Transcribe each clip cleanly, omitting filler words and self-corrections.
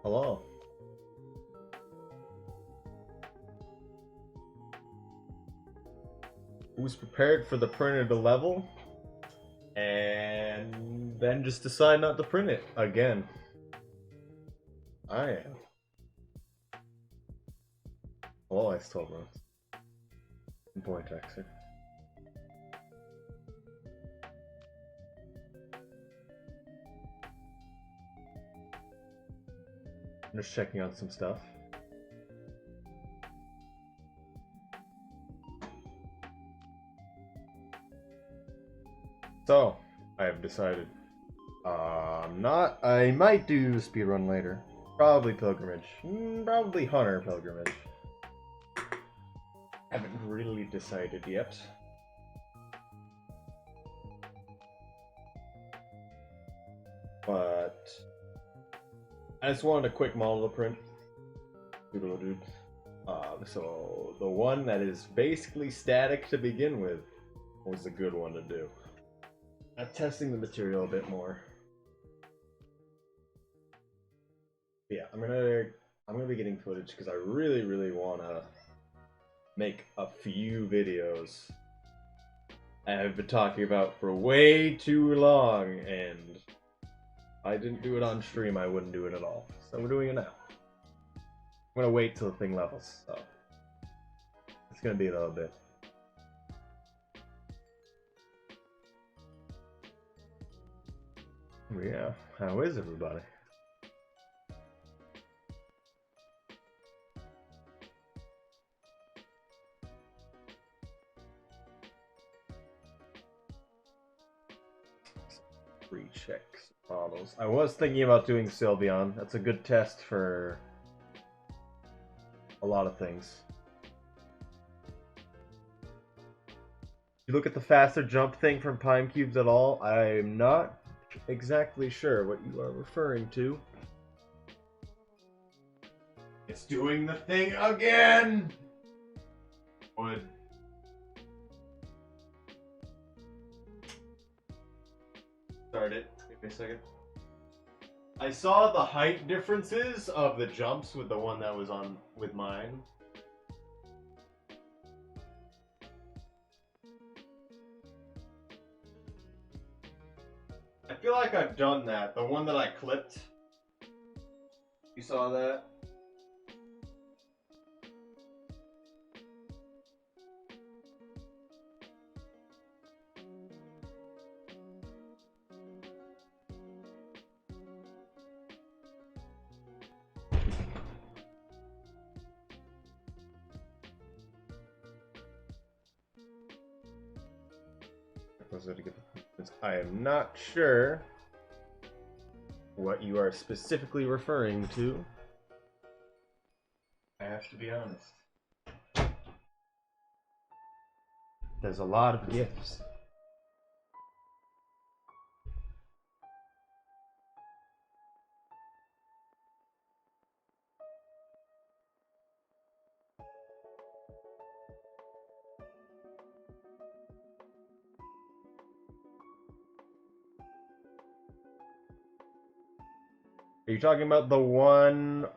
Hello. Who's prepared for the printer to level and then just decide not to print it again? I am. Hello, Ice 12 months. Boy, Jackson. I'm just checking on some stuff. So, I have decided. I might do speedrun later. Probably pilgrimage. Probably hunter pilgrimage. Haven't really decided yet. But I just wanted a quick model to print. Dude. So the one that is basically static to begin with was a good one to do. I'm testing the material a bit more. Yeah, I'm gonna be getting footage because I really wanna make a few videos I have been talking about for way too long, and if I didn't do it on stream, I wouldn't do it at all. So we're doing it now. I'm gonna wait till the thing levels, so it's gonna be a little bit. Yeah, how is everybody? Free checks models. I was thinking about doing Sylveon. That's a good test for a lot of things. You look at the faster jump thing from Pine Cubes at all? I'm not exactly sure what you are referring to. It's doing the thing again! Would. Start it. Give me a second. I saw the height differences of the jumps with the one that was on with mine. I feel like I've done that. The one that I clipped. You saw that? I am not sure what you are specifically referring to. I have to be honest. There's a lot of gifts. Are you talking about the one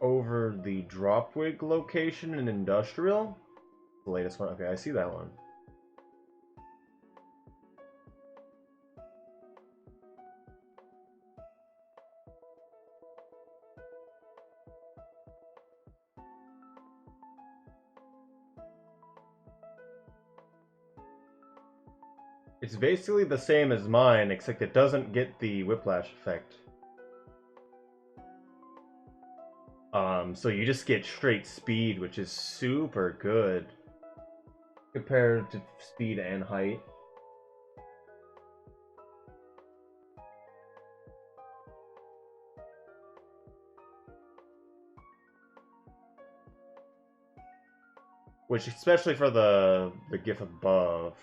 over the Dropwig location in Industrial? The latest one? Okay, I see that one. It's basically the same as mine, except it doesn't get the whiplash effect. So you just get straight speed, which is super good compared to speed and height. Which, especially for the GIF above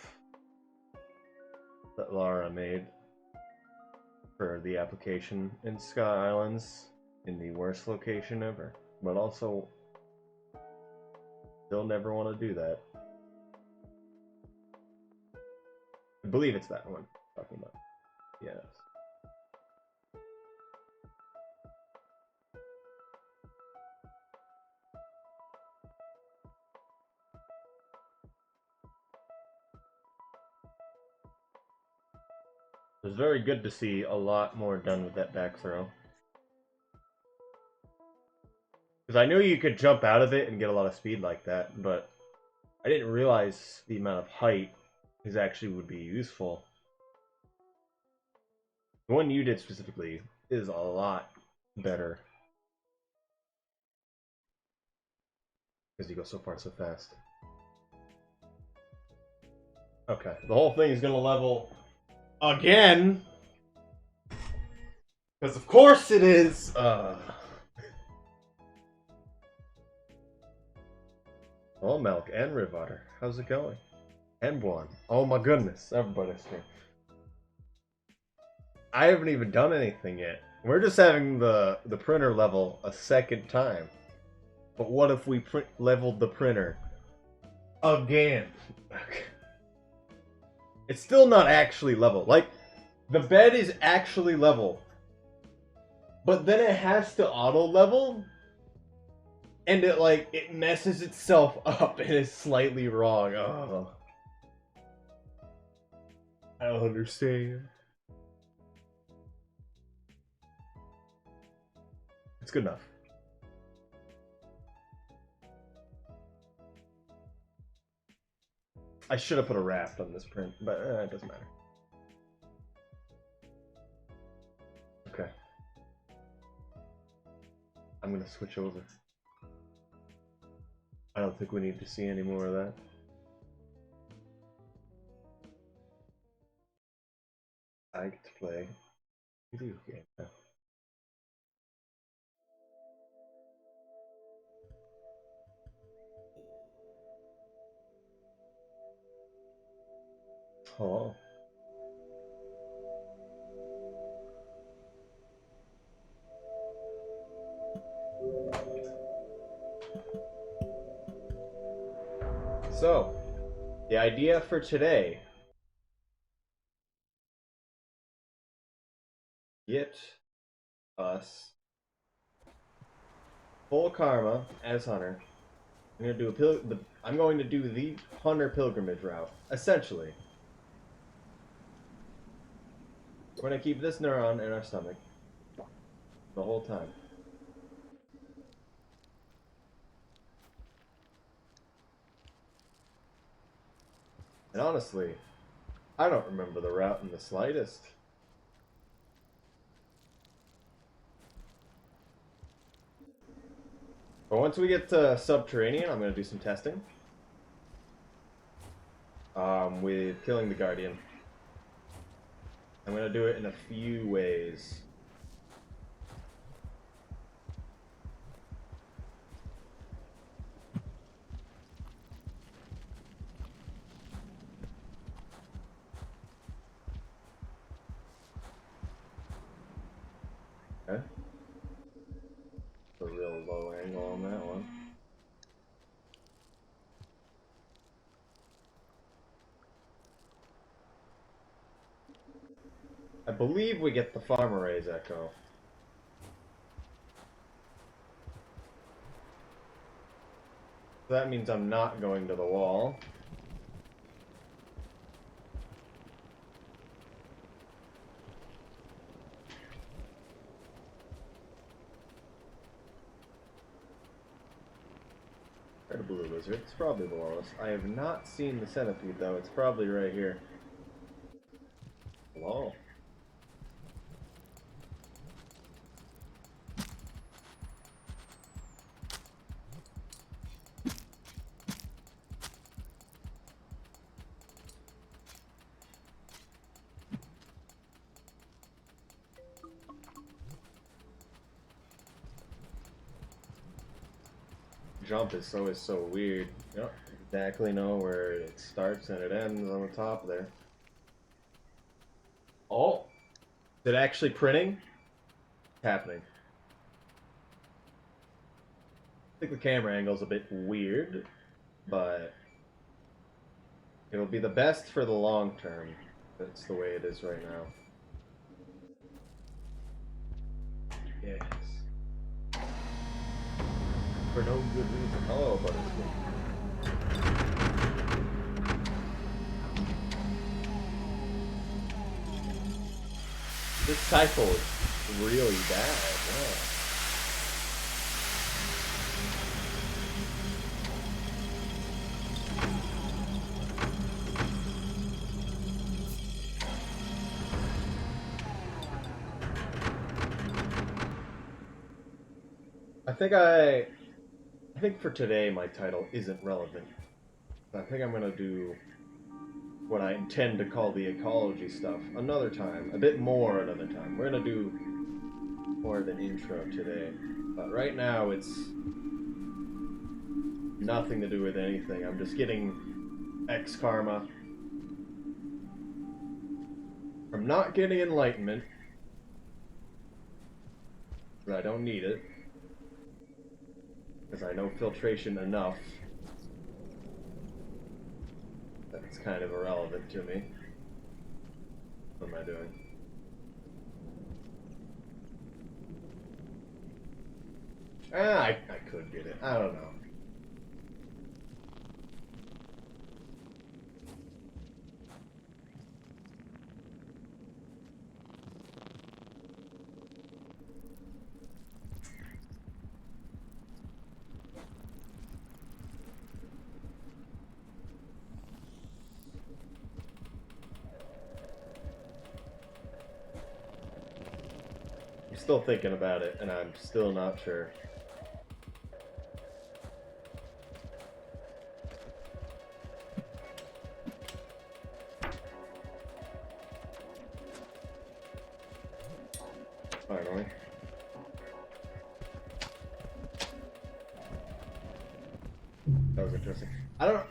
that Lara made for the application in Sky Islands in the worst location ever, but also they'll never want to do that. I believe it's that one I'm talking about. Yes. was very good to see a lot more done with that back throw. Because I knew you could jump out of it and get a lot of speed like that, but I didn't realize the amount of height is actually would be useful. The one you did specifically is a lot better. Because you go so far so fast. Okay, the whole thing is going to level again. Because of course it is. Oh, milk and riv otter. How's it going? And one. Oh my goodness, everybody's here. I haven't even done anything yet. We're just having the printer level a second time. But what if we leveled the printer again? It's still not actually level. Like, the bed is actually level. But then it has to auto level. And it messes itself up and is slightly wrong. Oh. I don't understand. It's good enough. I should have put a raft on this print, but it doesn't matter. Okay. I'm gonna switch over. I don't think we need to see any more of that. I get to play video game now. Oh. So, the idea for today: get us full karma as hunter. I'm gonna do I'm going to do the hunter pilgrimage route, essentially. We're gonna keep this neuron in our stomach the whole time. And honestly, I don't remember the route in the slightest. But once we get to subterranean, I'm gonna do some testing. With killing the Guardian. I'm gonna do it in a few ways. Okay. A real low angle on that one. I believe we get the farmer raise echo. So that means I'm not going to the wall. Or the blue lizard. It's probably below us. I have not seen the centipede though. It's probably right here. Hello. Jump is always so weird. You don't exactly know where it starts and it ends on the top there. Oh! Is it actually printing? It's happening. I think the camera angle's a bit weird, but it'll be the best for the long term. That's the way it is right now. Yes. For no good reason. Hello, buddy. This typo is really bad. Yeah. I think for today my title isn't relevant. I think I'm gonna do what I intend to call the ecology stuff another time, a bit more another time. We're gonna do more of an intro today, but right now it's nothing to do with anything. I'm just getting X karma from not getting enlightenment, but I don't need it because I know filtration enough. That's kind of irrelevant to me. What am I doing? I could get it. I don't know. I'm still thinking about it, and I'm still not sure. Finally. That was interesting. I don't know.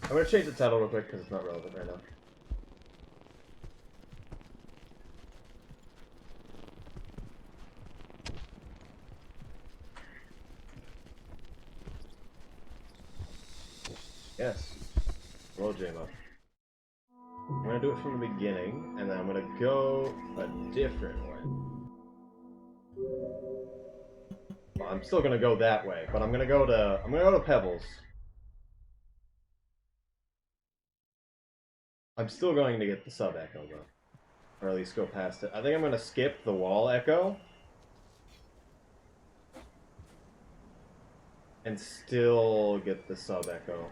I'm gonna change the title real quick because it's not relevant right now. Yes. Hello, J-Mo. I'm gonna do it from the beginning, and then I'm gonna go a different way. Well, I'm still gonna go that way, but I'm gonna go to Pebbles. I'm still going to get the sub echo though, or at least go past it. I think I'm gonna skip the wall echo, and still get the sub echo.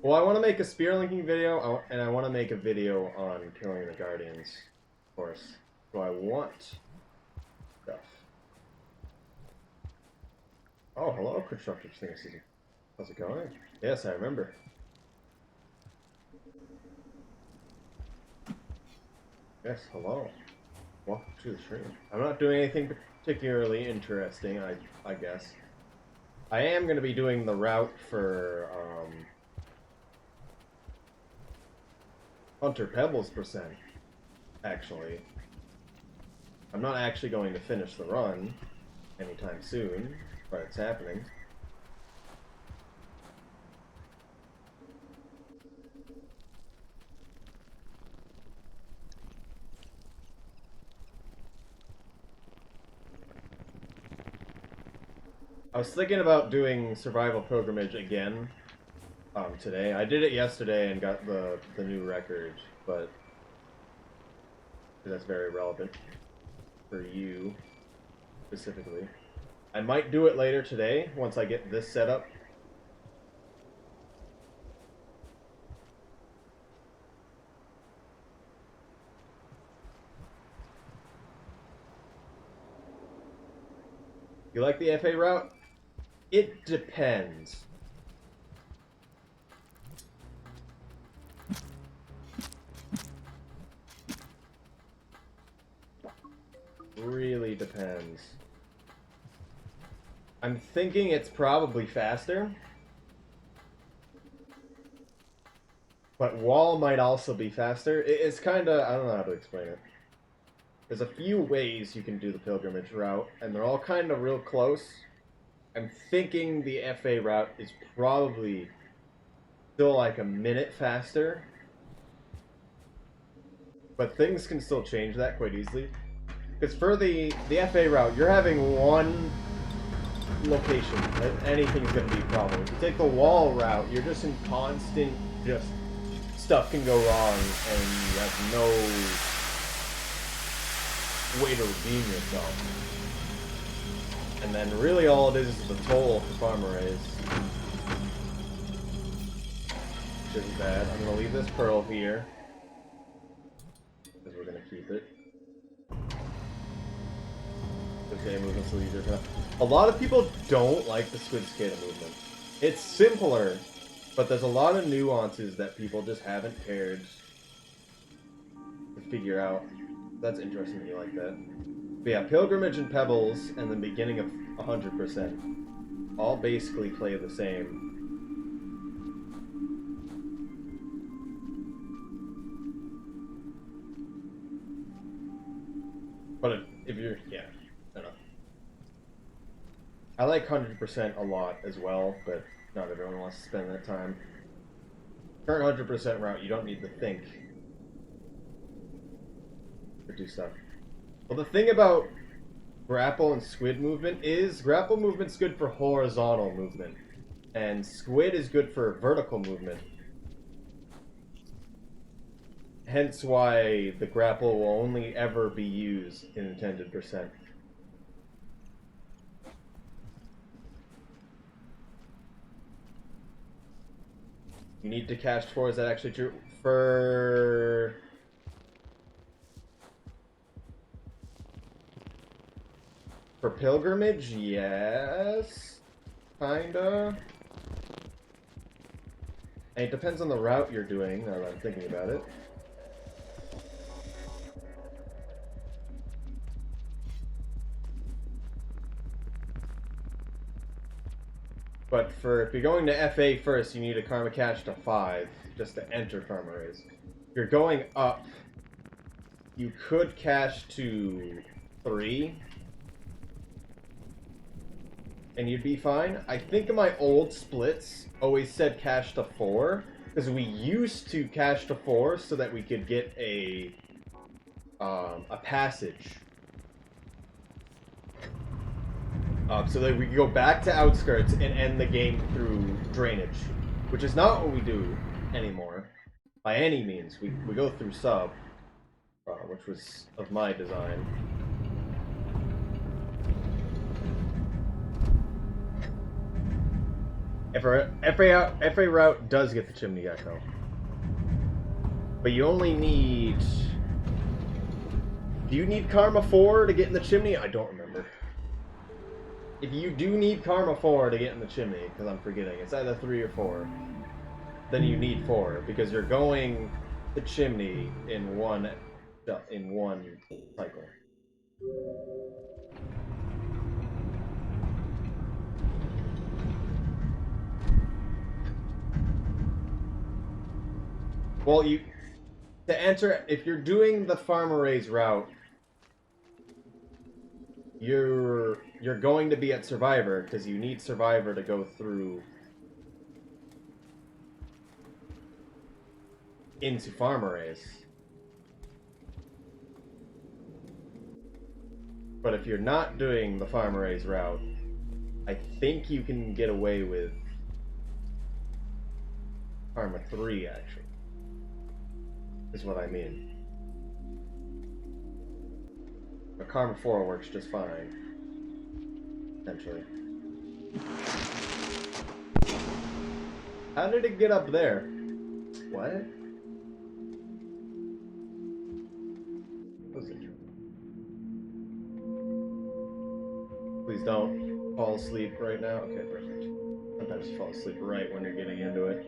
Well, I want to make a spear linking video, and I want to make a video on killing the guardians, of course. So I want stuff. Oh, hello, constructive cynicism. How's it going? Yes, I remember. Yes, hello. Welcome to the stream. I'm not doing anything particularly interesting, I guess. I am going to be doing the route for, Hunter Pebbles %, actually. I'm not actually going to finish the run anytime soon, but it's happening. I was thinking about doing Survival Pilgrimage again today. I did it yesterday and got the new record, but that's very relevant for you specifically. I might do it later today once I get this set up. You like the FA route? It depends. Really depends. I'm thinking it's probably faster. But wall might also be faster. It's kind of, I don't know how to explain it. There's a few ways you can do the pilgrimage route, and they're all kind of real close. I'm thinking the FA route is probably still like a minute faster. But things can still change that quite easily. Because for the FA route, you're having one location, anything's going to be a problem. If you take the wall route, you're just in constant, just stuff can go wrong, and you have no way to redeem yourself. And then really all it is the toll for farm arrays. Which isn't bad. I'm going to leave this pearl here, because we're going to keep it. Okay, movement's easier. A lot of people don't like the squid cicada movement. It's simpler, but there's a lot of nuances that people just haven't cared to figure out. That's interesting that you like that. But yeah, Pilgrimage and Pebbles and the beginning of 100% all basically play the same. But if you're, yeah, I don't know. I like 100% a lot as well, but not everyone wants to spend that time. Current 100% route, you don't need to think or do stuff. Well, the thing about grapple and squid movement is grapple movement's good for horizontal movement, and squid is good for vertical movement. Hence why the grapple will only ever be used in intended percent. You need to cast 4, is that actually true? For Pilgrimage, yes. Kinda. And it depends on the route you're doing, now that I'm thinking about it. But for if you're going to FA first, you need a Karma Cache to 5 just to enter Karma Raise. If you're going up, you could cache to 3, and you'd be fine. I think my old splits always said cache to 4, because we used to cache to 4 so that we could get a passage. So that we can go back to Outskirts and end the game through drainage, which is not what we do anymore, by any means. We go through sub, which was of my design. Every route does get the Chimney Gecko, but you only need. Do you need Karma 4 to get in the chimney? I don't remember. If you do need Karma 4 to get in the chimney, because I'm forgetting, it's either 3 or 4, then you need 4, because you're going to chimney in one cycle. Well, to answer, if you're doing the farm arrays route, you're going to be at Survivor, because you need Survivor to go through into farm arrays. But if you're not doing the farm arrays route, I think you can get away with Karma 3, actually. Is what I mean. But Karma 4 works just fine. Essentially. How did it get up there? What? Was it? Please don't fall asleep right now. Okay, perfect. Sometimes you fall asleep right when you're getting into it.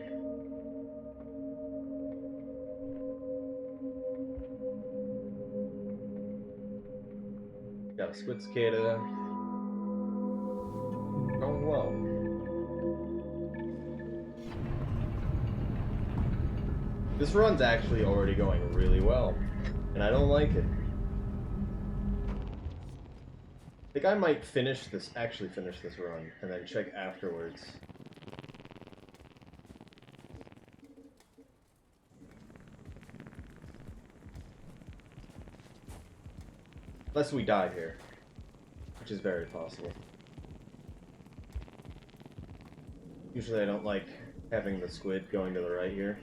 Got a squid cicada. Going well. This run's actually already going really well, and I don't like it. I think I might actually finish this run, and then check afterwards. Unless we die here, which is very possible. Usually I don't like having the squid going to the right here.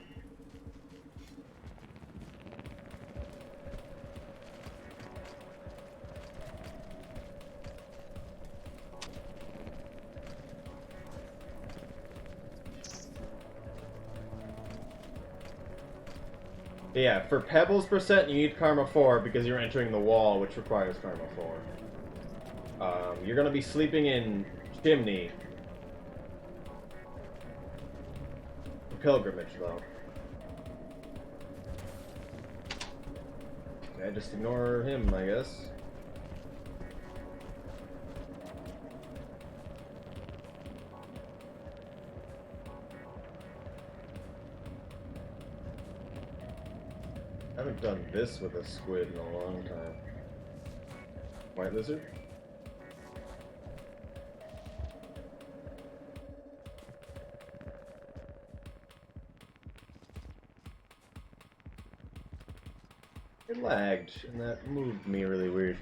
Yeah, for pebbles percent, you need Karma 4 because you're entering the wall, which requires Karma 4. You're gonna be sleeping in Chimney. For Pilgrimage, though. Okay, just ignore him, I guess. I haven't done this with a squid in a long time. White lizard? It lagged, and that moved me really weird.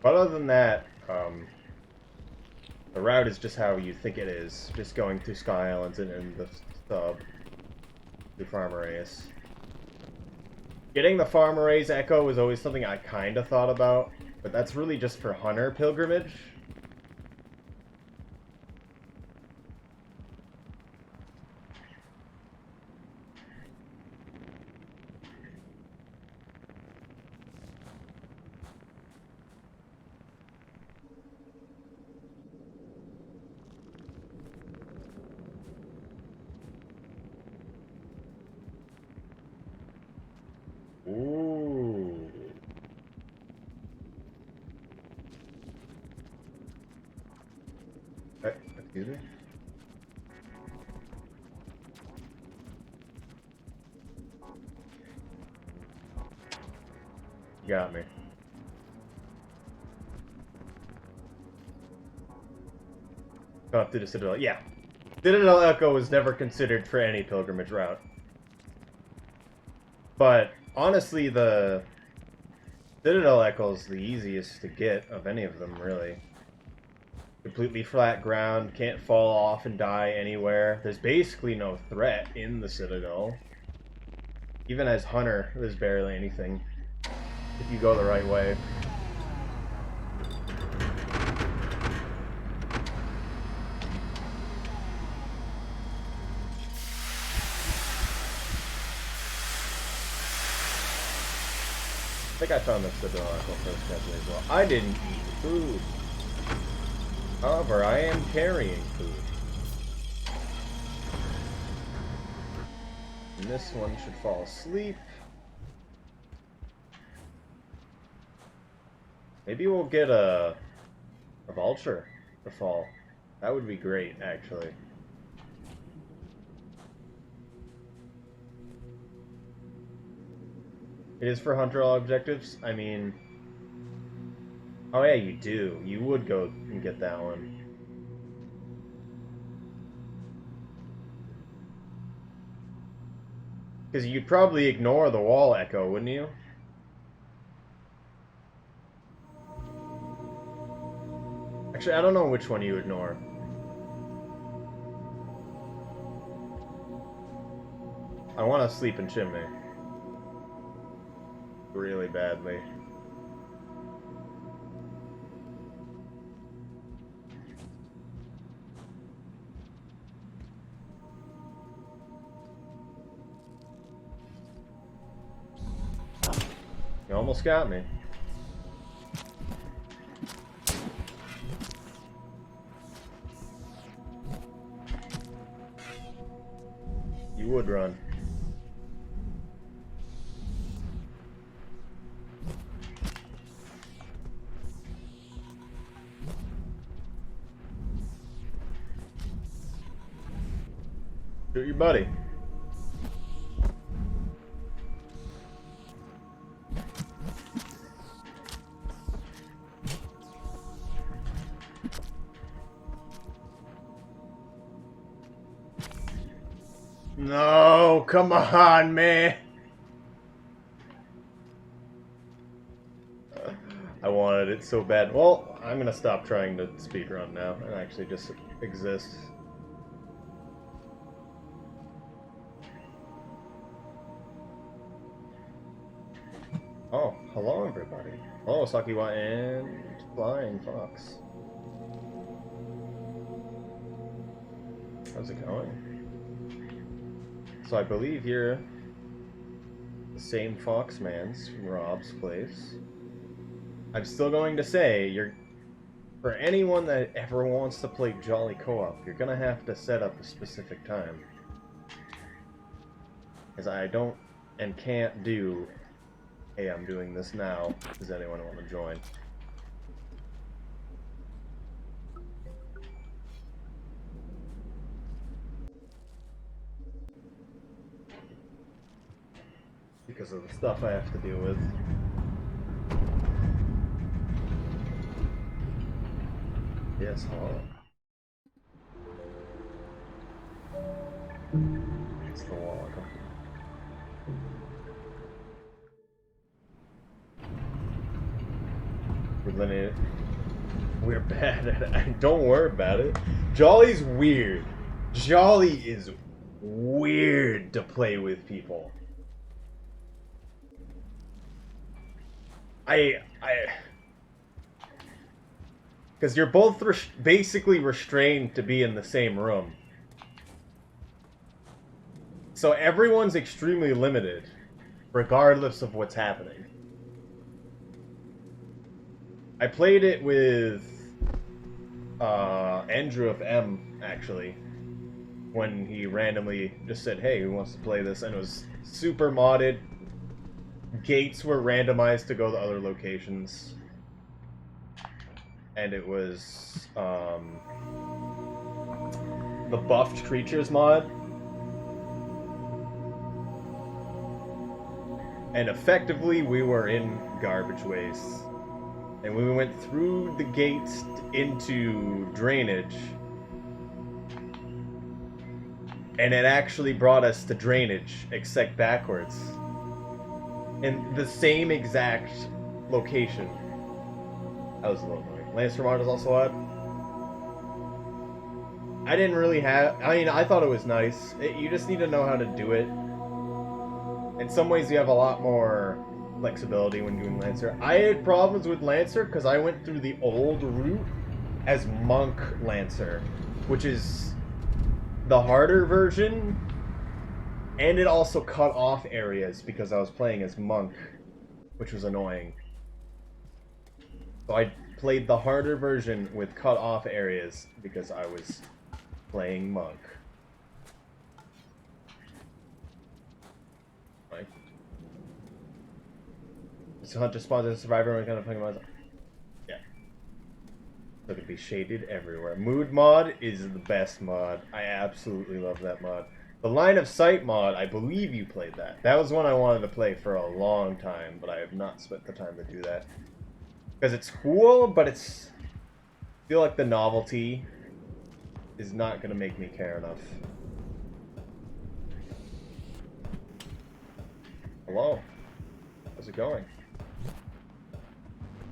But other than that, the route is just how you think it is. Just going through Sky Islands and in the sub. The Farmer Ace. Getting the Farmer Ace Echo was always something I kind of thought about, but that's really just for Hunter Pilgrimage. Ooh. Excuse me? Got me. Go up to the Citadel. Yeah. Citadel Echo was never considered for any pilgrimage route. But honestly, the Citadel Echo is the easiest to get of any of them, really. Completely flat ground, can't fall off and die anywhere. There's basically no threat in the Citadel. Even as Hunter, there's barely anything if you go the right way. I think I found the Citadel Echo first definitely as well. I didn't eat food. However, I am carrying food. And this one should fall asleep. Maybe we'll get a vulture to fall. That would be great, actually. It is for hunter objectives? I mean... Oh yeah, you do. You would go and get that one. Because you'd probably ignore the wall echo, wouldn't you? Actually, I don't know which one you ignore. I want to sleep in Chimney. Really badly. You almost got me. You would run. Shoot your buddy. No, come on, man. I wanted it so bad. Well, I'm gonna stop trying to speedrun now and actually just exist. Oh, hello everybody. Hello, Sakiwa and Flying Fox. How's it going? So I believe you're the same Foxmans from Rob's place. I'm still going to say, for anyone that ever wants to play Jolly Co-op, you're gonna have to set up a specific time. Because I don't and can't do, hey, I'm doing this now, does anyone want to join? Because of the stuff I have to deal with. Yes, hello. It's the wall. We're bad at it. Don't worry about it. Jolly's weird. Jolly is weird to play with people. Because you're both basically restrained to be in the same room. So everyone's extremely limited, regardless of what's happening. I played it with Andrew of M, actually, when he randomly just said, hey, who wants to play this? And it was super modded. Gates were randomized to go to other locations. And it was the buffed creatures mod. And effectively, we were in garbage waste. And we went through the gates into drainage. And it actually brought us to drainage, except backwards. In the same exact location. That was a little annoying. Lancer mod is also odd. I didn't really have... I mean, I thought it was nice. You just need to know how to do it. In some ways, you have a lot more flexibility when doing Lancer. I had problems with Lancer because I went through the old route as Monk Lancer, which is the harder version, and it also cut off areas because I was playing as Monk, which was annoying. So I played the harder version with cut off areas because I was playing Monk. Right. So Hunter spawns as a survivor and kind of playing mod. Yeah. So it could be shaded everywhere. Mood mod is the best mod. I absolutely love that mod. The line of sight mod, I believe you played that. That was one I wanted to play for a long time, but I have not spent the time to do that. Because it's cool, but it's... I feel like the novelty is not going to make me care enough. Hello. How's it going?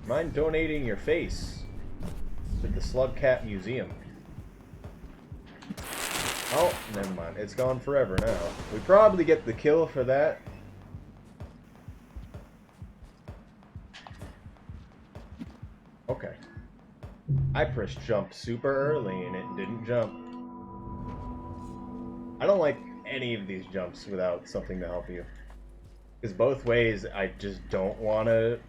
Mind donating your face to the Slug Cat Museum? Oh, never mind. It's gone forever now. We probably get the kill for that. Okay. I pressed jump super early and it didn't jump. I don't like any of these jumps without something to help you. Because both ways, I just don't want to...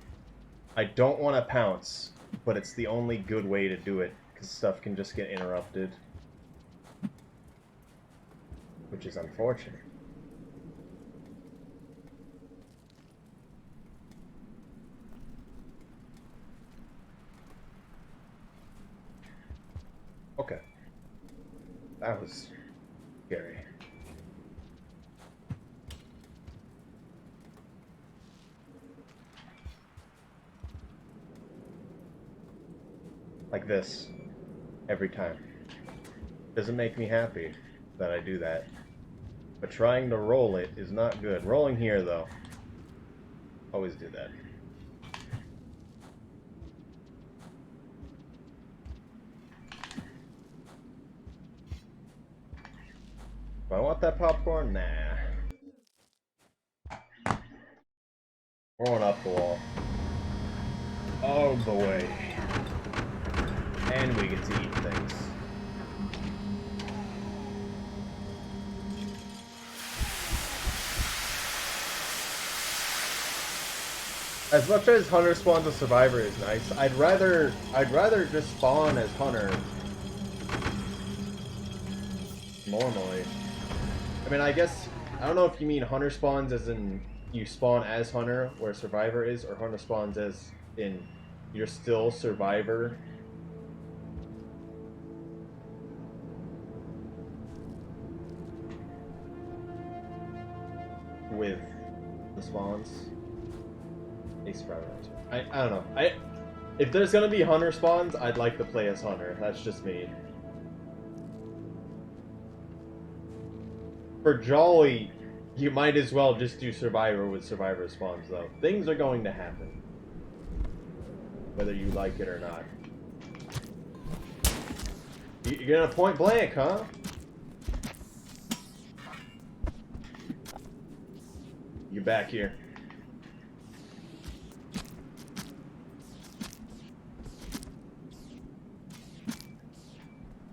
I don't want to pounce, but it's the only good way to do it, because stuff can just get interrupted. Which is unfortunate. Okay. That was scary. Like this. Every time. Doesn't make me happy that I do that. But trying to roll it is not good. Rolling here, though. Always do that. Do I want that popcorn? Nah. We're going up the wall. All the way. And we get to eat things. As much as Hunter spawns a Survivor is nice, I'd rather just spawn as Hunter. Normally. I mean, I guess, I don't know if you mean Hunter spawns as in you spawn as Hunter where Survivor is, or Hunter spawns as in you're still Survivor. With the spawns. I don't know. If there's gonna be Hunter spawns, I'd like to play as Hunter. That's just me. For Jolly, you might as well just do Survivor with Survivor spawns, though. Things are going to happen. Whether you like it or not. You're gonna point blank, huh? You're back here.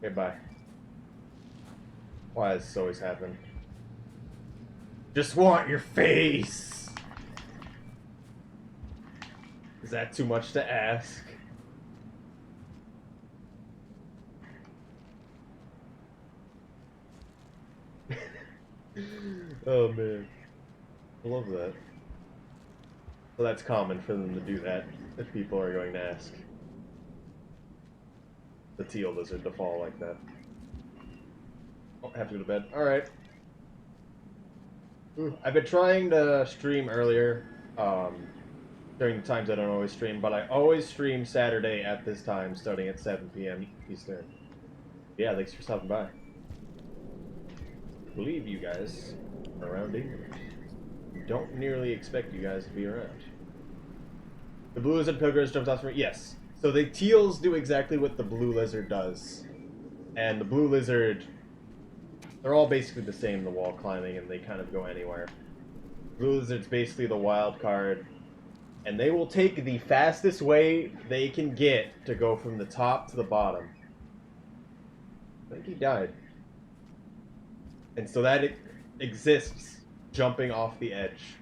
Okay, bye. Why does this always happen? Just want your face! Is that too much to ask? Oh man. I love that. So that's common for them to do that, if people are going to ask. The teal lizard to fall like that. Oh, I have to go to bed. Alright. I've been trying to stream earlier, during the times I don't always stream, but I always stream Saturday at this time, starting at 7 p.m. Eastern. Yeah, thanks for stopping by. I believe you guys are around England. Don't nearly expect you guys to be around. The blue lizard pilgrims jumps off from yes. So the teals do exactly what the blue lizard does. And the blue lizard, they're all basically the same, the wall climbing, and they kind of go anywhere. Blue lizard's basically the wild card. And they will take the fastest way they can get to go from the top to the bottom. I think he died. And so that exists jumping off the edge.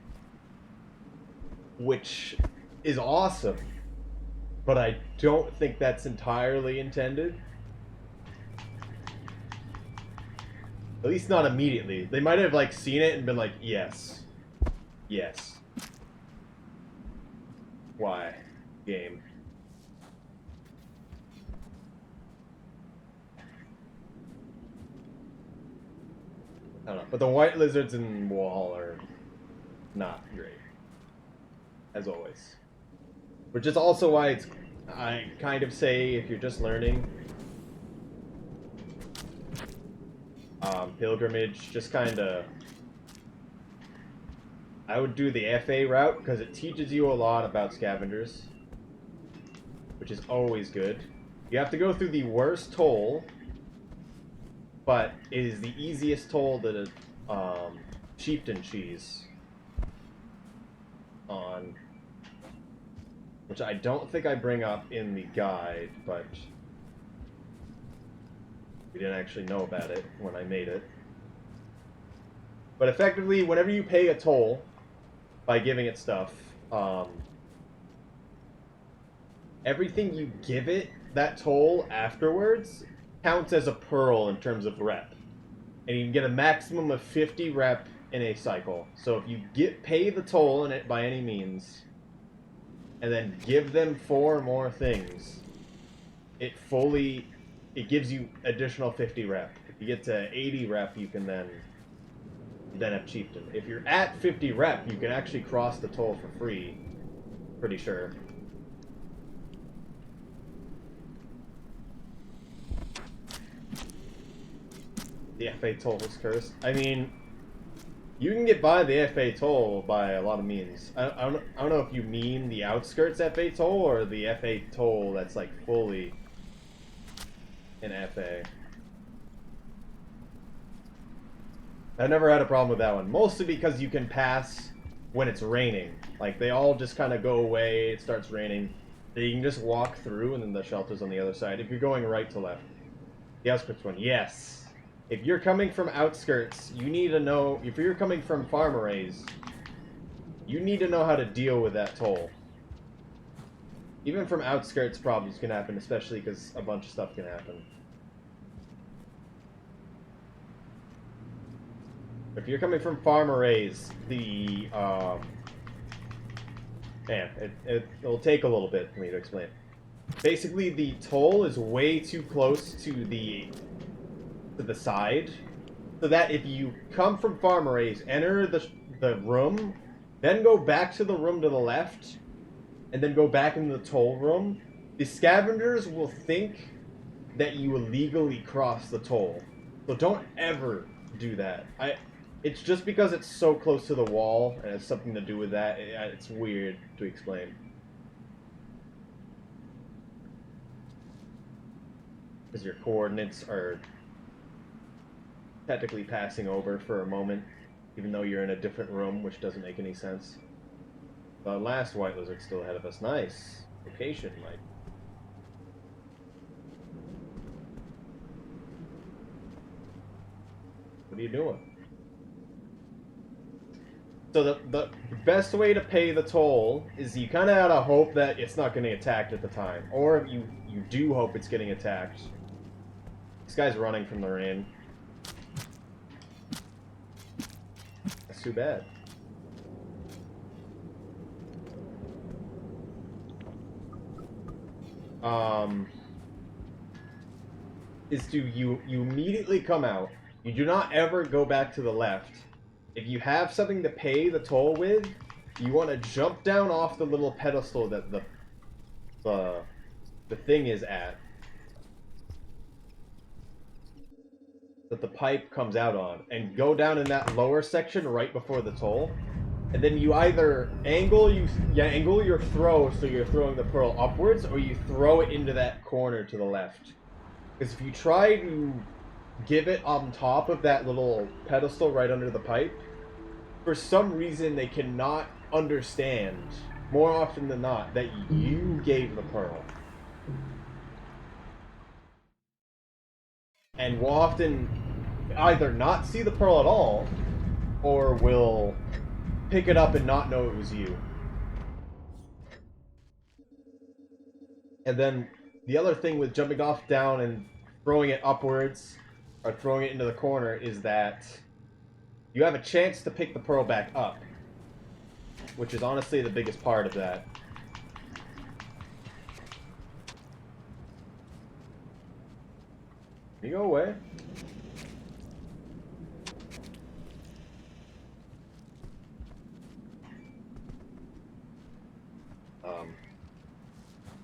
Which is awesome. But I don't think that's entirely intended. At least not immediately. They might have like seen it and been like, yes. Yes. Why? Game. I don't know. But the white lizards in wall are not great. As always. Which is also why it's, I kind of say, if you're just learning, pilgrimage, just kind of, I would do the FA route, because it teaches you a lot about scavengers, which is always good. You have to go through the worst toll, but it is the easiest toll that a chieftain cheese on, which I don't think I bring up in the guide, but we didn't actually know about it when I made it. But effectively, whenever you pay a toll by giving it stuff, everything you give it, that toll afterwards, counts as a pearl in terms of rep. And you can get a maximum of 50 rep in a cycle. So if you pay the toll in it by any means, and then give them 4 more things, it gives you additional 50 rep. If you get to 80 rep, you can then have chieftain. If you're at 50 rep, you can actually cross the toll for free. Pretty sure. The FA toll was cursed. I mean, you can get by the FA toll by a lot of means. I don't know if you mean the outskirts FA toll or the FA toll that's like fully an FA. I've never had a problem with that one. Mostly because you can pass when it's raining. Like, they all just kind of go away, it starts raining. So you can just walk through, and then the shelter's on the other side. If you're going right to left. The outskirts one, yes. If you're coming from outskirts, you need to know... If you're coming from farm arrays, you need to know how to deal with that toll. Even from outskirts, problems can happen, especially because a bunch of stuff can happen. If you're coming from farm arrays, the it'll take a little bit for me to explain. Basically, the toll is way too close to the side, so that if you come from farm arrays, enter the room, then go back to the room to the left, and then go back into the toll room, the scavengers will think that you illegally crossed the toll. So don't ever do that. It's just because it's so close to the wall, and it's something to do with that. It's weird to explain. Because your coordinates are technically passing over for a moment, even though you're in a different room, which doesn't make any sense. The last white lizard's still ahead of us. Nice. Location, Mike. What are you doing? So the best way to pay the toll is you kind of gotta hope that it's not getting attacked at the time. Or if you do hope it's getting attacked. This guy's running from the rain. That's too bad. Is you immediately come out. You do not ever go back to the left. If you have something to pay the toll with, you want to jump down off the little pedestal that the thing is at. That the pipe comes out on, and go down in that lower section right before the toll, and then you either angle your throw so you're throwing the pearl upwards, or you throw it into that corner to the left. Because if you try to give it on top of that little pedestal right under the pipe, for some reason they cannot understand, more often than not, that you gave the pearl. And will often either not see the pearl at all, or will pick it up and not know it was you. And then the other thing with jumping off down and throwing it upwards, or throwing it into the corner, is that you have a chance to pick the pearl back up, which is honestly the biggest part of that. Can you go away?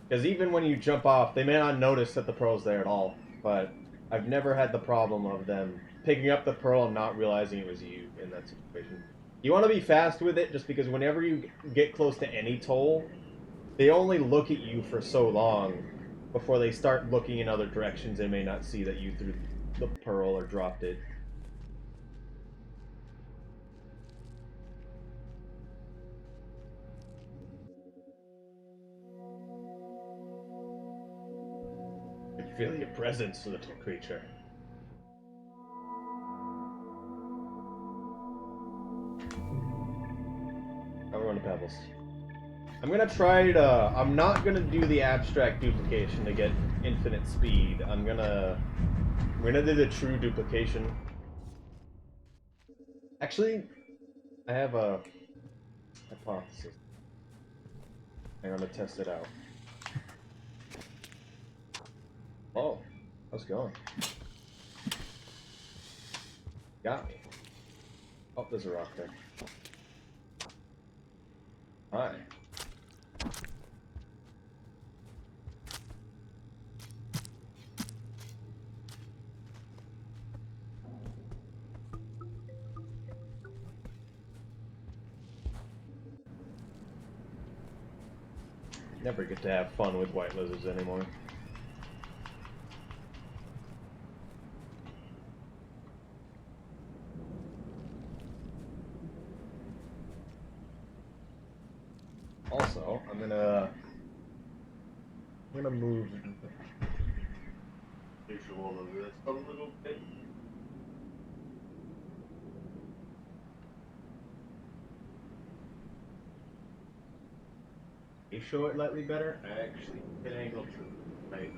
Because even when you jump off, they may not notice that the pearl's there at all, but I've never had the problem of them picking up the pearl and not realizing it was you in that situation. You want to be fast with it, just because whenever you get close to any toll, they only look at you for so long before they start looking in other directions. They may not see that you threw the pearl or dropped it. I feel your presence, little creature. I'm going to Pebbles. I'm gonna try to... I'm not gonna do the abstract duplication to get infinite speed. I'm gonna do the true duplication. Actually, I have a hypothesis. I'm gonna test it out. Oh, how's it going? Got me. Oh, there's a rock there. Hi. Never get to have fun with white lizards anymore. I'm gonna move the visual of this a little bit. You show it slightly better? I actually get angled to the right.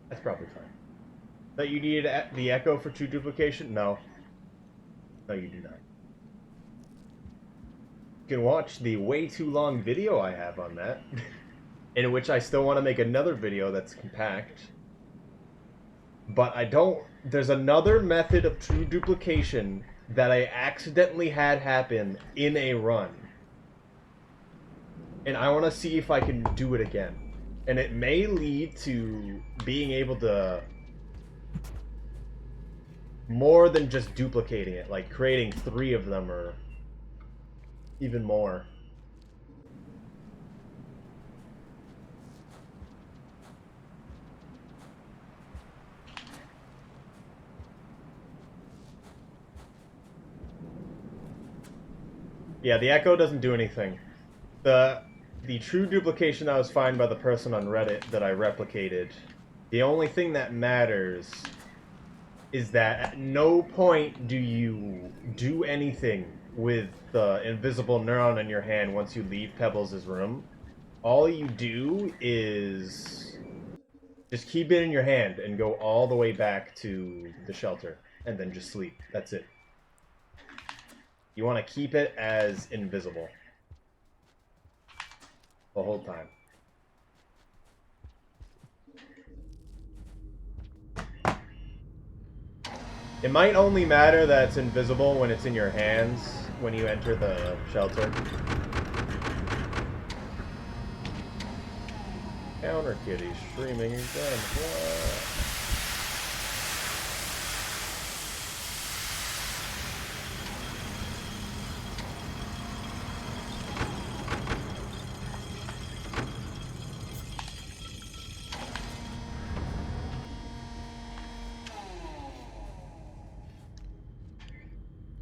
That's probably fine. That you needed the echo for true duplication? No. No, you do not. You can watch the way too long video I have on that, in which I still want to make another video that's compact. But I don't... There's another method of true duplication that I accidentally had happen in a run. And I want to see if I can do it again. And it may lead to being able to... more than just duplicating it, like creating 3 of them or even more. Yeah, the echo doesn't do anything. The true duplication that was found by the person on Reddit that I replicated, the only thing that matters is that at no point do you do anything with the invisible neuron in your hand once you leave Pebbles' room. All you do is just keep it in your hand and go all the way back to the shelter and then just sleep. That's it. You want to keep it as invisible the whole time. It might only matter that it's invisible when it's in your hands when you enter the shelter. Counter kitty streaming again. What?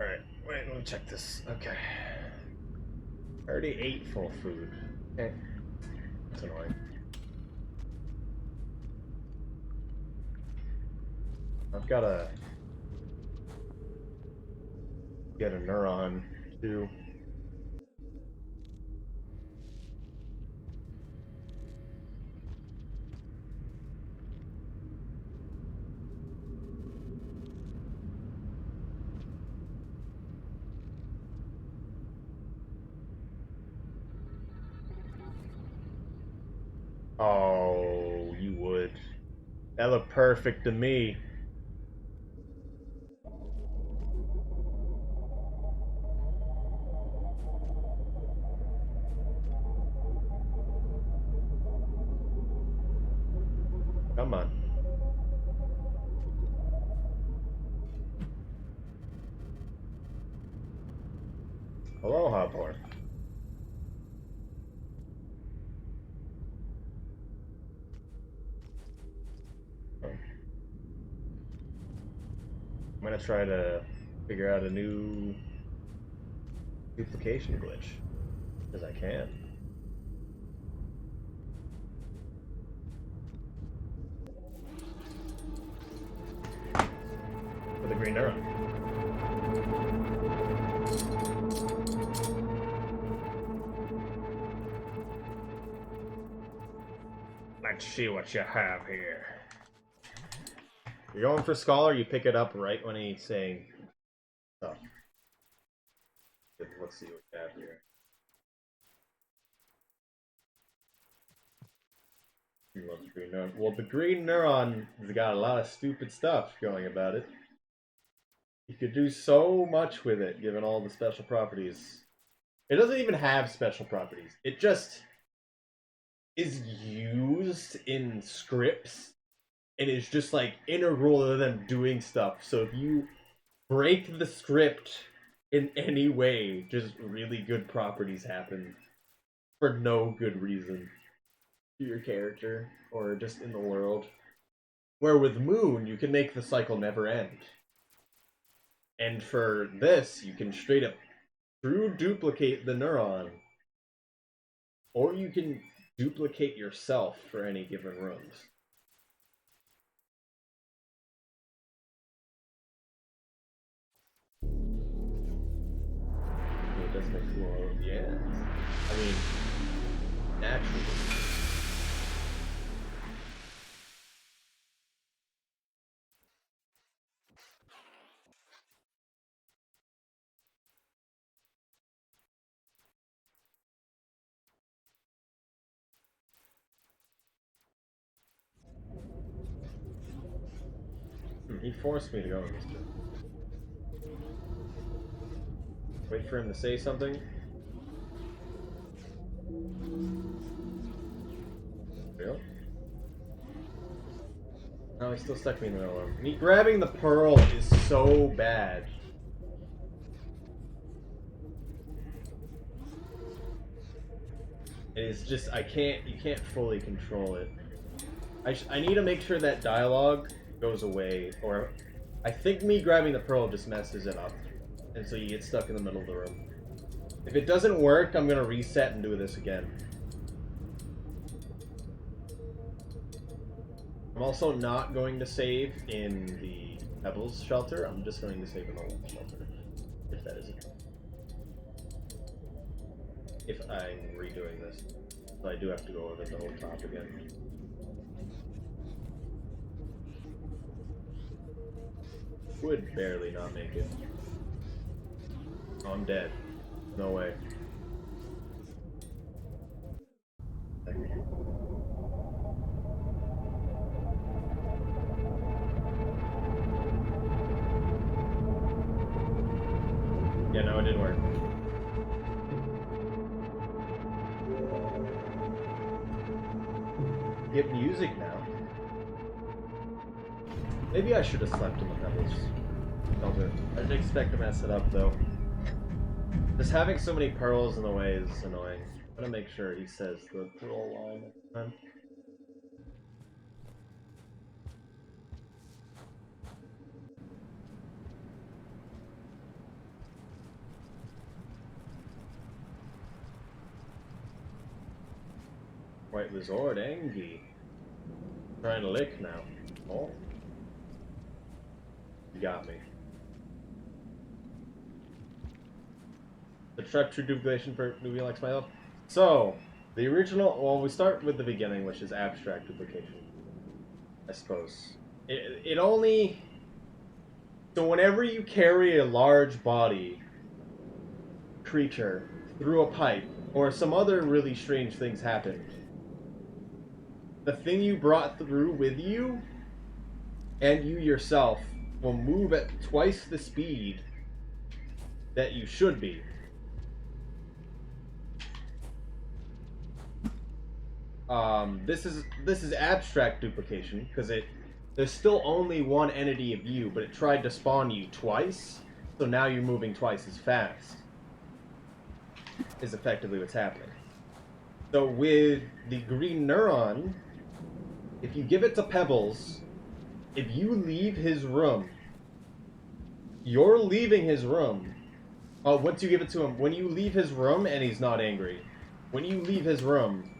Alright, wait, let me check this. Okay. I already ate full food. Okay. That's annoying. I've gotta get a neuron, too. Oh, you would. That looked perfect to me. Come on. Aloha, boy. I'm gonna try to figure out a new duplication glitch. Because I can. With a green neuron. Let's see what you have here. You're going for Scholar, you pick it up right when he's saying stuff. Let's see what we have here. He loves green neuron. Well, the green neuron has got a lot of stupid stuff going about it. You could do so much with it, given all the special properties. It doesn't even have special properties. It just is used in scripts, and it's just like integral to them doing stuff. So if you break the script in any way, just really good properties happen for no good reason to your character or just in the world. Where with Moon, you can make the cycle never end. And for this, you can straight up true duplicate the neuron. Or you can duplicate yourself for any given rooms. It does make flow, yeah. I mean, naturally. He forced me to go in this bit. Wait for him to say something. Real? No, he still stuck me in the middle of him. Me grabbing the pearl is so bad. It is just, you can't fully control it. I need to make sure that dialogue goes away, or I think me grabbing the pearl just messes it up. And so you get stuck in the middle of the room. If it doesn't work, I'm gonna reset and do this again. I'm also not going to save in the Pebbles shelter. I'm just going to save in the Wolf shelter. If that isn't. If I'm redoing this. So I do have to go over the whole top again. Would barely not make it. Oh, I'm dead. No way. Yeah, no, it didn't work. Get music now. Maybe I should have slept in the Pebbles shelter. I didn't expect to mess it up though. Just having so many pearls in the way is annoying. I'm gonna make sure he says the pearl line next time. White Resort, Angie. Trying to lick now. Oh. You got me. The trap true duplication for newbie like Smile. So, the original, well, we start with the beginning, which is abstract duplication. I suppose. It only... So whenever you carry a large body creature through a pipe, or some other really strange things happen, the thing you brought through with you, and you yourself, will move at twice the speed that you should be. This is abstract duplication, because there's still only one entity of you, but it tried to spawn you twice, so now you're moving twice as fast. Is effectively what's happening. So with the green neuron, if you give it to Pebbles, if you leave his room, you're leaving his room. Once you give it to him, when you leave his room, and he's not angry, when you leave his room,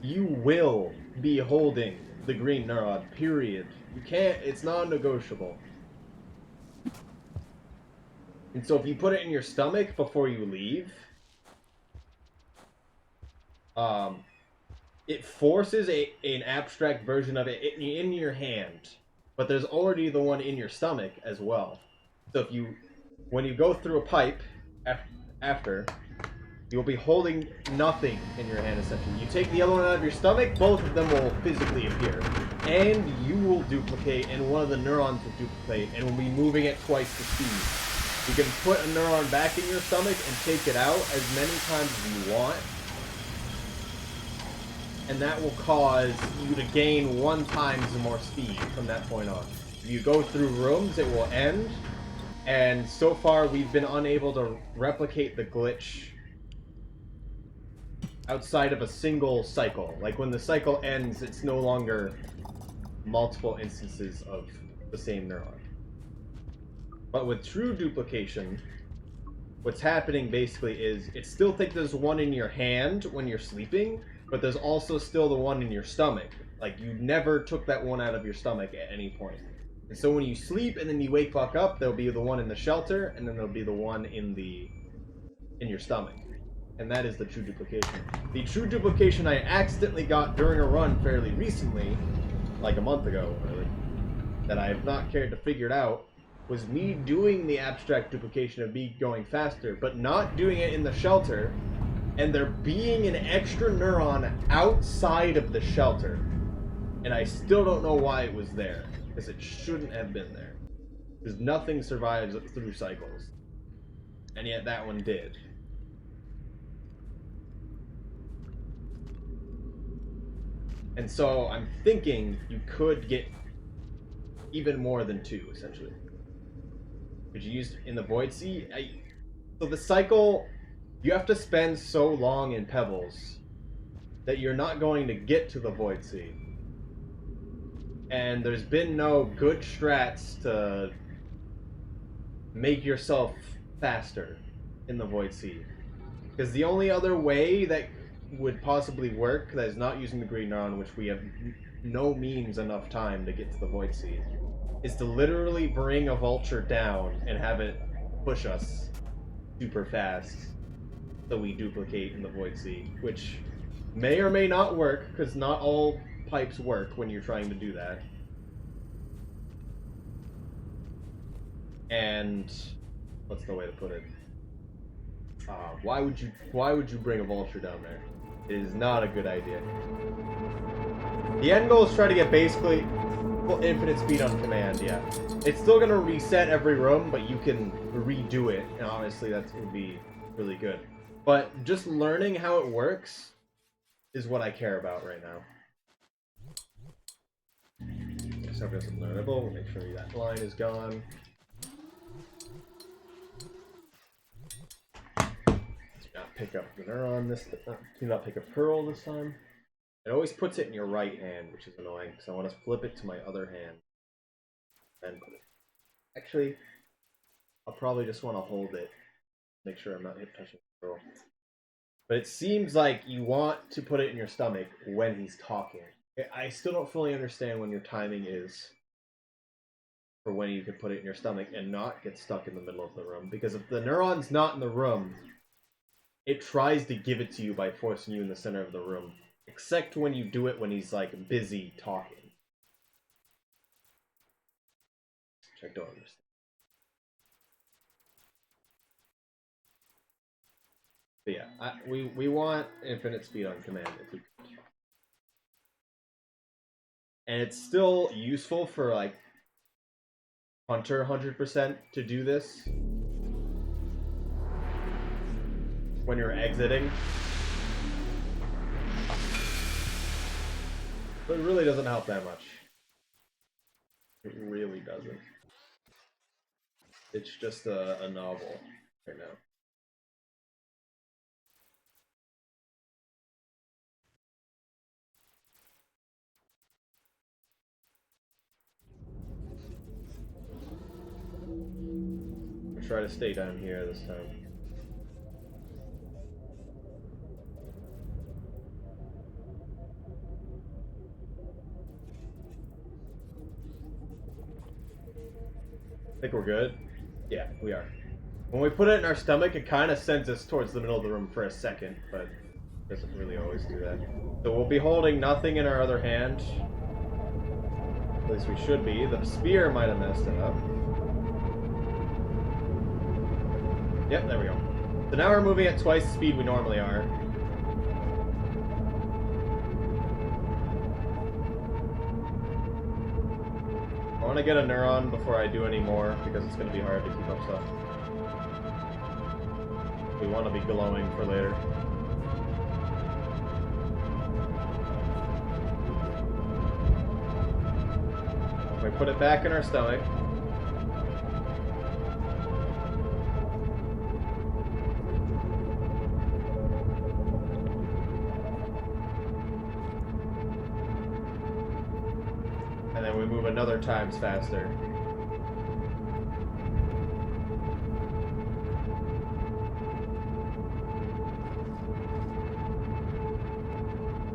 you will be holding the green neuron, period. You can't, it's non-negotiable. And so if you put it in your stomach before you leave, it forces an abstract version of it in your hand, but there's already the one in your stomach as well. So if when you go through a pipe after, you'll be holding nothing in your hand essentially. You take the other one out of your stomach, both of them will physically appear, and you will duplicate, and one of the neurons will duplicate, and will be moving at twice the speed. You can put a neuron back in your stomach and take it out as many times as you want. And that will cause you to gain 1 times more speed from that point on. If you go through rooms, it will end, And so far, we've been unable to replicate the glitch outside of a single cycle. Like, when the cycle ends, it's no longer multiple instances of the same neuron. But with true duplication, what's happening basically is it still thinks there's one in your hand when you're sleeping, but there's also still the one in your stomach. Like, you never took that one out of your stomach at any point. And so when you sleep and then you wake back up, there'll be the one in the shelter, and then there'll be the one in your stomach. And that is the true duplication. The true duplication I accidentally got during a run fairly recently, like a month ago, really, that I have not cared to figure it out, was me doing the abstract duplication of me going faster, but not doing it in the shelter, and there being an extra neuron outside of the shelter. And I still don't know why it was there, because it shouldn't have been there. Because nothing survives through cycles. And yet that one did. And so I'm thinking you could get even more than 2, essentially. Could you use in the Void Sea? So the cycle, you have to spend so long in Pebbles that you're not going to get to the Void Sea. And there's been no good strats to make yourself faster in the Void Sea. Because the only other way that would possibly work that is not using the green neuron, which we have no means enough time to get to the Void Sea, is to literally bring a vulture down and have it push us super fast so we duplicate in the Void Sea, which may or may not work, because not all pipes work when you're trying to do that. And what's the way to put it? Why would you bring a vulture down there? It is not a good idea. The end goal is try to get basically infinite speed on command, yeah. It's still gonna reset every room, but you can redo it, and honestly that's gonna be really good. But just learning how it works is what I care about right now. So if it's learnable, we'll make sure that line is gone. Pick up the neuron do not pick up Pearl this time. It always puts it in your right hand, which is annoying, because I want to flip it to my other hand. And put it. Actually, I'll probably just want to hold it. Make sure I'm not touching Pearl. But it seems like you want to put it in your stomach when he's talking. I still don't fully understand when your timing is for when you can put it in your stomach and not get stuck in the middle of the room. Because if the neuron's not in the room, it tries to give it to you by forcing you in the center of the room. Except when you do it when he's, like, busy talking. Which I don't understand. But yeah, we want infinite speed on command if we could. And it's still useful for, like, Hunter 100% to do this when you're exiting. But it really doesn't help that much. It really doesn't. It's just a novel right now. I'll try to stay down here this time. I think we're good. Yeah, we are. When we put it in our stomach, it kind of sends us towards the middle of the room for a second, but it doesn't really always do that. So we'll be holding nothing in our other hand. At least we should be. The spear might have messed it up. Yep, there we go. So now we're moving at twice the speed we normally are. I want to get a neuron before I do any more, because it's going to be hard to keep up stuff. We want to be glowing for later. We put it back in our stomach. And then we move another times faster.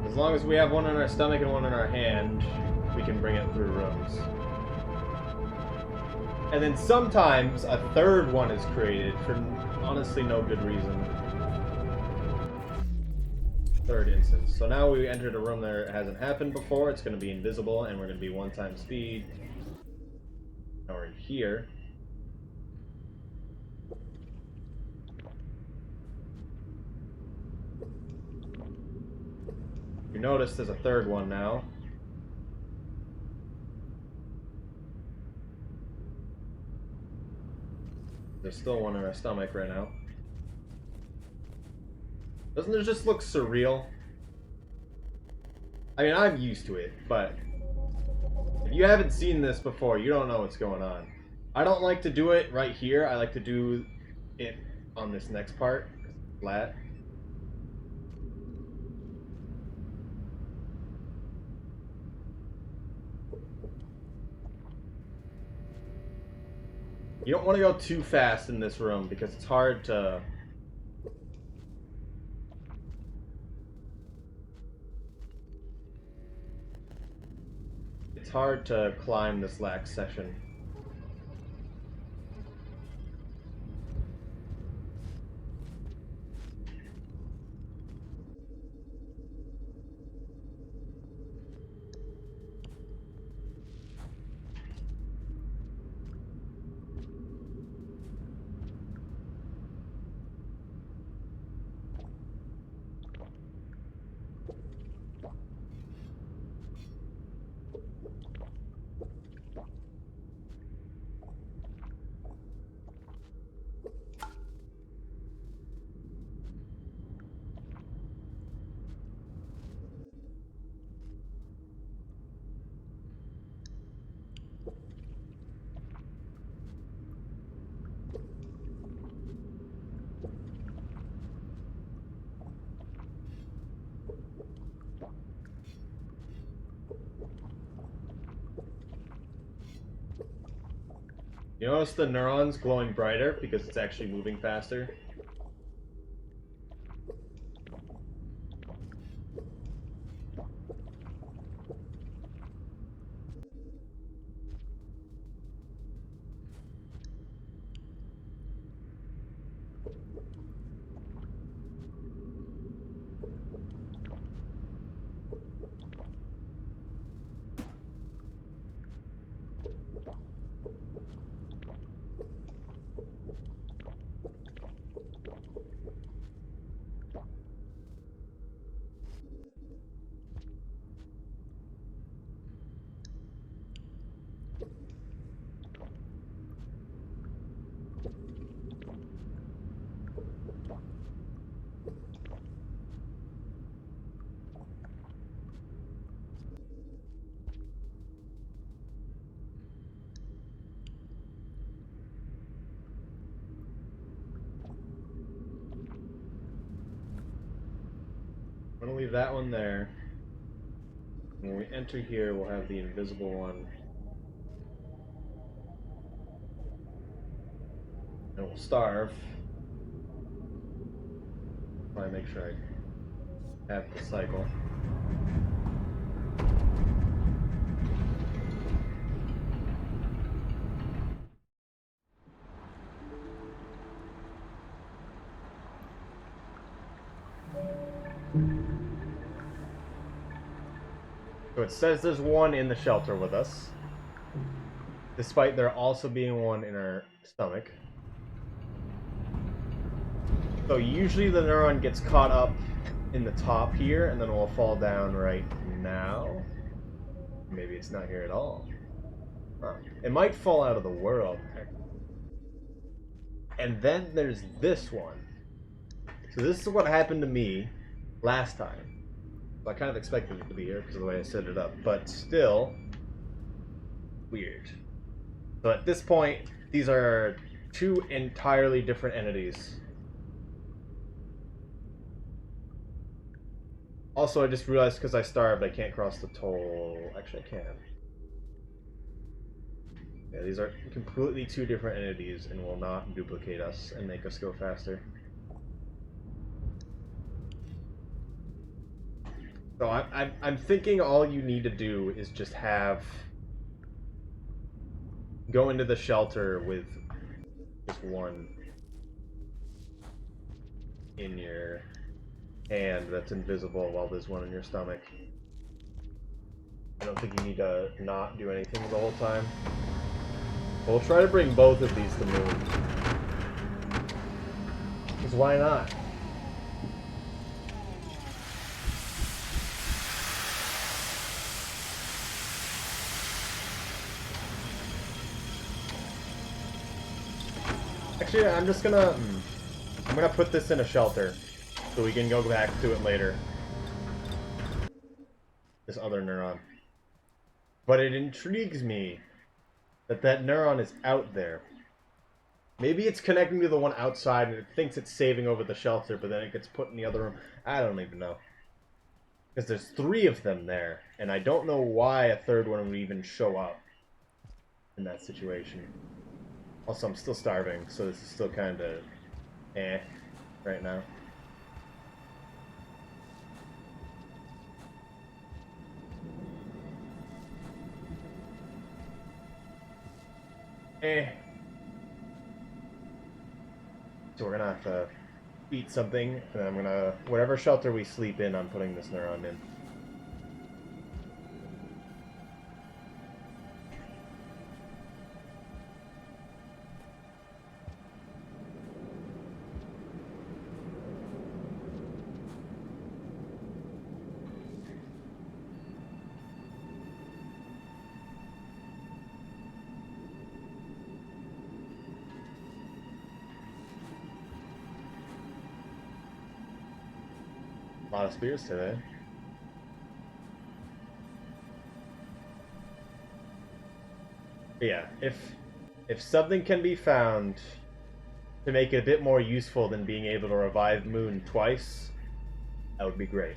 As long as we have one in our stomach and one in our hand, we can bring it through rooms. And then sometimes a third one is created for honestly no good reason. Third instance. So now we entered a room that hasn't happened before. It's going to be invisible, and we're going to be 1 time speed. Now we're in here. You notice there's a third one now. There's still one in our stomach right now. Doesn't it just look surreal? I mean, I'm used to it, but if you haven't seen this before, you don't know what's going on. I don't like to do it right here. I like to do it on this next part, flat. You don't want to go too fast in this room because it's hard to... It's hard to climb this lax section. You notice the neurons glowing brighter because it's actually moving faster? I'm gonna leave that one there. When we enter here, we'll have the invisible one. And we'll starve. Probably make sure I have the cycle. So it says there's one in the shelter with us, despite there also being one in our stomach. So usually the neuron gets caught up in the top here, and then will fall down right now. Maybe it's not here at all. Huh. It might fall out of the world. And then there's this one. So this is what happened to me last time. So I kind of expected it to be here because of the way I set it up, but still weird. So at this point, these are two entirely different entities. Also, I just realized because I starved, I can't cross the toll. Actually, I can. Yeah, these are completely two different entities and will not duplicate us and make us go faster. So I'm thinking all you need to do is just go into the shelter with just one in your hand that's invisible while there's one in your stomach. I don't think you need to not do anything the whole time. We'll try to bring both of these to Moon. Because why not? Actually, I'm gonna put this in a shelter so we can go back to it later. This other neuron. But it intrigues me that neuron is out there. Maybe it's connecting to the one outside and it thinks it's saving over the shelter, but then it gets put in the other room. I don't even know. Because there's 3 of them there, and I don't know why a third one would even show up in that situation. Also, I'm still starving, so this is still kind of right now. So we're gonna have to eat something, and then I'm gonna... Whatever shelter we sleep in, I'm putting this neuron in. A lot of spears today. But yeah, if something can be found to make it a bit more useful than being able to revive Moon twice, that would be great.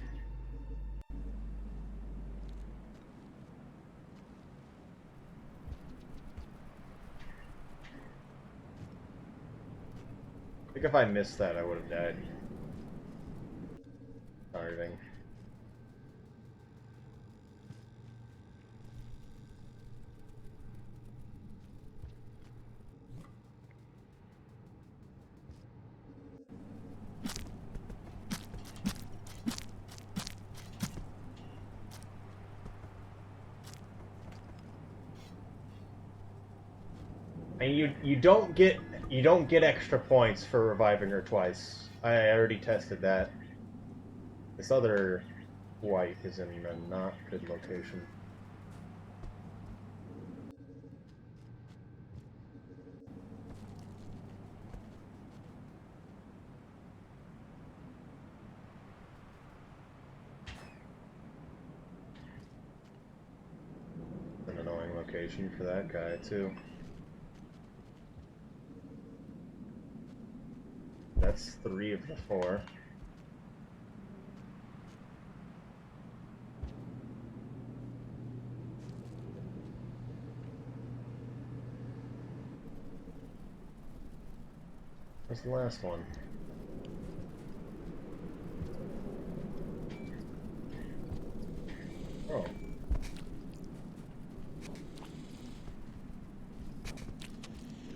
I think if I missed that, I would have died. Starving. And you don't get extra points for reviving her twice. I already tested that. This other white is in a not good location. An annoying location for that guy too. That's 3 of the 4. Where's the last one? Oh.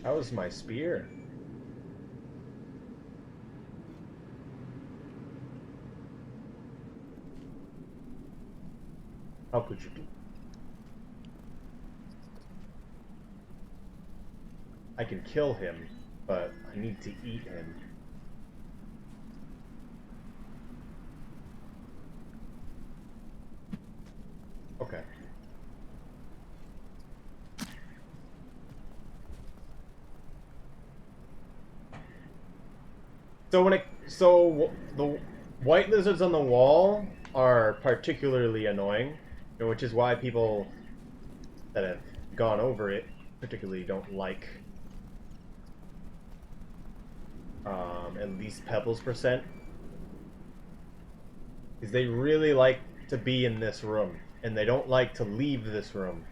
That was my spear. How could you do? I can kill him, but I need to eat him. Okay. So the white lizards on the wall are particularly annoying, which is why people that have gone over it particularly don't like at least Pebbles percent, because they really like to be in this room and they don't like to leave this room.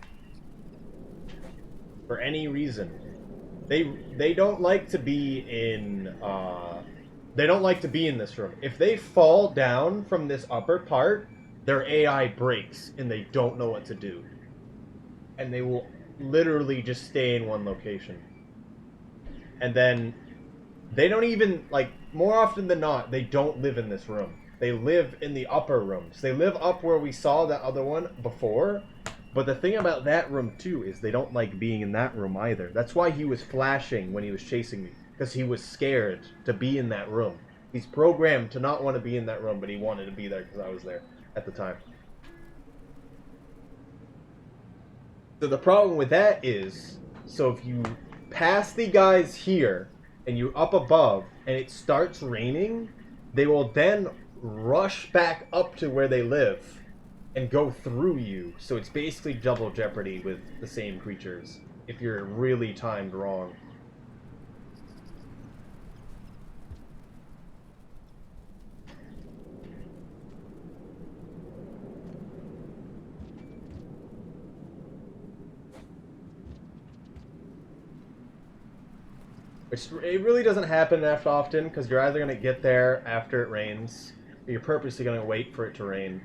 for any reason. They don't like to be in they don't like to be in this room. If they fall down from this upper part, their AI breaks and they don't know what to do. And they will literally just stay in one location. And then they don't even, like, more often than not, they don't live in this room. They live in the upper rooms. They live up where we saw that other one before. But the thing about that room, too, is they don't like being in that room either. That's why he was flashing when he was chasing me. Because he was scared to be in that room. He's programmed to not want to be in that room, but he wanted to be there because I was there at the time. So the problem with that is, so if you pass the guys here, and you're up above, and it starts raining, they will then rush back up to where they live and go through you. So it's basically double jeopardy with the same creatures if you're really timed wrong. Which, it really doesn't happen that often, because you're either going to get there after it rains, or you're purposely going to wait for it to rain.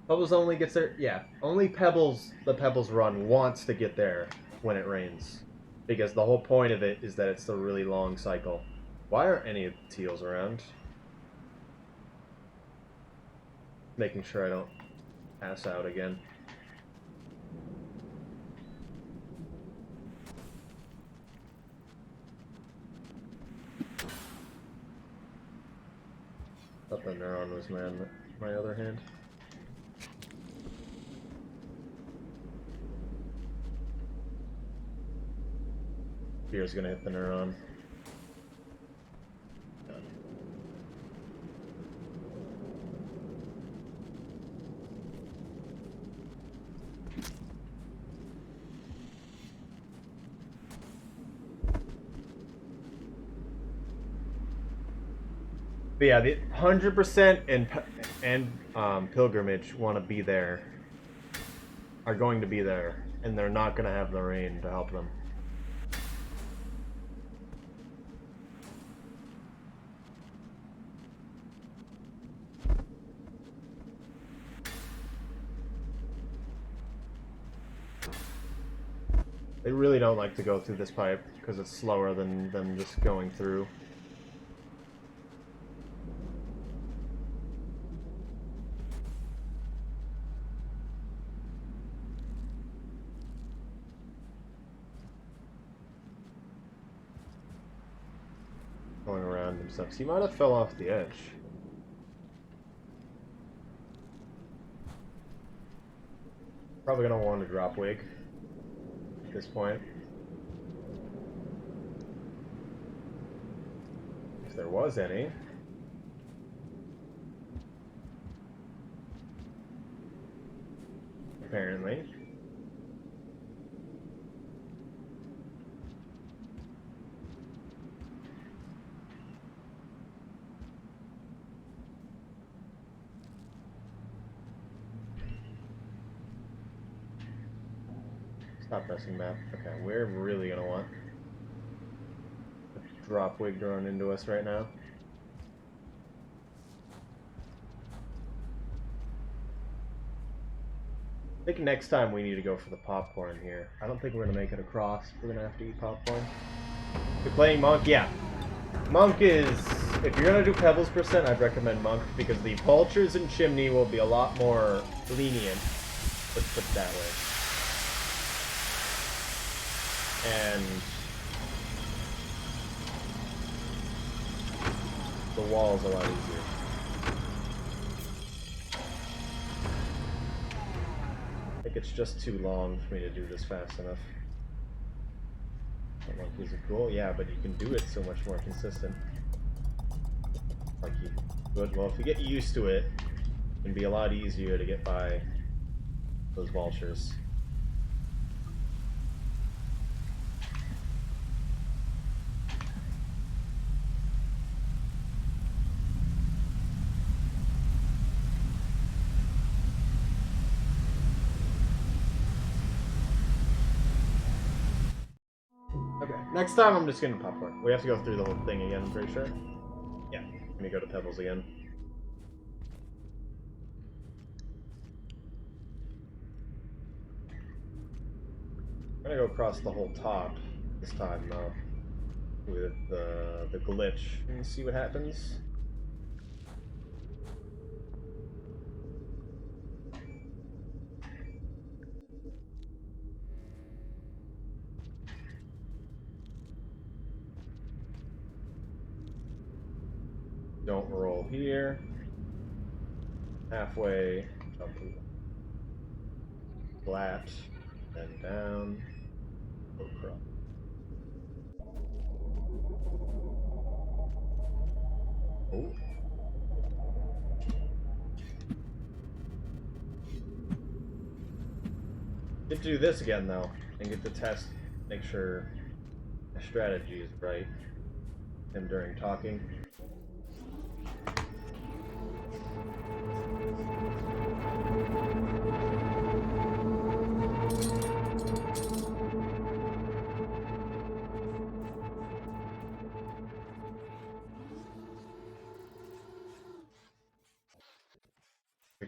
Pebbles only gets there, yeah. Only Pebbles, the Pebbles run, wants to get there when it rains. Because the whole point of it is that it's a really long cycle. Why aren't any of the teals around? Making sure I don't pass out again. Thought the neuron was my other hand. Fear's gonna hit the neuron. But yeah, the 100% and Pilgrimage want to be there. Are going to be there, and they're not going to have the rain to help them. They really don't like to go through this pipe because it's slower than them just going through. Going around themselves. He might have fell off the edge. Probably gonna want to drop wig at this point. If there was any. Apparently. Stop pressing map. Okay, we're really gonna want a drop wig to run into us right now. I think next time we need to go for the popcorn here. I don't think we're gonna make it across. We're gonna have to eat popcorn. If you're playing Monk, yeah. Monk is, if you're gonna do Pebbles percent, I'd recommend Monk because the vultures and Chimney will be a lot more lenient. Let's put it that way. And the wall's a lot easier. I think it's just too long for me to do this fast enough. That monkey's a cool, yeah, but you can do it so much more consistent. Like you would, well, if you get used to it, it can be a lot easier to get by those vultures. Next time I'm just getting popcorn. We have to go through the whole thing again, I'm pretty sure. Yeah, I'm gonna go to Pebbles again. I'm gonna go across the whole top this time, though, with the glitch and see what happens. Don't roll here. Halfway, jump flat, then down, go across. Oh. Get to do this again, though, and get to test, make sure my strategy is right. Him during talking.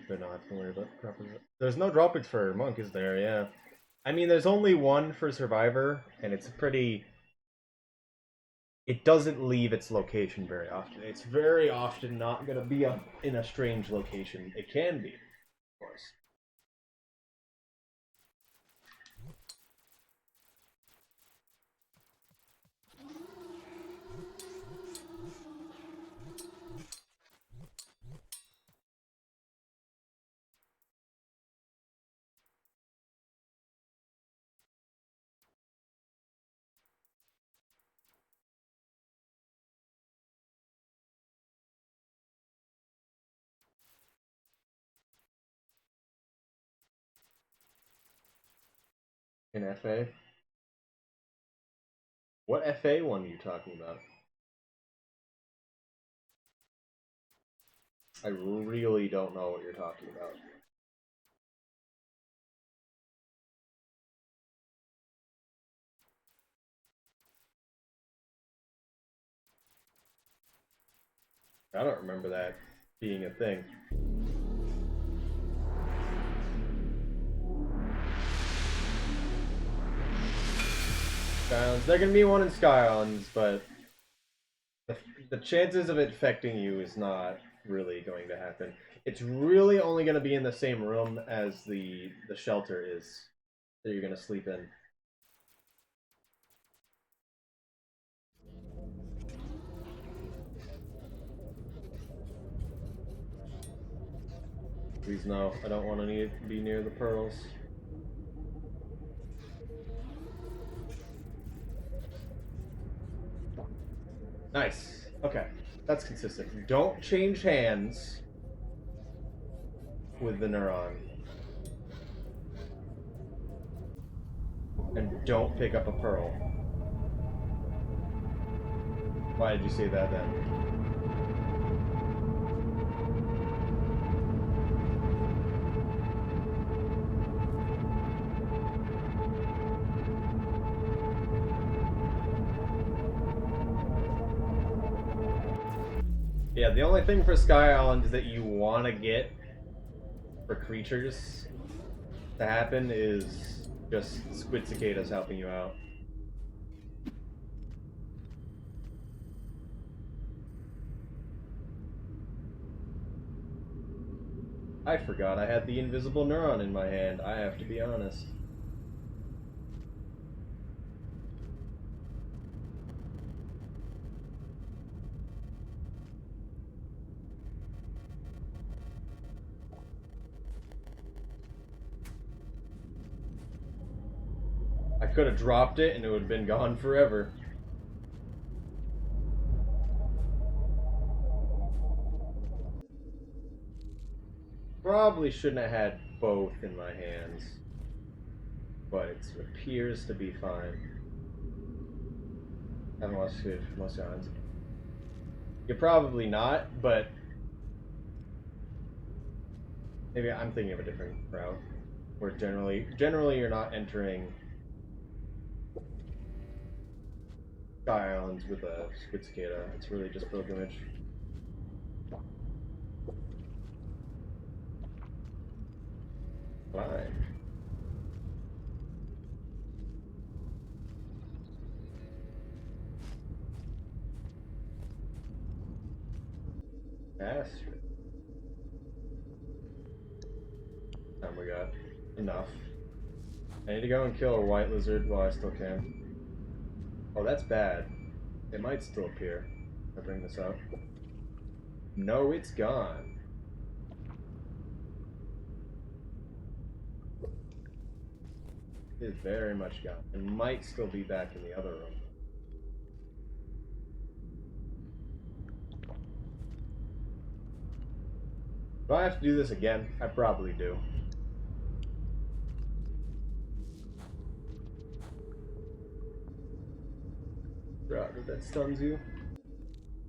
They're not have to worry about dropping it. There's no droppings for monk, is there? Yeah. I mean, there's only one for survivor, and it's pretty. It doesn't leave its location very often. It's very often not going to be in a strange location. It can be, of course. In FA? What FA one are you talking about? I really don't know what you're talking about. I don't remember that being a thing. Sky Islands. There can be one in Sky Islands, but the chances of it affecting you is not really going to happen. It's really only going to be in the same room as the shelter is that you're going to sleep in. Please no, I don't want to be near the pearls. Nice. Okay, that's consistent. Don't change hands with the neuron. And don't pick up a pearl. Why did you say that then? Yeah, the only thing for Sky Island is that you want to get for creatures to happen is just squid cicadas helping you out. I forgot I had the invisible neuron in my hand, I have to be honest. I could have dropped it and it would have been gone forever. Probably shouldn't have had both in my hands, but it appears to be fine. I haven't watched most islands. You're probably not, but maybe I'm thinking of a different route. Where generally you're not entering Sky Islands with a squid cicada. It's really just pilgrimage. Fine. Yes. Time we got enough. I need to go and kill a white lizard while I still can. Oh, that's bad. It might still appear if I bring this up. No, it's gone. It is very much gone. It might still be back in the other room. Do I have to do this again? I probably do. Right, that stuns you.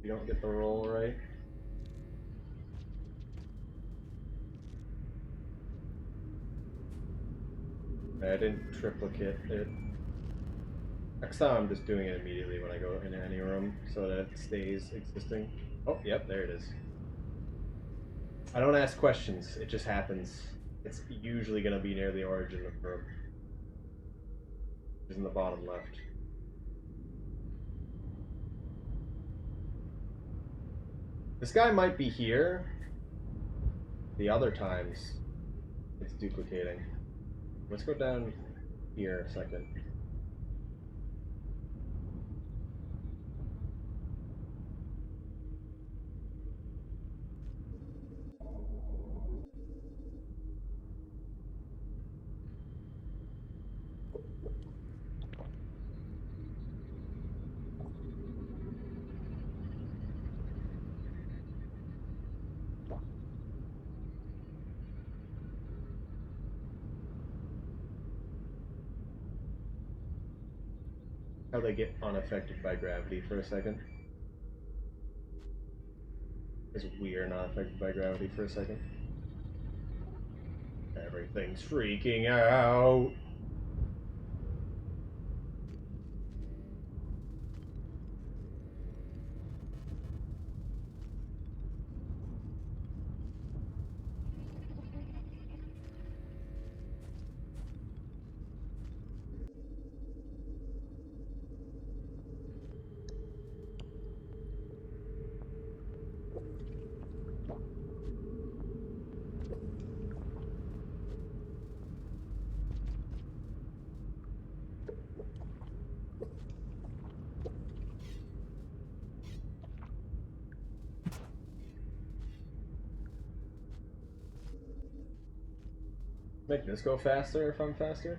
You don't get the roll right. I didn't triplicate it. Next time I'm just doing it immediately when I go into any room so that it stays existing. Oh, yep, there it is. I don't ask questions, it just happens. It's usually going to be near the origin of the room. It's in the bottom left. This guy might be here. The other times, it's duplicating. Let's go down here a second. How they get unaffected by gravity for a second. Because we are not affected by gravity for a second. Everything's freaking out. Make this go faster if I'm faster?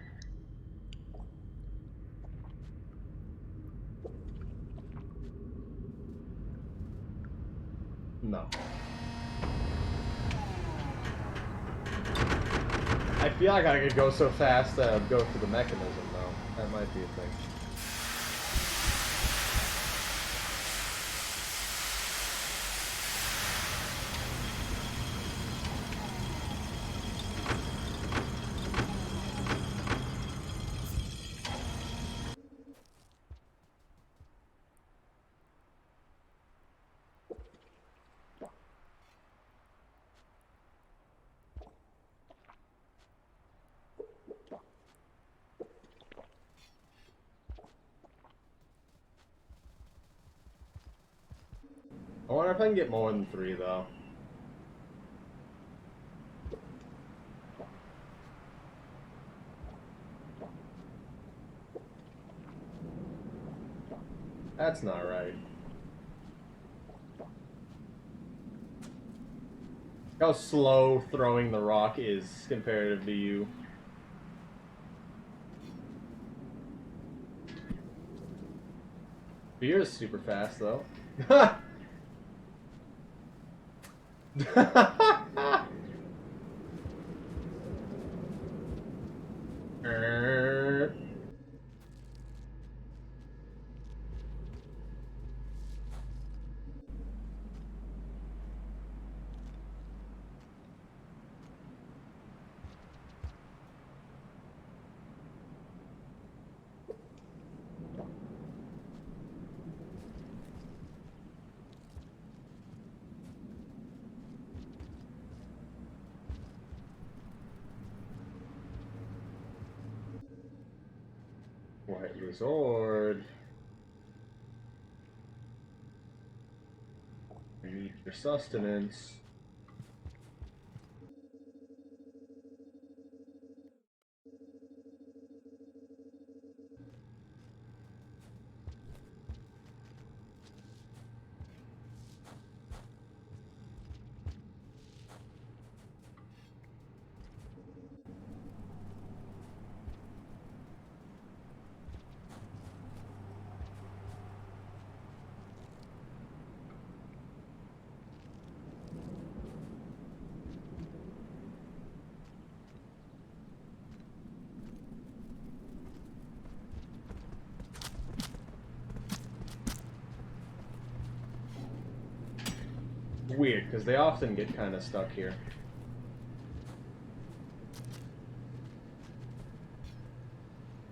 No. I feel like I could go so fast that I'd go through the mechanism, though. That might be a thing. I wonder if I can get more than 3, though. That's not right. How slow throwing the rock is comparative to you. Beer is super fast, though. hit the sword. You need your sustenance. Weird, because they often get kind of stuck here.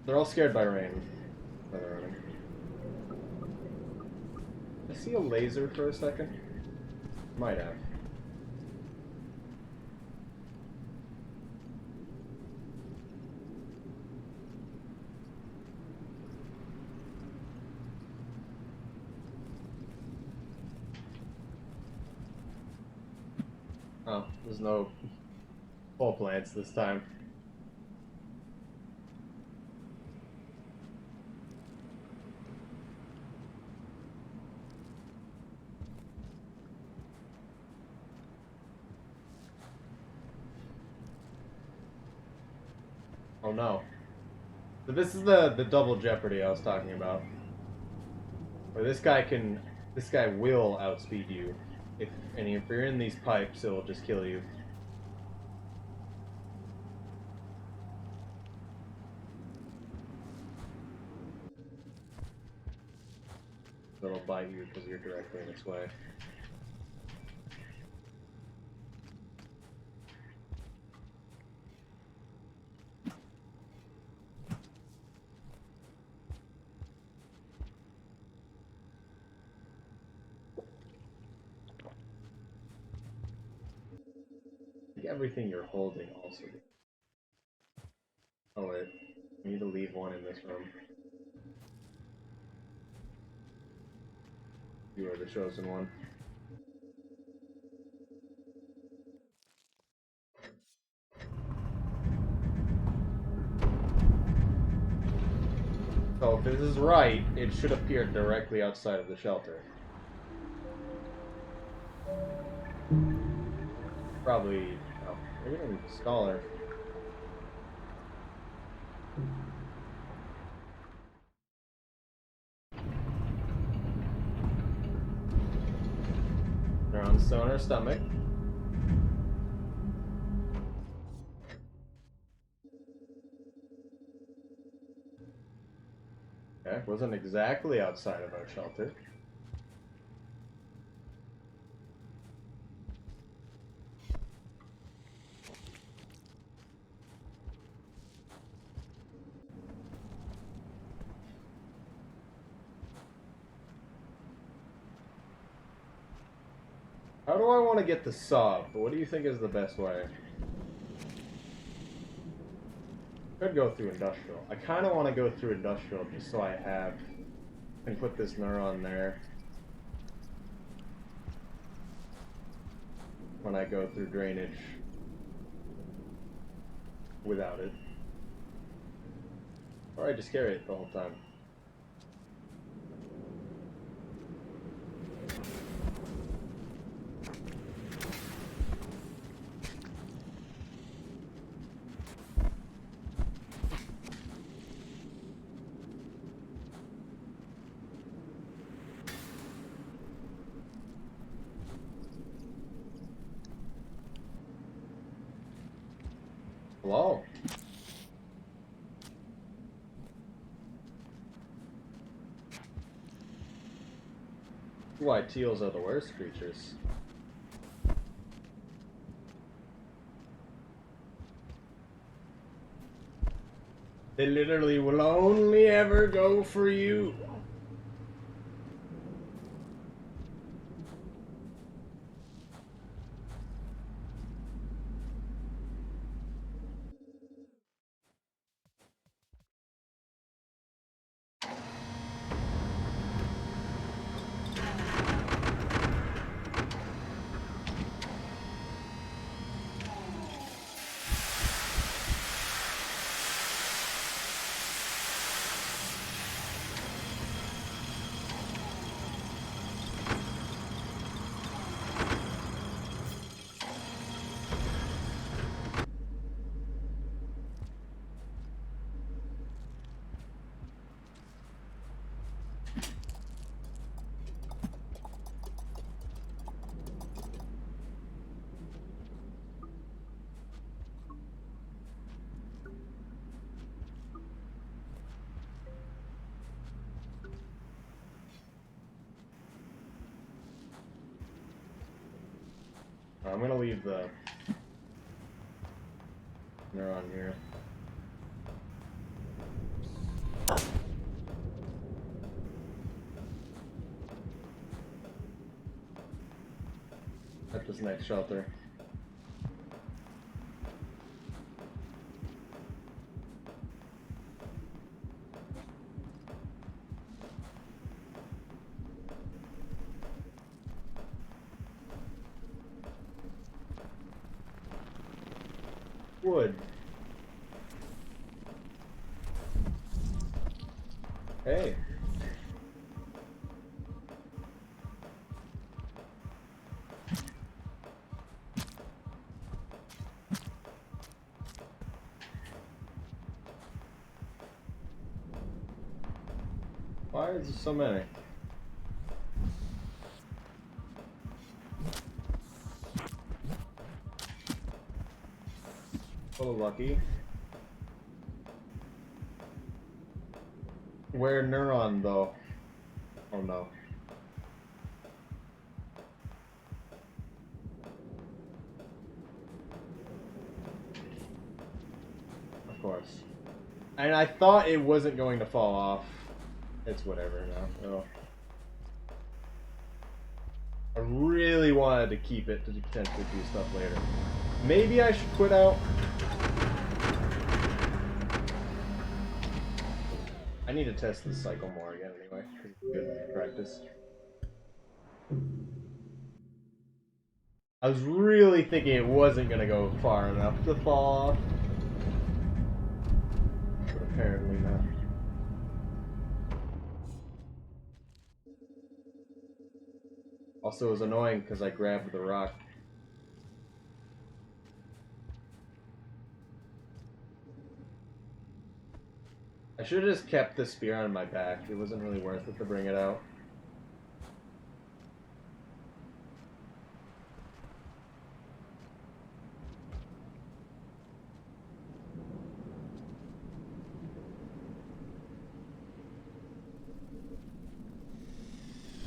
They're all scared by rain. They're running. I see a laser for a second. Might have. Oh, there's no full plants this time. Oh no. So this is the double jeopardy I was talking about. Where this guy will outspeed you. If you're in these pipes, it'll just kill you. It'll bite you because you're directly in its way. I think everything you're holding also. Oh wait, we need to leave one in this room. You are the chosen one. So if this is right, it should appear directly outside of the shelter. Probably. Oh, we're gonna need a scholar. They're on her stomach. Okay, wasn't exactly outside of our shelter. How do I want to get the sub? What do you think is the best way? Could go through industrial. I kind of want to go through industrial just so I can put this neuron there when I go through drainage without it. Or I just carry it the whole time. Hello? Why, teals are the worst creatures. They literally will only ever go for you. I'm gonna leave the neuron here. At this next shelter. Wood. Hey. Why is there so many? A little lucky. Where neuron though? Oh no. Of course. And I thought it wasn't going to fall off. It's whatever now. Oh. I really wanted to keep it to potentially do stuff later. Maybe I should quit out. I need to test this cycle more again anyway, because it's good practice. I was really thinking it wasn't going to go far enough to fall off. But apparently not. Also, it was annoying because I grabbed the rock. I should have just kept the spear on my back. It wasn't really worth it to bring it out.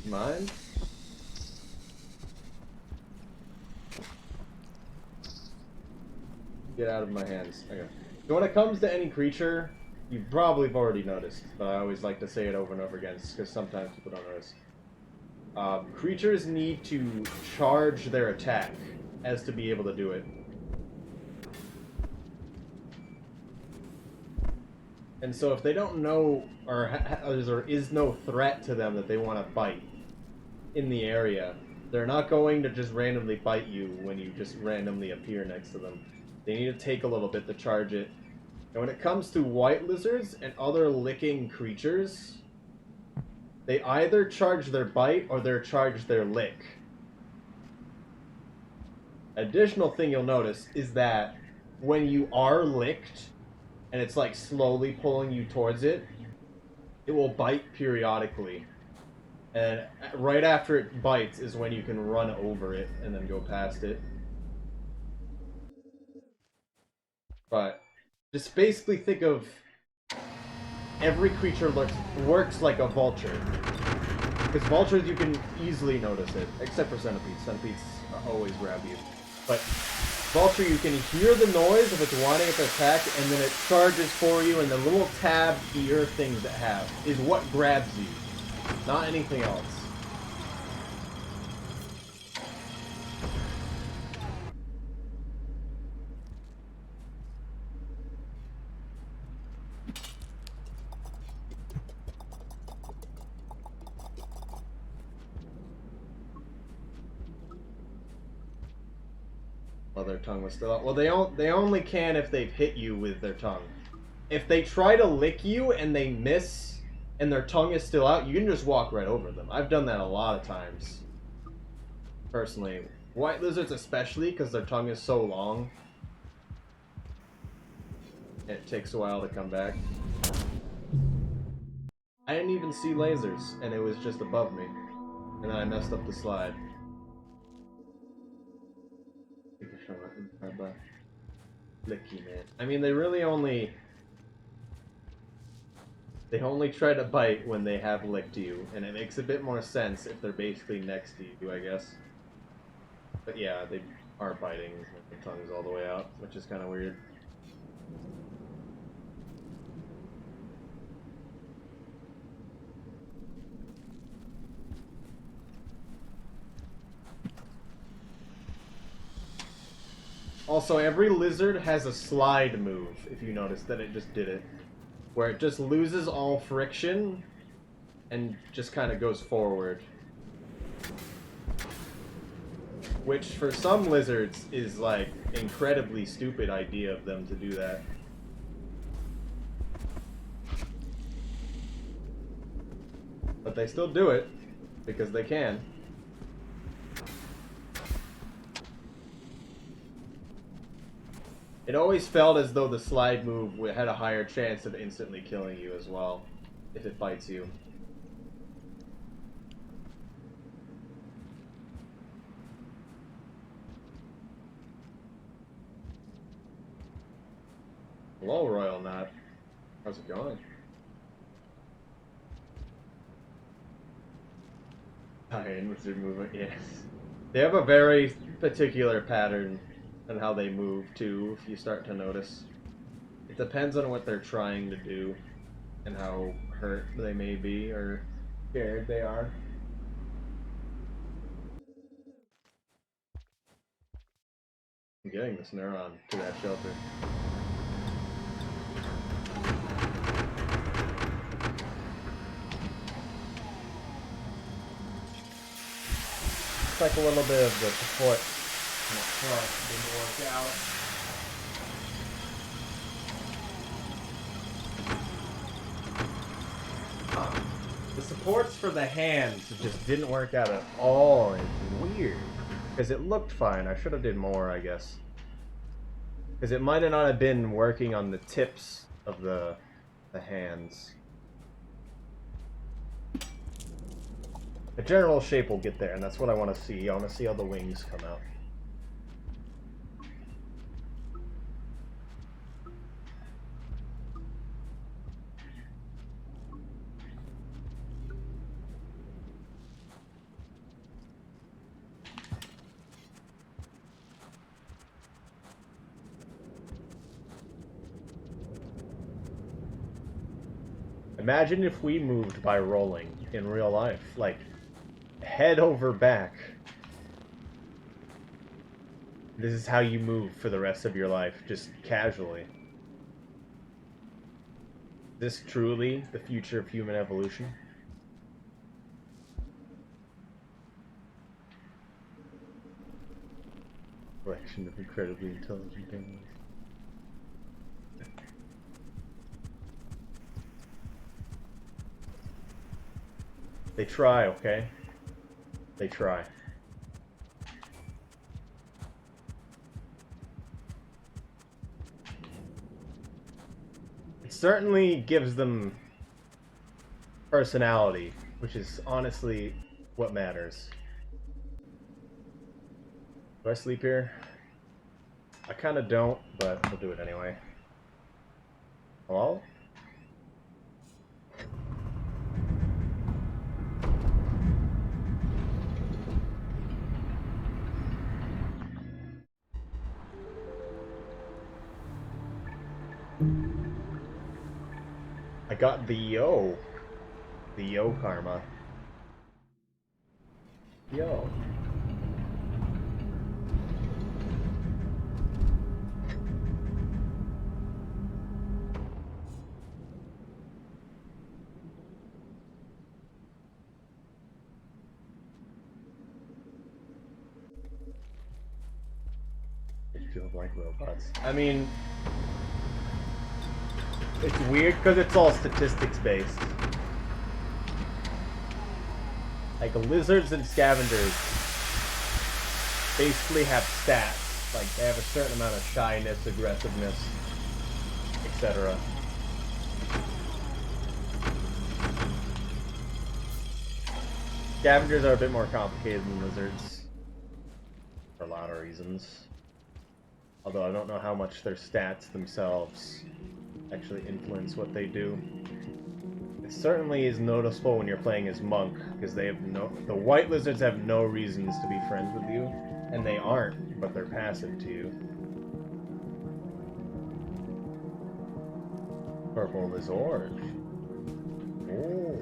Mine? Get out of my hands. Okay. So when it comes to any creature, you probably have already noticed, but I always like to say it over and over again, because sometimes people don't notice. Creatures need to charge their attack as to be able to do it. And so if they don't know, or there is no threat to them that they want to bite in the area, they're not going to just randomly bite you when you just randomly appear next to them. They need to take a little bit to charge it. And when it comes to white lizards and other licking creatures, they either charge their bite or they charge their lick. Additional thing you'll notice is that when you are licked, and it's like slowly pulling you towards it, it will bite periodically. And right after it bites is when you can run over it and then go past it. But just basically think of every creature works like a vulture. Because vultures, you can easily notice it, except for centipedes. Centipedes always grab you. But vulture, you can hear the noise if it's wanting it to attack, and then it charges for you, and the little tab ear things that have is what grabs you, not anything else. Well, their tongue was still out. Well, they only can if they've hit you with their tongue. If they try to lick you and they miss and their tongue is still out, you can just walk right over them. I've done that a lot of times. Personally. White lizards especially, because their tongue is so long. It takes a while to come back. I didn't even see lasers, and it was just above me. And then I messed up the slide. Licky, man. I mean, they really only... They only try to bite when they have licked you, and it makes a bit more sense if they're basically next to you, I guess. But yeah, they are biting with the tongues all the way out, which is kind of weird. Also, every lizard has a slide move, if you notice that it just did it. Where it just loses all friction and just kind of goes forward. Which, for some lizards, is like incredibly stupid idea of them to do that. But they still do it, because they can. It always felt as though the slide move had a higher chance of instantly killing you as well, if it bites you. Hello, Royal Knot. How's it going? Iron Wizard movement, yes. They have a very particular pattern on how they move, too, if you start to notice. It depends on what they're trying to do and how hurt they may be or scared they are. I'm getting this neuron to that shelter. It's like a little bit of the support and the thrust didn't work out. The supports for the hands just didn't work out at all. It's weird. Because it looked fine. I should have did more, I guess. Because it might not have been working on the tips of the hands. The general shape will get there, and that's what I want to see. I want to see how the wings come out. Imagine if we moved by rolling in real life, like head over back. This is how you move for the rest of your life, just casually. Is this truly the future of human evolution? Collection of incredibly intelligent animals. They try, okay? They try. It certainly gives them personality, which is honestly what matters. Do I sleep here? I kind of don't, but we'll do it anyway. Hello? I got the yo. The yo karma. Yo. They feel like robots. I mean, it's weird because it's all statistics based. Like lizards and scavengers basically have stats. Like they have a certain amount of shyness, aggressiveness, etc. Scavengers are a bit more complicated than lizards for a lot of reasons. Although I don't know how much their stats themselves actually influence what they do. It certainly is noticeable when you're playing as monk, because they have the white lizards have no reasons to be friends with you. and they aren't, but they're passive to you. Purple is orange. Oh.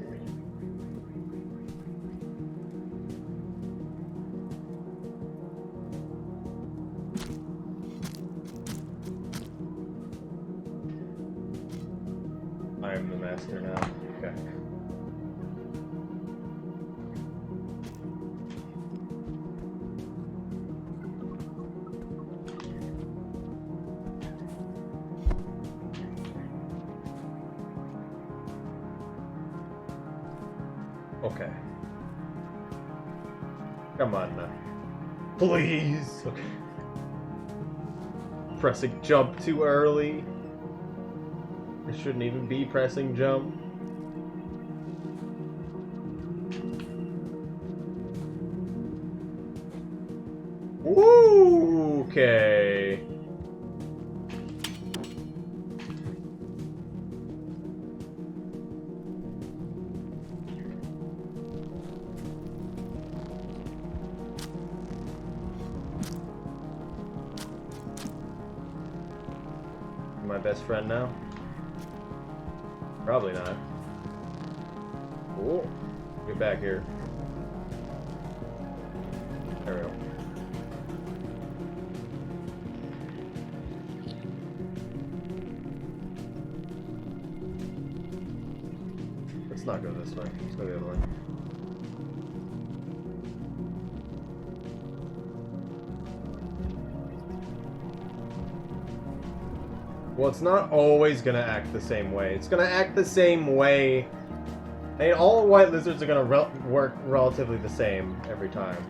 I am the master now. Okay. Okay. Come on now. Please! Okay. Pressing jump too early. I shouldn't even be pressing jump. Ooh, okay. My best friend now? Probably not. Oh, get back here. There we go. Let's not go this way. Let's go the other way. Well, it's not always gonna act the same way. It's gonna act the same way. I mean, all white lizards are gonna work relatively the same every time.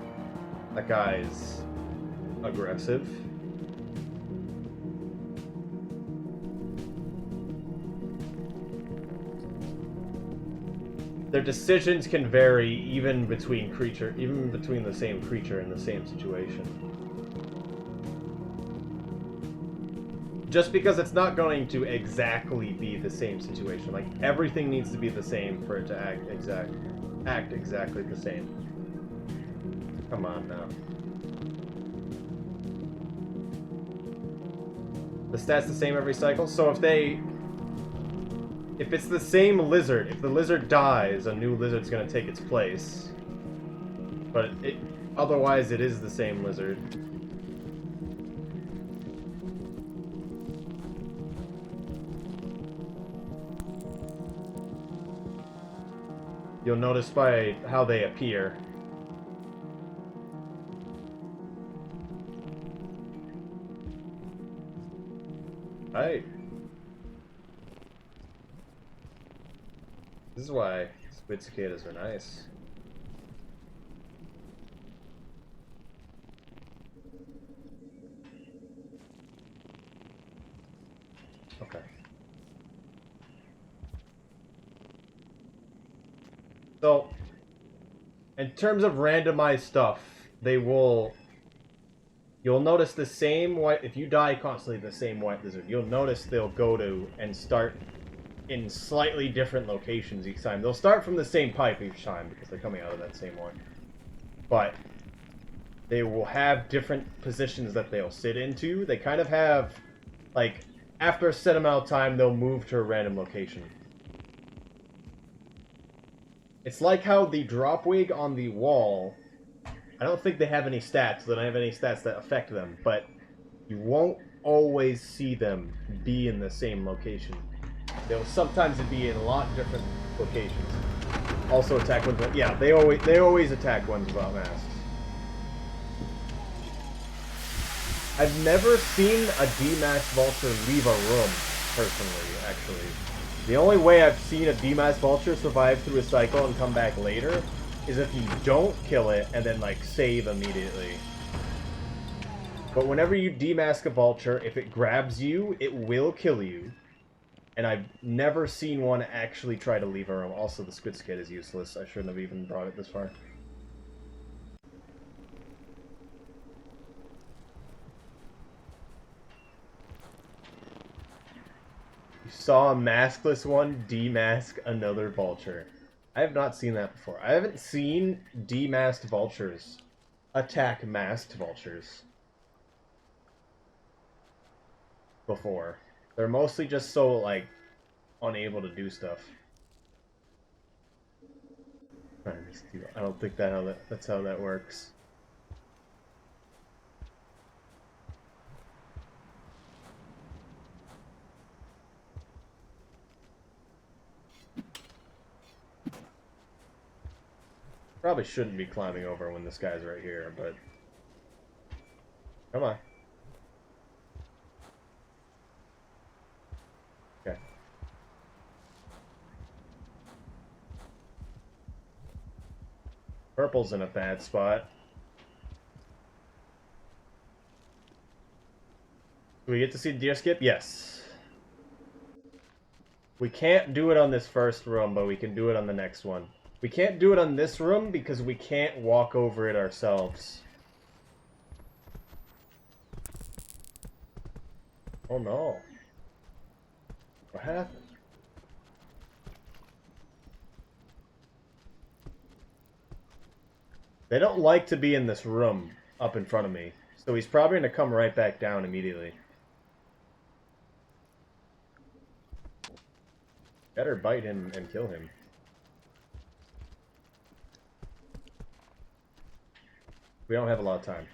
That guy's aggressive. Their decisions can vary even between the same creature in the same situation. Just because it's not going to exactly be the same situation. Like, everything needs to be the same for it to act exactly the same. Come on now. The stats the same every cycle? So if it's the same lizard, if the lizard dies, a new lizard's gonna take its place. But otherwise it is the same lizard. You'll notice by how they appear. Right. This is why squid cicadas are nice. Okay. So, in terms of randomized stuff, you'll notice the same white, if you die constantly the same white lizard, you'll notice they'll go to and start in slightly different locations each time. They'll start from the same pipe each time because they're coming out of that same one. But they will have different positions that they'll sit into. They kind of have, like, after a set amount of time, they'll move to a random location. It's like how the drop wig on the wall, I don't think they have any stats. They don't have any stats that affect them, but you won't always see them be in the same location. They'll sometimes be in a lot of different locations. Also attack ones, but yeah, they always attack ones without masks. I've never seen a demasked vulture leave a room, personally, actually. The only way I've seen a demasked vulture survive through a cycle and come back later is if you don't kill it and then, like, save immediately. But whenever you demask a vulture, if it grabs you, it will kill you. And I've never seen one actually try to leave a room. Also, the squid cicada is useless. I shouldn't have even brought it this far. You saw a maskless one demask another vulture. I have not seen that before. I haven't seen demasked vultures attack masked vultures before. They're mostly just so, like, unable to do stuff. I don't think that's how that works. Probably shouldn't be climbing over when this guy's right here, but... Come on. Okay. Purple's in a bad spot. Do we get to see the deer skip? Yes. We can't do it on this first room, but we can do it on the next one. We can't do it on this room because we can't walk over it ourselves. Oh no. What happened? They don't like to be in this room up in front of me, so he's probably going to come right back down immediately. Better bite him and kill him. We don't have a lot of time.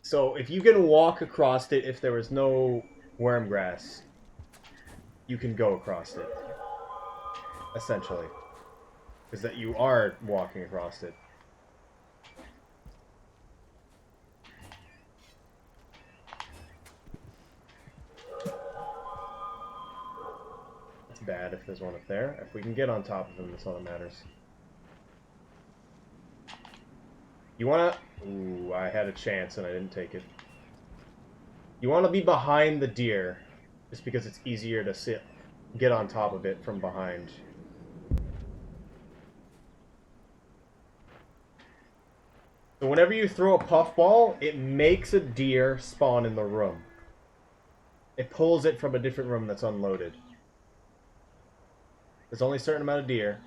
So if you can walk across it, if there was no worm grass, you can go across it. Essentially. Because that you are walking across it. It's bad if there's one up there. If we can get on top of him, that's all that matters. You wanna... Ooh, I had a chance and I didn't take it. You wanna be behind the deer, just because it's easier to get on top of it from behind. So whenever you throw a puffball, it makes a deer spawn in the room. It pulls it from a different room that's unloaded. There's only a certain amount of deer.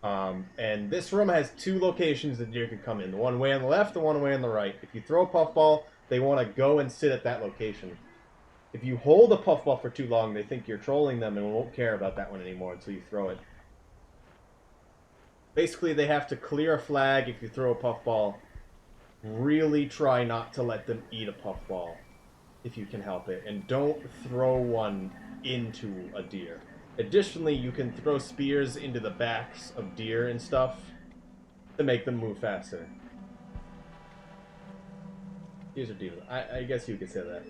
And this room has two locations that deer can come in. The one way on the left, the one way on the right. If you throw a puffball, they want to go and sit at that location. If you hold a puffball for too long, they think you're trolling them and won't care about that one anymore until you throw it. Basically, they have to clear a flag if you throw a puffball. Really try not to let them eat a puffball if you can help it. And don't throw one into a deer. Additionally, you can throw spears into the backs of deer and stuff to make them move faster. Deers are deer. I guess you could say that.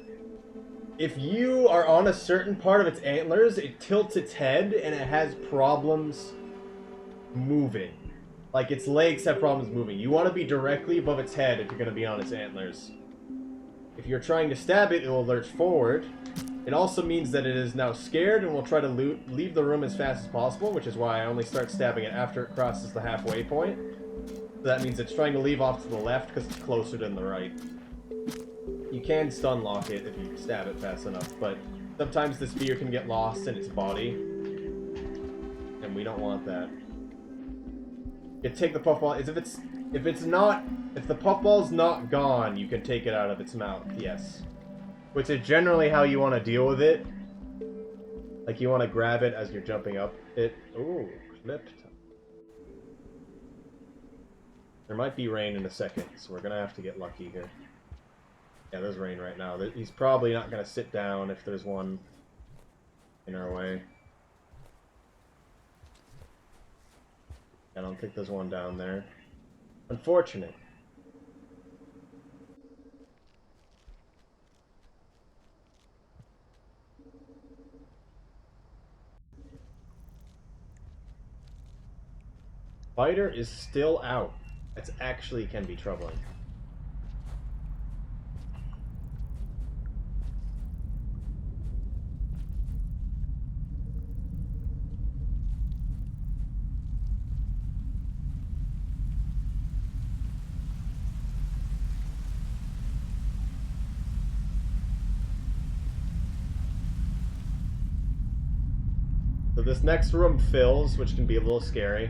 If you are on a certain part of its antlers, it tilts its head and it has problems moving. Like, its legs have problems moving. You want to be directly above its head if you're going to be on its antlers. If you're trying to stab it, it will lurch forward. It also means that it is now scared and will try to leave the room as fast as possible, which is why I only start stabbing it after it crosses the halfway point. So that means it's trying to leave off to the left because it's closer than the right. You can stun lock it if you stab it fast enough, but sometimes the spear can get lost in its body, and we don't want that. You take the puffball. If the puffball's not gone, you can take it out of its mouth. Yes. Which is generally how you want to deal with it. Like, you want to grab it as you're jumping up it. Ooh, clipped. There might be rain in a second, so we're going to have to get lucky here. Yeah, there's rain right now. He's probably not going to sit down if there's one in our way. I don't think there's one down there. Unfortunate. Spider is still out. That's actually can be troubling. So this next room fills, which can be a little scary.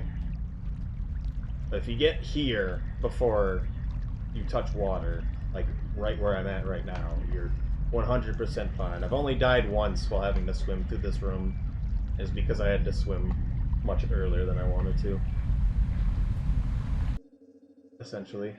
But if you get here before you touch water, like right where I'm at right now, you're 100% fine. I've only died once while having to swim through this room. It's because I had to swim much earlier than I wanted to. Essentially.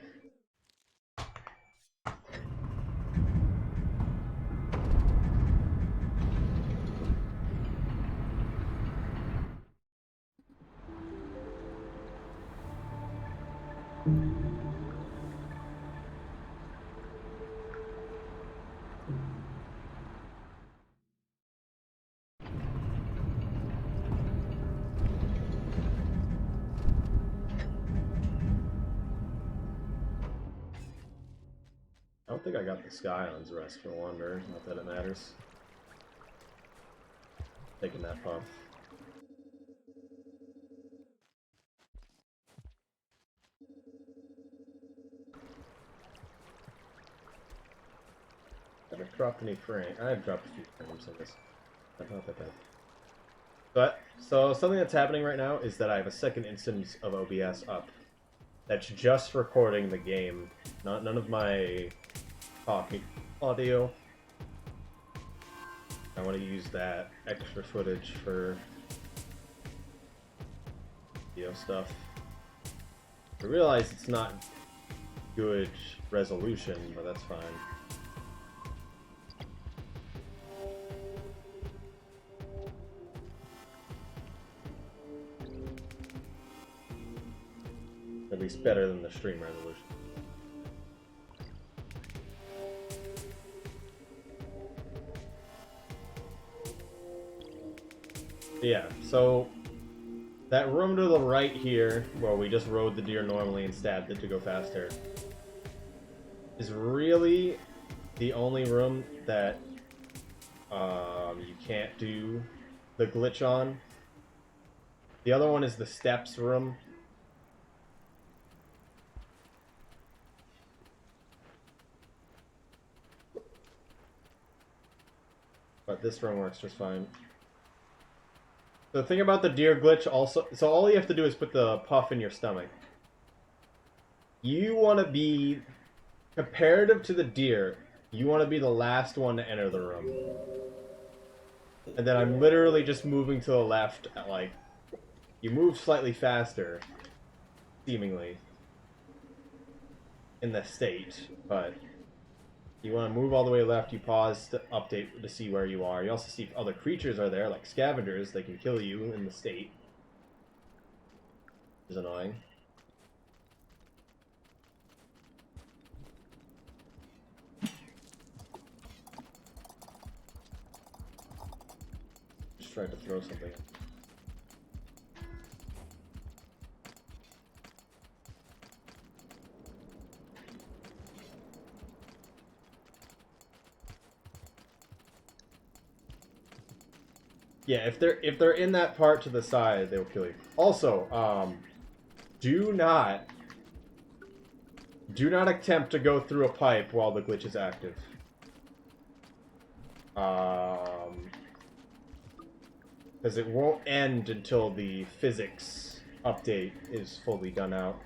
I don't think I got the Sky Island's Rest for Wonder, not that it matters. Taking that puff. I haven't dropped any frame. I have dropped a few frames in this. But not that bad. But, so something that's happening right now is that I have a second instance of OBS up. That's just recording the game. None of my talking audio. I want to use that extra footage for video stuff. I realize it's not good resolution, but that's fine. At least better than the stream resolution. Yeah, so that room to the right here, where we just rode the deer normally and stabbed it to go faster, is really the only room that you can't do the glitch on. The other one is the steps room. But this room works just fine. The thing about the deer glitch also, so all you have to do is put the puff in your stomach. You want to be, comparative to the deer, you want to be the last one to enter the room. And then I'm literally just moving to the left at like, you move slightly faster, seemingly, in the state, but you want to move all the way left, you pause to update to see where you are. You also see if other creatures are there, like scavengers, they can kill you in the state. Which is annoying. Just tried to throw something. Yeah, if they're in that part to the side, they'll kill you. Also, do not attempt to go through a pipe while the glitch is active. Because it won't end until the physics update is fully done out.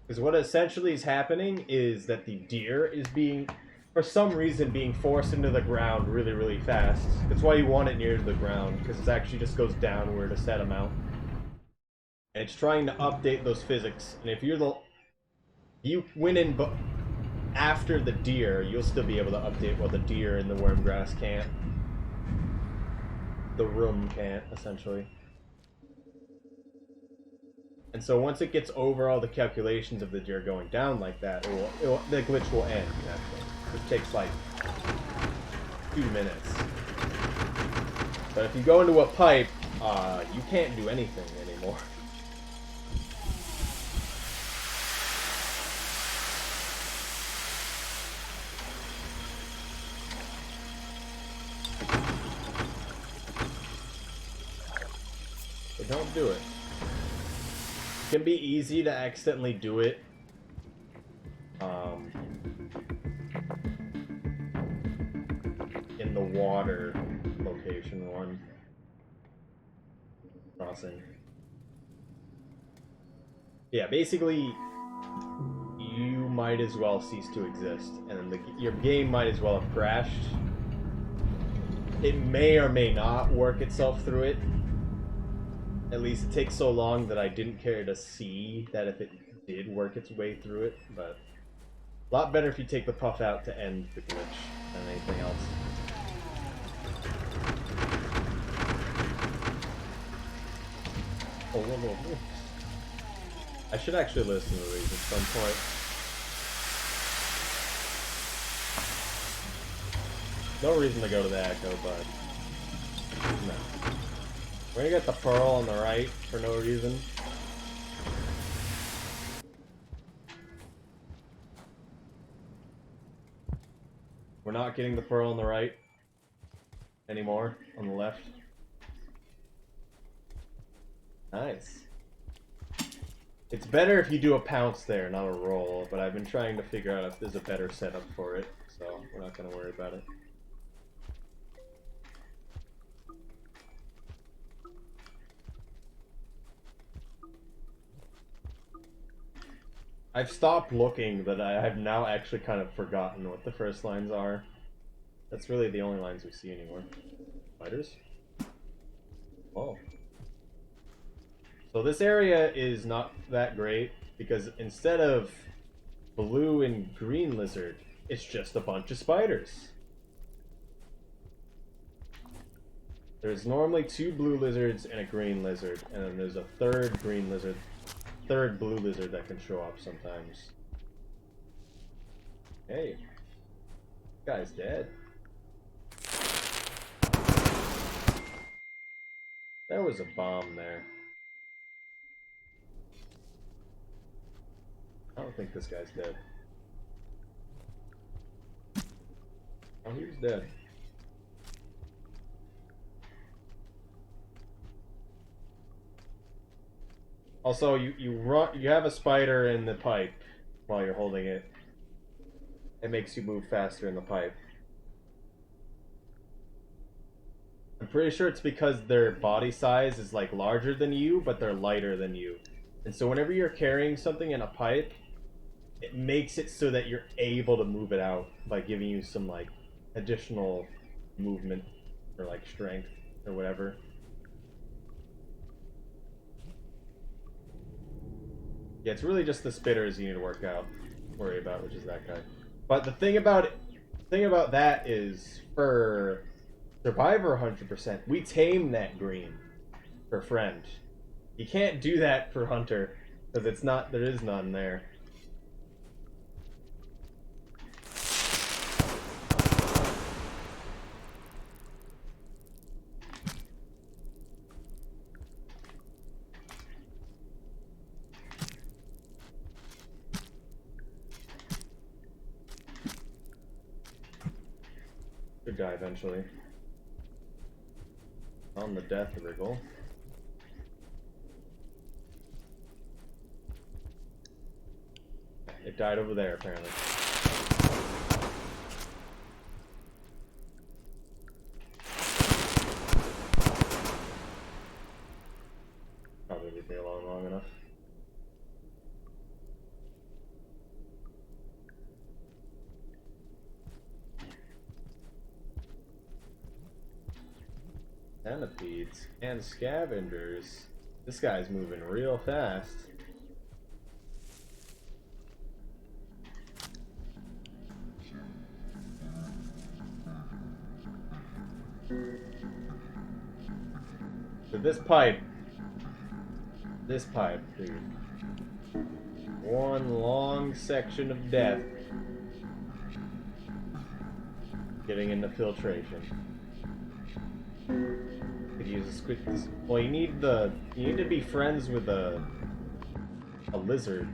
Because what essentially is happening is that the deer is being, for some reason, being forced into the ground really, really fast. That's why you want it near the ground, because it actually just goes downward a set amount. And it's trying to update those physics. And if you went in after the deer, you'll still be able to update what the deer and the wormgrass can't. The room can't, essentially. And so once it gets over all the calculations of the deer going down like that, the glitch will end, actually. Which takes like 2 minutes. But if you go into a pipe, you can't do anything anymore. So don't do it. It can be easy to accidentally do it. In the water location one. crossing. Yeah, basically, you might as well cease to exist, and then your game might as well have crashed. It may or may not work itself through it. At least it takes so long that I didn't care to see that if it did work its way through it, but a lot better if you take the puff out to end the glitch than anything else. Oh, whoa. I should actually listen to these at some point. No reason to go to the Echo, but no. We're gonna get the pearl on the right for no reason. We're not getting the pearl on the right anymore, on the left. Nice. It's better if you do a pounce there, not a roll, but I've been trying to figure out if there's a better setup for it, so we're not gonna worry about it. I've stopped looking, but I've now actually kind of forgotten what the first lines are. That's really the only lines we see anymore. Spiders? Oh. So this area is not that great, because instead of blue and green lizard, it's just a bunch of spiders. There's normally 2 blue lizards and a green lizard, and then there's a third green lizard, third blue lizard that can show up sometimes. Hey, this guy's dead. There was a bomb there. I don't think this guy's dead. Oh, he was dead. Also, you have a spider in the pipe while you're holding it. It makes you move faster in the pipe. I'm pretty sure it's because their body size is like larger than you, but they're lighter than you. And so whenever you're carrying something in a pipe, it makes it so that you're able to move it out by giving you some like additional movement or like strength or whatever. Yeah, it's really just the spitters you need to worry about, which is that guy. But the thing about that is for Survivor 100%, we tame that green for friend. You can't do that for Hunter because there is none there. Good guy eventually. On the death wriggle. It died over there, apparently. Probably leave me alone long enough. Centipedes and scavengers. This guy's moving real fast. So this pipe, dude. One long section of death. Getting into filtration. Could use a squid. Well, you need to be friends with a lizard.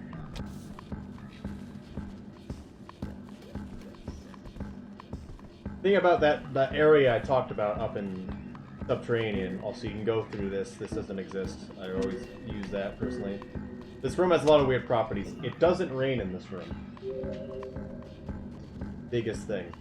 Thing about that area I talked about up in Subterranean, also you can go through this. This doesn't exist. I always use that personally. This room has a lot of weird properties. It doesn't rain in this room. Biggest thing.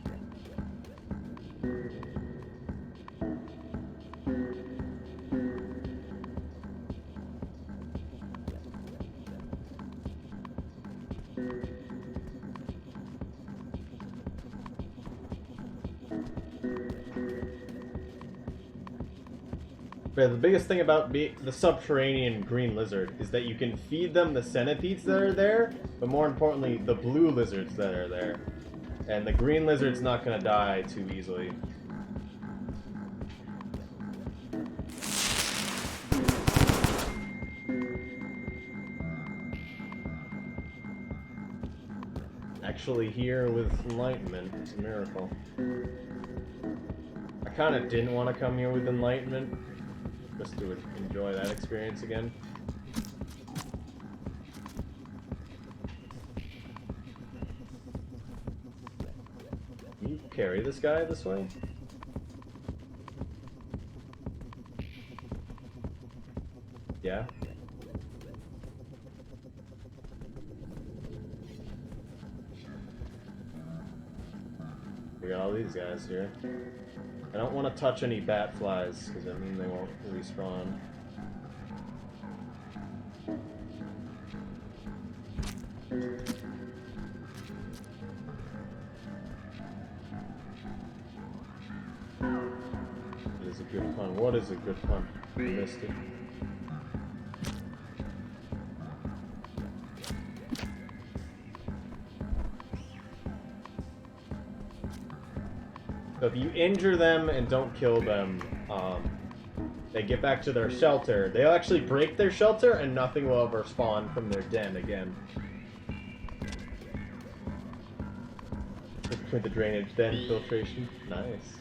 But the biggest thing about the subterranean green lizard is that you can feed them the centipedes that are there, but more importantly, the blue lizards that are there. And the green lizard's not gonna die too easily. Actually here with enlightenment, it's a miracle. I kind of didn't want to come here with enlightenment, just to enjoy that experience again. Can you carry this guy this way? Yeah? We got all these guys here. I don't want to touch any bat flies, because I mean they won't respawn. What is a good pun? What is a good pun? I missed it. So if you injure them and don't kill them, they get back to their shelter. They'll actually break their shelter and nothing will ever spawn from their den again. Between the drainage, den filtration. Nice.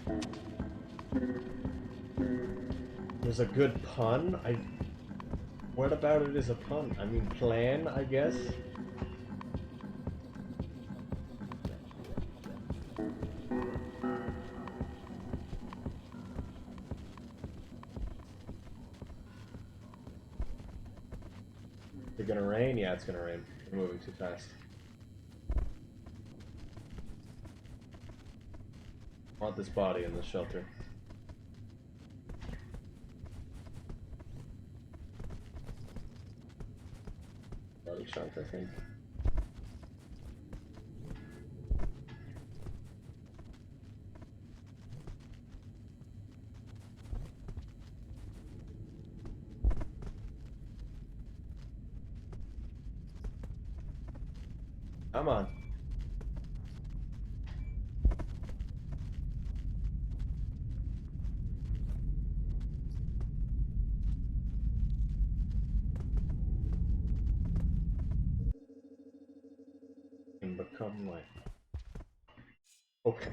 There's a good pun? What about it is a pun? I mean, plan, I guess? Is it gonna rain? Yeah, it's gonna rain. We're moving too fast. I want this body in the shelter. Body chunk, I think. Come on. And become light. Okay.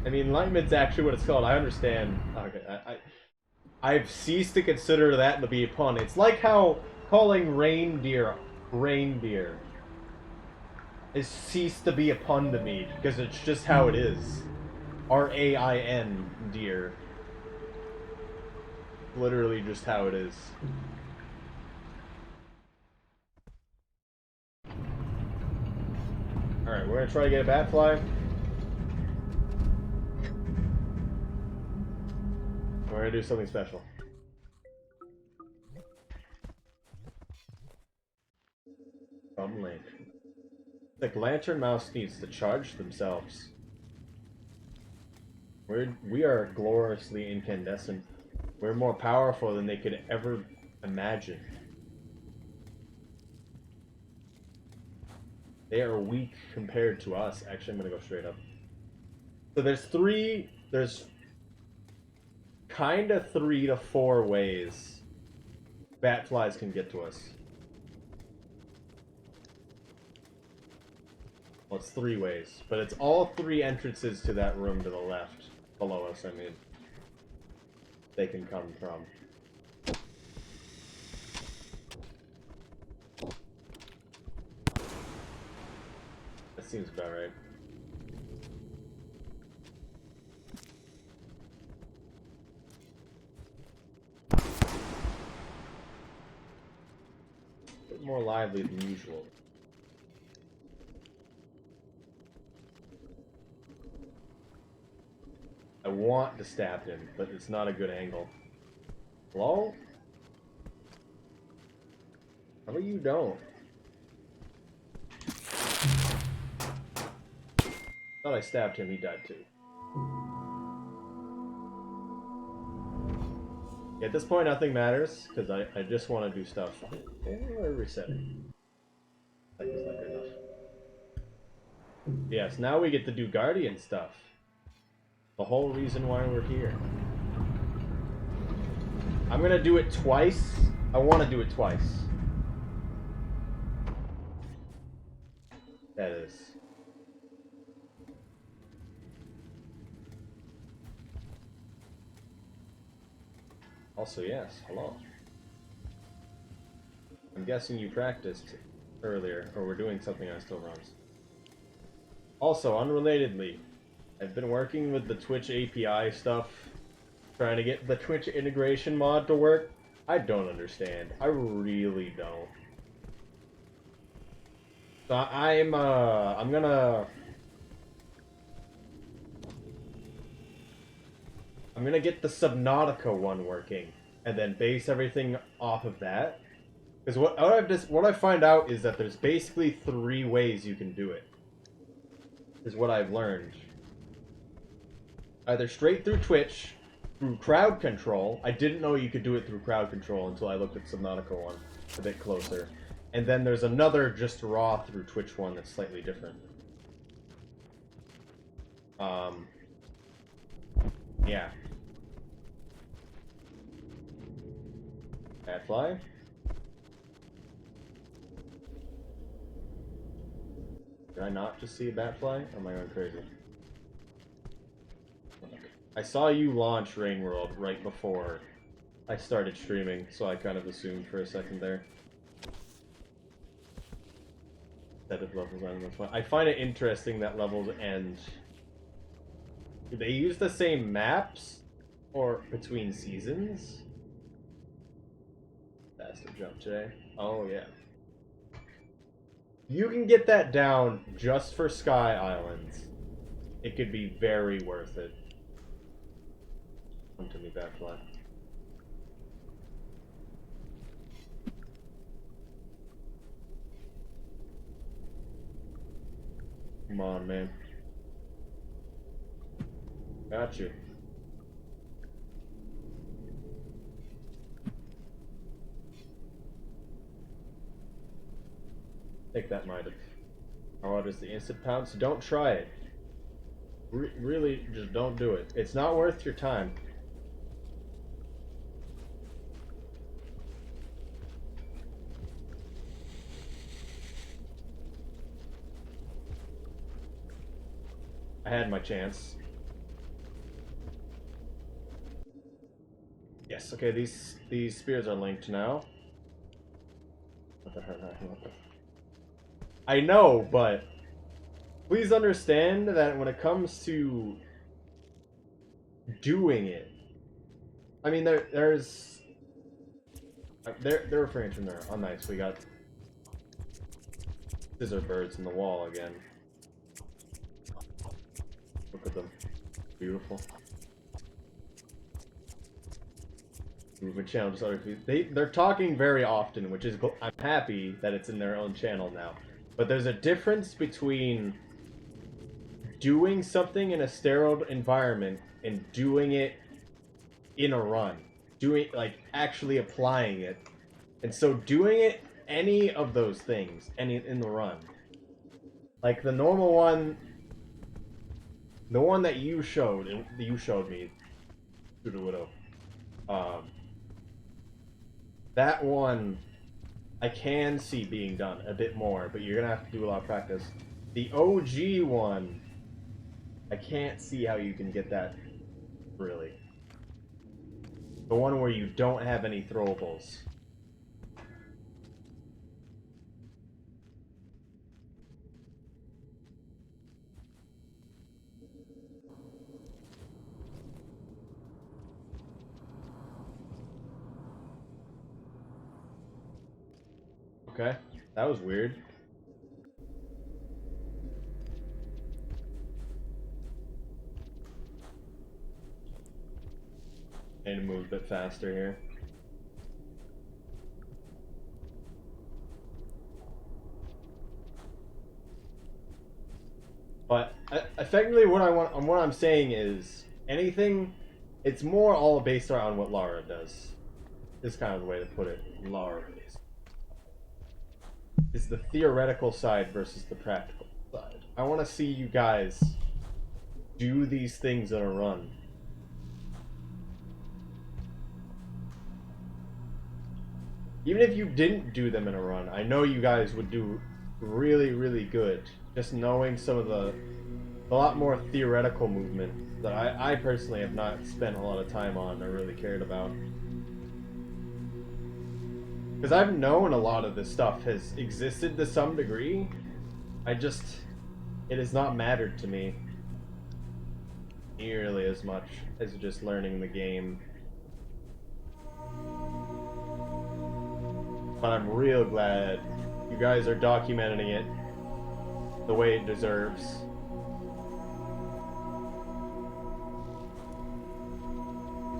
I mean, enlightenment's actually what it's called. I understand. Okay, I've ceased to consider that to be a pun. It's like how calling reindeer has ceased to be a pun to me, because it's just how it is. R-A-I-N, deer. Literally just how it is. Alright, we're gonna try to get a bat fly. We're gonna do something special. Link. Like Lantern Mouse needs to charge themselves. We are gloriously incandescent. We're more powerful than they could ever imagine. They are weak compared to us. Actually, I'm gonna go straight up. So there's kinda 3 to 4 ways bat flies can get to us. Well, it's 3 ways, but it's all 3 entrances to that room to the left, below us, I mean. They can come from. That seems about right. A bit more lively than usual. I want to stab him, but it's not a good angle. Hello? How about you don't? Thought I stabbed him, he died too. At this point, nothing matters, because I just want to do stuff. We're resetting. Like good enough. Yes, now we get to do Guardian stuff. The whole reason why we're here. I'm gonna do it twice. I want to do it twice. That is. Also, yes, hello. I'm guessing you practiced earlier, or we're doing something on still runs. Also, unrelatedly, I've been working with the Twitch API stuff, trying to get the Twitch integration mod to work. I don't understand. I really don't. So I'm gonna get the Subnautica one working, and then base everything off of that. Because what I find out is that there's basically 3 ways you can do it. Is what I've learned. Either straight through Twitch, through crowd control. I didn't know you could do it through crowd control until I looked at Subnautica one a bit closer. And then there's another just raw through Twitch one that's slightly different. Yeah. Batfly? Did I not just see a Batfly? Or am I going crazy? I saw you launch Rain World right before I started streaming, so I kind of assumed for a second there. That it levels end. I find it interesting that levels end. Do they use the same maps? Or between seasons? Faster jump today. Oh, yeah. You can get that down just for Sky Islands. It could be very worth it. Come to me, Batfly. Come on, man. Got you. Take that, Minded. Oh, just the instant pounce? Don't try it. Really, just don't do it. It's not worth your time. I had my chance. Yes, okay, these spears are linked now. What the hell? What the... I know, but please understand that when it comes to doing it, I mean, they're referring to there. Oh, nice. We got scissor birds in the wall again. Look at them. Beautiful. Movement channel just other they're talking very often, which is I'm happy that it's in their own channel now. But there's a difference between doing something in a sterile environment and doing it in a run. Doing, like, actually applying it. And so doing it, any of those things, in the run. Like, the normal one, the one that you showed me, through the Widow, that one, I can see being done a bit more, but you're gonna have to do a lot of practice. The OG one, I can't see how you can get that, really. The one where you don't have any throwables. Okay, that was weird. I need to move a bit faster here. But effectively, what I'm saying is anything it's more all based around what Lara does. Is kind of the way to put it. Lara is the theoretical side versus the practical side. I want to see you guys do these things in a run. Even if you didn't do them in a run, I know you guys would do really, really good. Just knowing some of a lot more theoretical movement that I personally have not spent a lot of time on or really cared about. Because I've known a lot of this stuff has existed to some degree. It has not mattered to me nearly as much as just learning the game. But I'm real glad you guys are documenting it the way it deserves.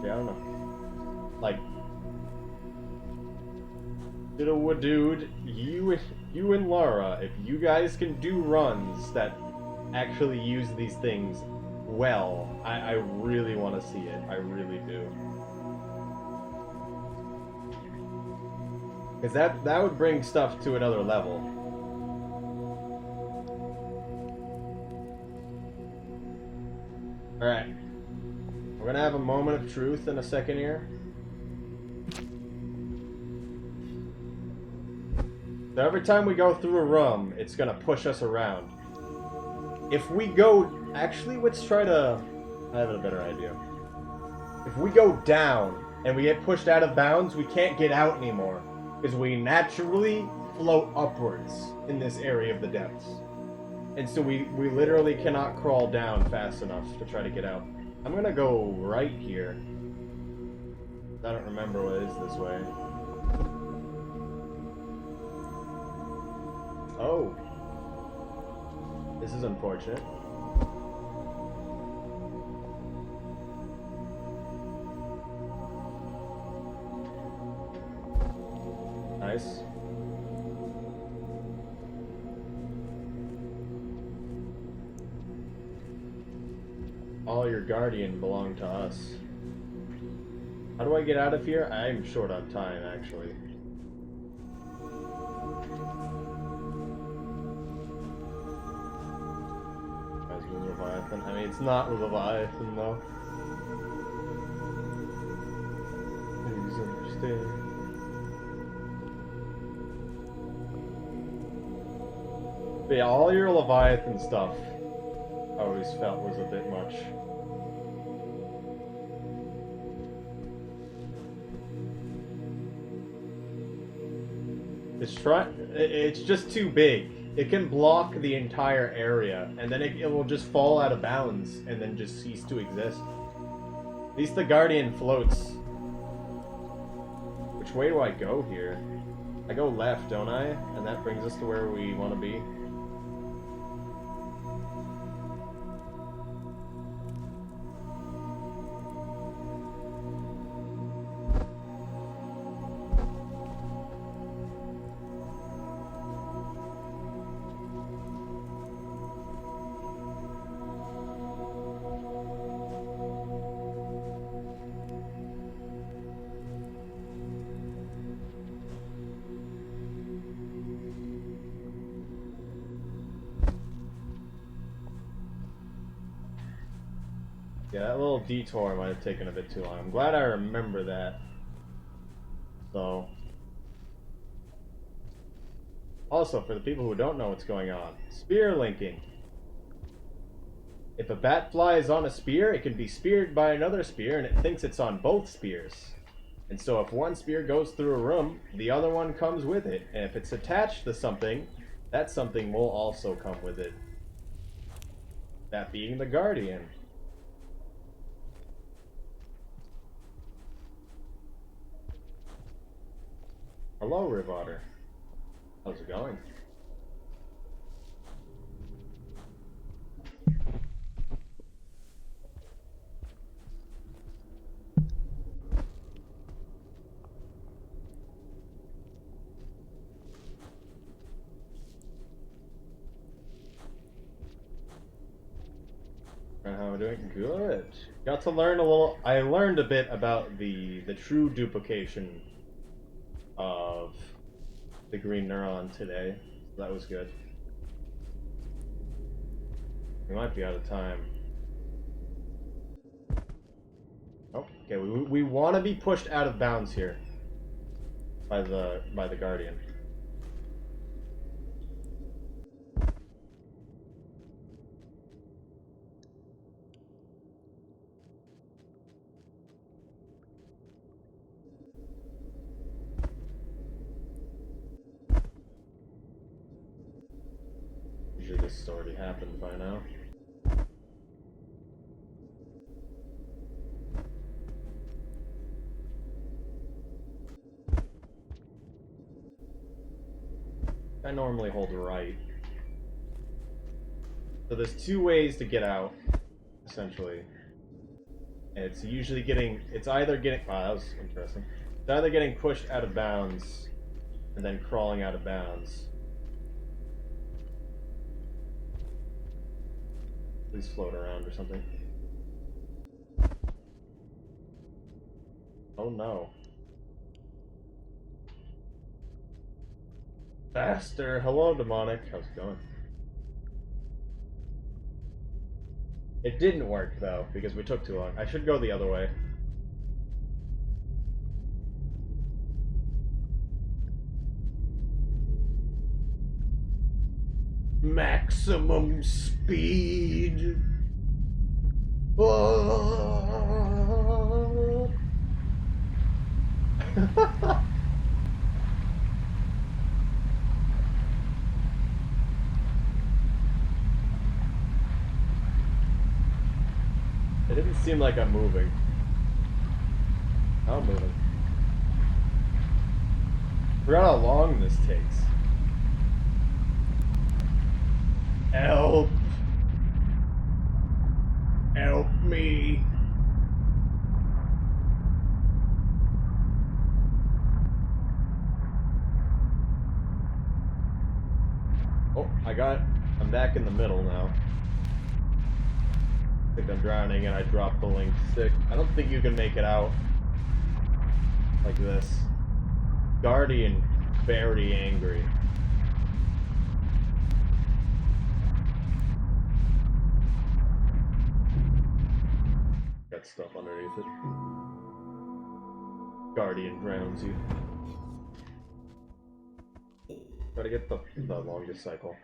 Yeah, I don't know. Like, dude, you and Lara, if you guys can do runs that actually use these things well, I really want to see it. I really do. Because that would bring stuff to another level. Alright. We're gonna have a moment of truth in a second here. So every time we go through a room, it's gonna push us around. If we go... Actually, let's try to... I have a better idea. If we go down and we get pushed out of bounds, we can't get out anymore. Because we naturally float upwards in this area of the depths. And so we literally cannot crawl down fast enough to try to get out. I'm gonna go right here. I don't remember what it is this way. Oh. This is unfortunate. Nice. All your guardian belong to us. How do I get out of here? I'm short on time, actually. Leviathan. I mean, it's not Leviathan, though. Please understand. But yeah, all your Leviathan stuff I always felt was a bit much. It's just too big. It can block the entire area, and then it will just fall out of bounds and then just cease to exist. At least the Guardian floats. Which way do I go here? I go left, don't I? And that brings us to where we want to be. Yeah, that little detour might have taken a bit too long. I'm glad I remember that. So... Also, for the people who don't know what's going on, spear linking. If a bat flies on a spear, it can be speared by another spear, and it thinks it's on both spears. And so if one spear goes through a room, the other one comes with it. And if it's attached to something, that something will also come with it. That being the Guardian. Hello, Rivotter. How's it going? How we're doing good. Got to learn a little. I learned a bit about the true duplication of the green neuron today. So that was good. We might be out of time. Oh, okay. We want to be pushed out of bounds here by the Guardian. Usually this has already happened by now. I normally hold right. So there's two ways to get out, essentially. And it's usually it's either getting, wow, that was interesting. It's either getting pushed out of bounds and then crawling out of bounds. Please float around or something. Oh no. Faster! Hello, demonic. How's it going? It didn't work though, because we took too long. I should go the other way. Maximum speed! Oh. It didn't seem like I'm moving. I'm moving. Forgot how long this takes. Help! Help me! Oh, I'm back in the middle now. I think I'm drowning and I dropped the link stick. I don't think you can make it out like this. Guardian, very angry. Got stuff underneath it. Guardian drowns you. Gotta get the longest cycle.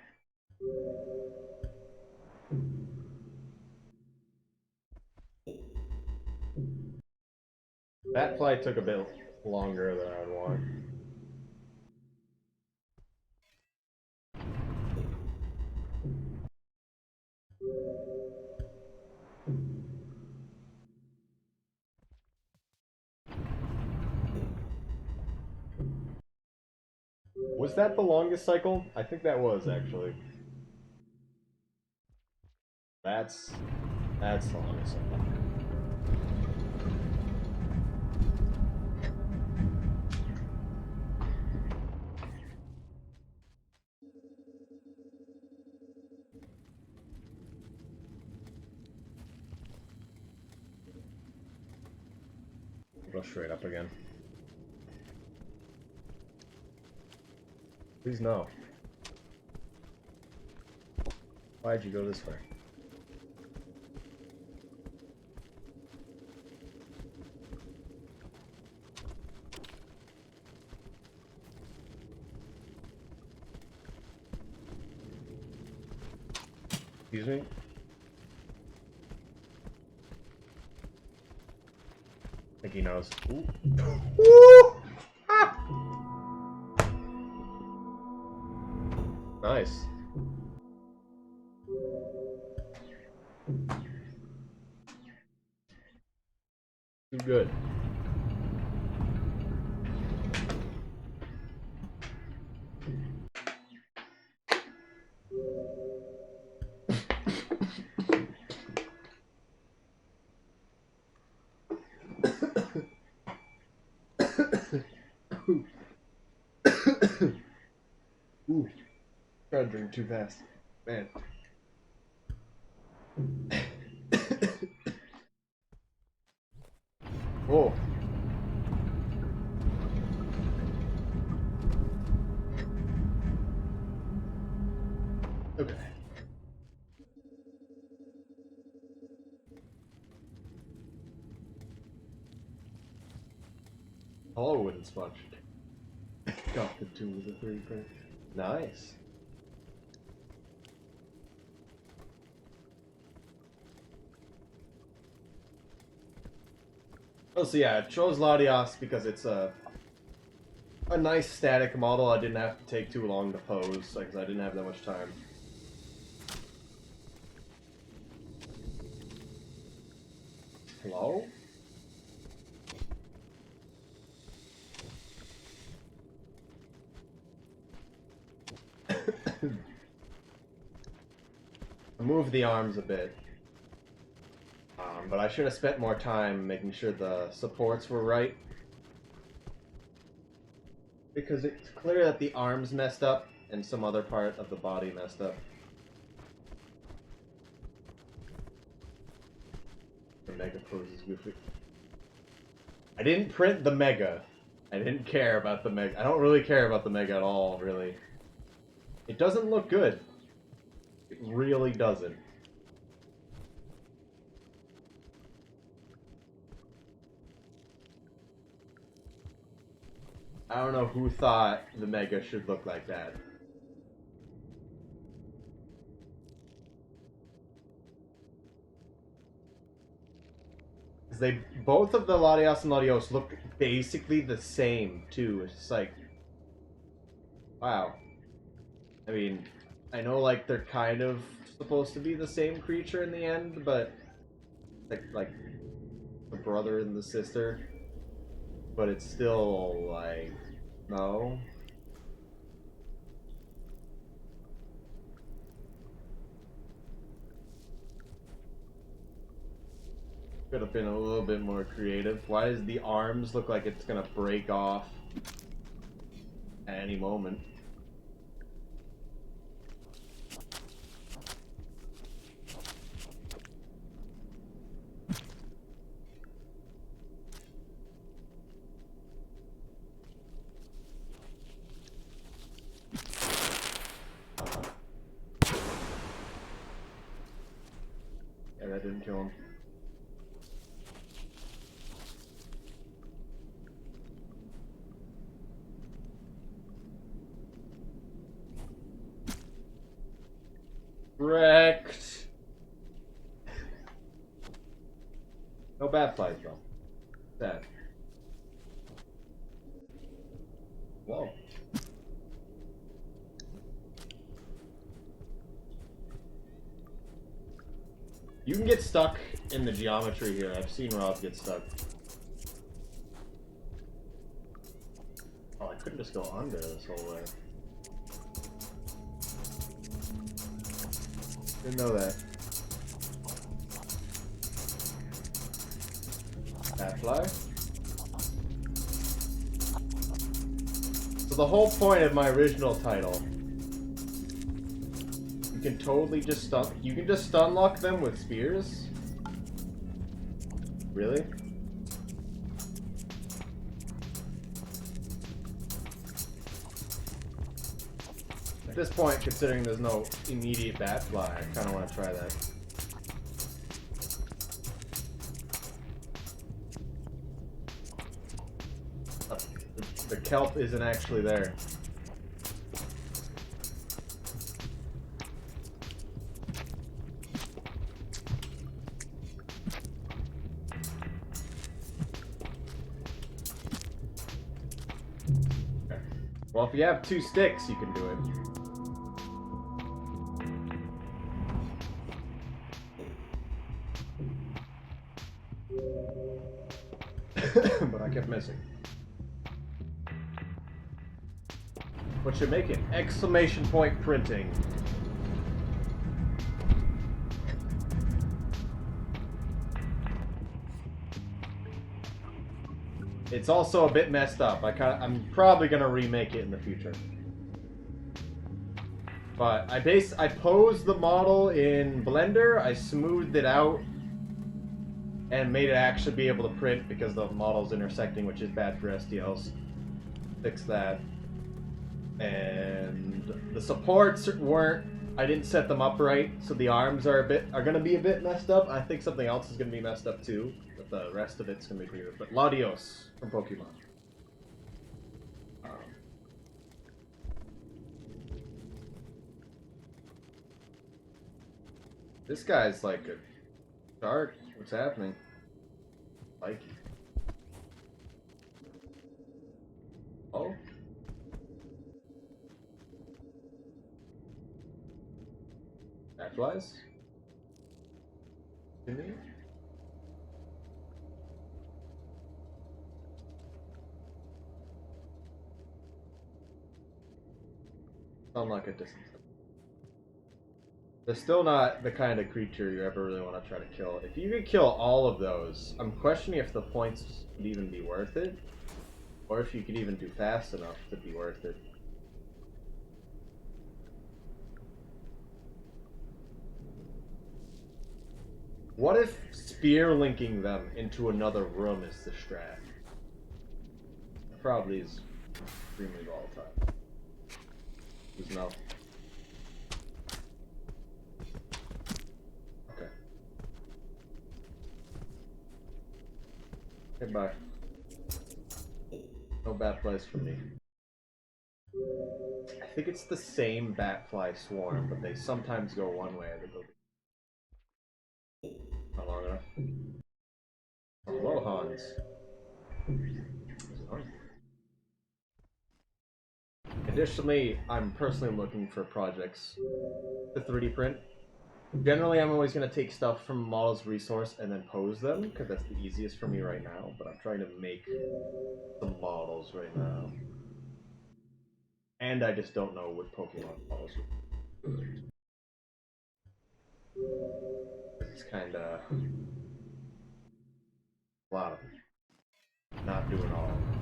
That flight took a bit longer than I'd want. Was that the longest cycle? I think that was, actually. That's the longest cycle. Go straight up again. Please no. Why'd you go this way? Excuse me? I think he knows. Ooh. Ooh! Ah! Nice. Too good. Ooh. Trying to drink too fast. Man. Oh. Okay. Hello, wooden sponge. Got the 2 with the 3 print. Nice. Oh, so yeah, I chose Latios because it's a nice static model. I didn't have to take too long to pose, because I didn't have that much time. Hello? Move the arms a bit. But I should have spent more time making sure the supports were right. Because it's clear that the arms messed up and some other part of the body messed up. The Mega pose is goofy. I didn't print the Mega. I didn't care about the Mega. I don't really care about the Mega at all, really. It doesn't look good. It really doesn't. I don't know who thought the Mega should look like that. They both of the Latios and Latios look basically the same too. It's just like, wow. I mean, I know like they're kind of supposed to be the same creature in the end, but like the brother and the sister, but it's still like no. Could have been a little bit more creative. Why does the arms look like it's gonna break off at any moment? Yeah, that didn't kill him. Wrecked. No bad flies though. Sad. Whoa. You can get stuck in the geometry here. I've seen Rob get stuck. Oh, I couldn't just go under this whole way. Didn't know that. That fly. So the whole point of my original title, you can totally just stun. You can just stun lock them with spears. Really? At this point, considering there's no immediate bat fly, I kind of want to try that. The kelp isn't actually there. Okay. Well, if you have 2 sticks, you can do it. But I kept missing. What should make it? Exclamation point printing. It's also a bit messed up. I'm probably gonna remake it in the future. But I posed the model in Blender, I smoothed it out, and made it actually be able to print because the model's intersecting, which is bad for STLs. Fix that. And the supports weren't. I didn't set them up right, so the arms are gonna be a bit messed up. I think something else is gonna be messed up too, but the rest of it's gonna be clear. But Latios from Pokemon. This guy's like a shark. What's happening? Like. Oh. Backflies? Continue? Unlock a distance. They're still not the kind of creature you ever really want to try to kill. If you could kill all of those, I'm questioning if the points would even be worth it. Or if you could even do fast enough to be worth it. What if spear linking them into another room is the strat? It probably is extremely volatile. Just no. Okay. Goodbye. No bat flies for me. I think it's the same batfly swarm, but they sometimes go one way. They go not long enough. Hello, Hans. Additionally, I'm personally looking for projects to 3D print. Generally, I'm always going to take stuff from models resource and then pose them, because that's the easiest for me right now, but I'm trying to make some models right now. And I just don't know what Pokemon models would. It's kind of a lot of them. Not doing all of them.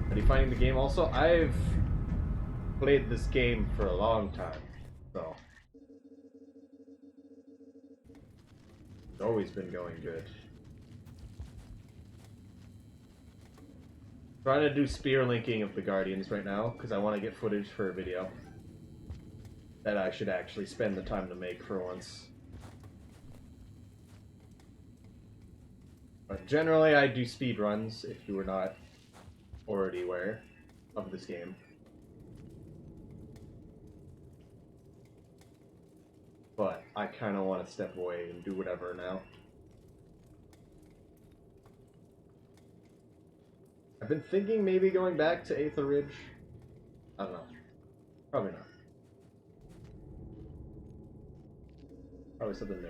Are you finding the game also? I've played this game for a long time, so it's always been going good. Trying to do spear linking of the Guardians right now, because I want to get footage for a video that I should actually spend the time to make for once. But generally, I do speed runs, if you were not already aware of this game. But I kind of want to step away and do whatever now. I've been thinking maybe going back to Aether Ridge. I don't know. Probably not. Probably something new.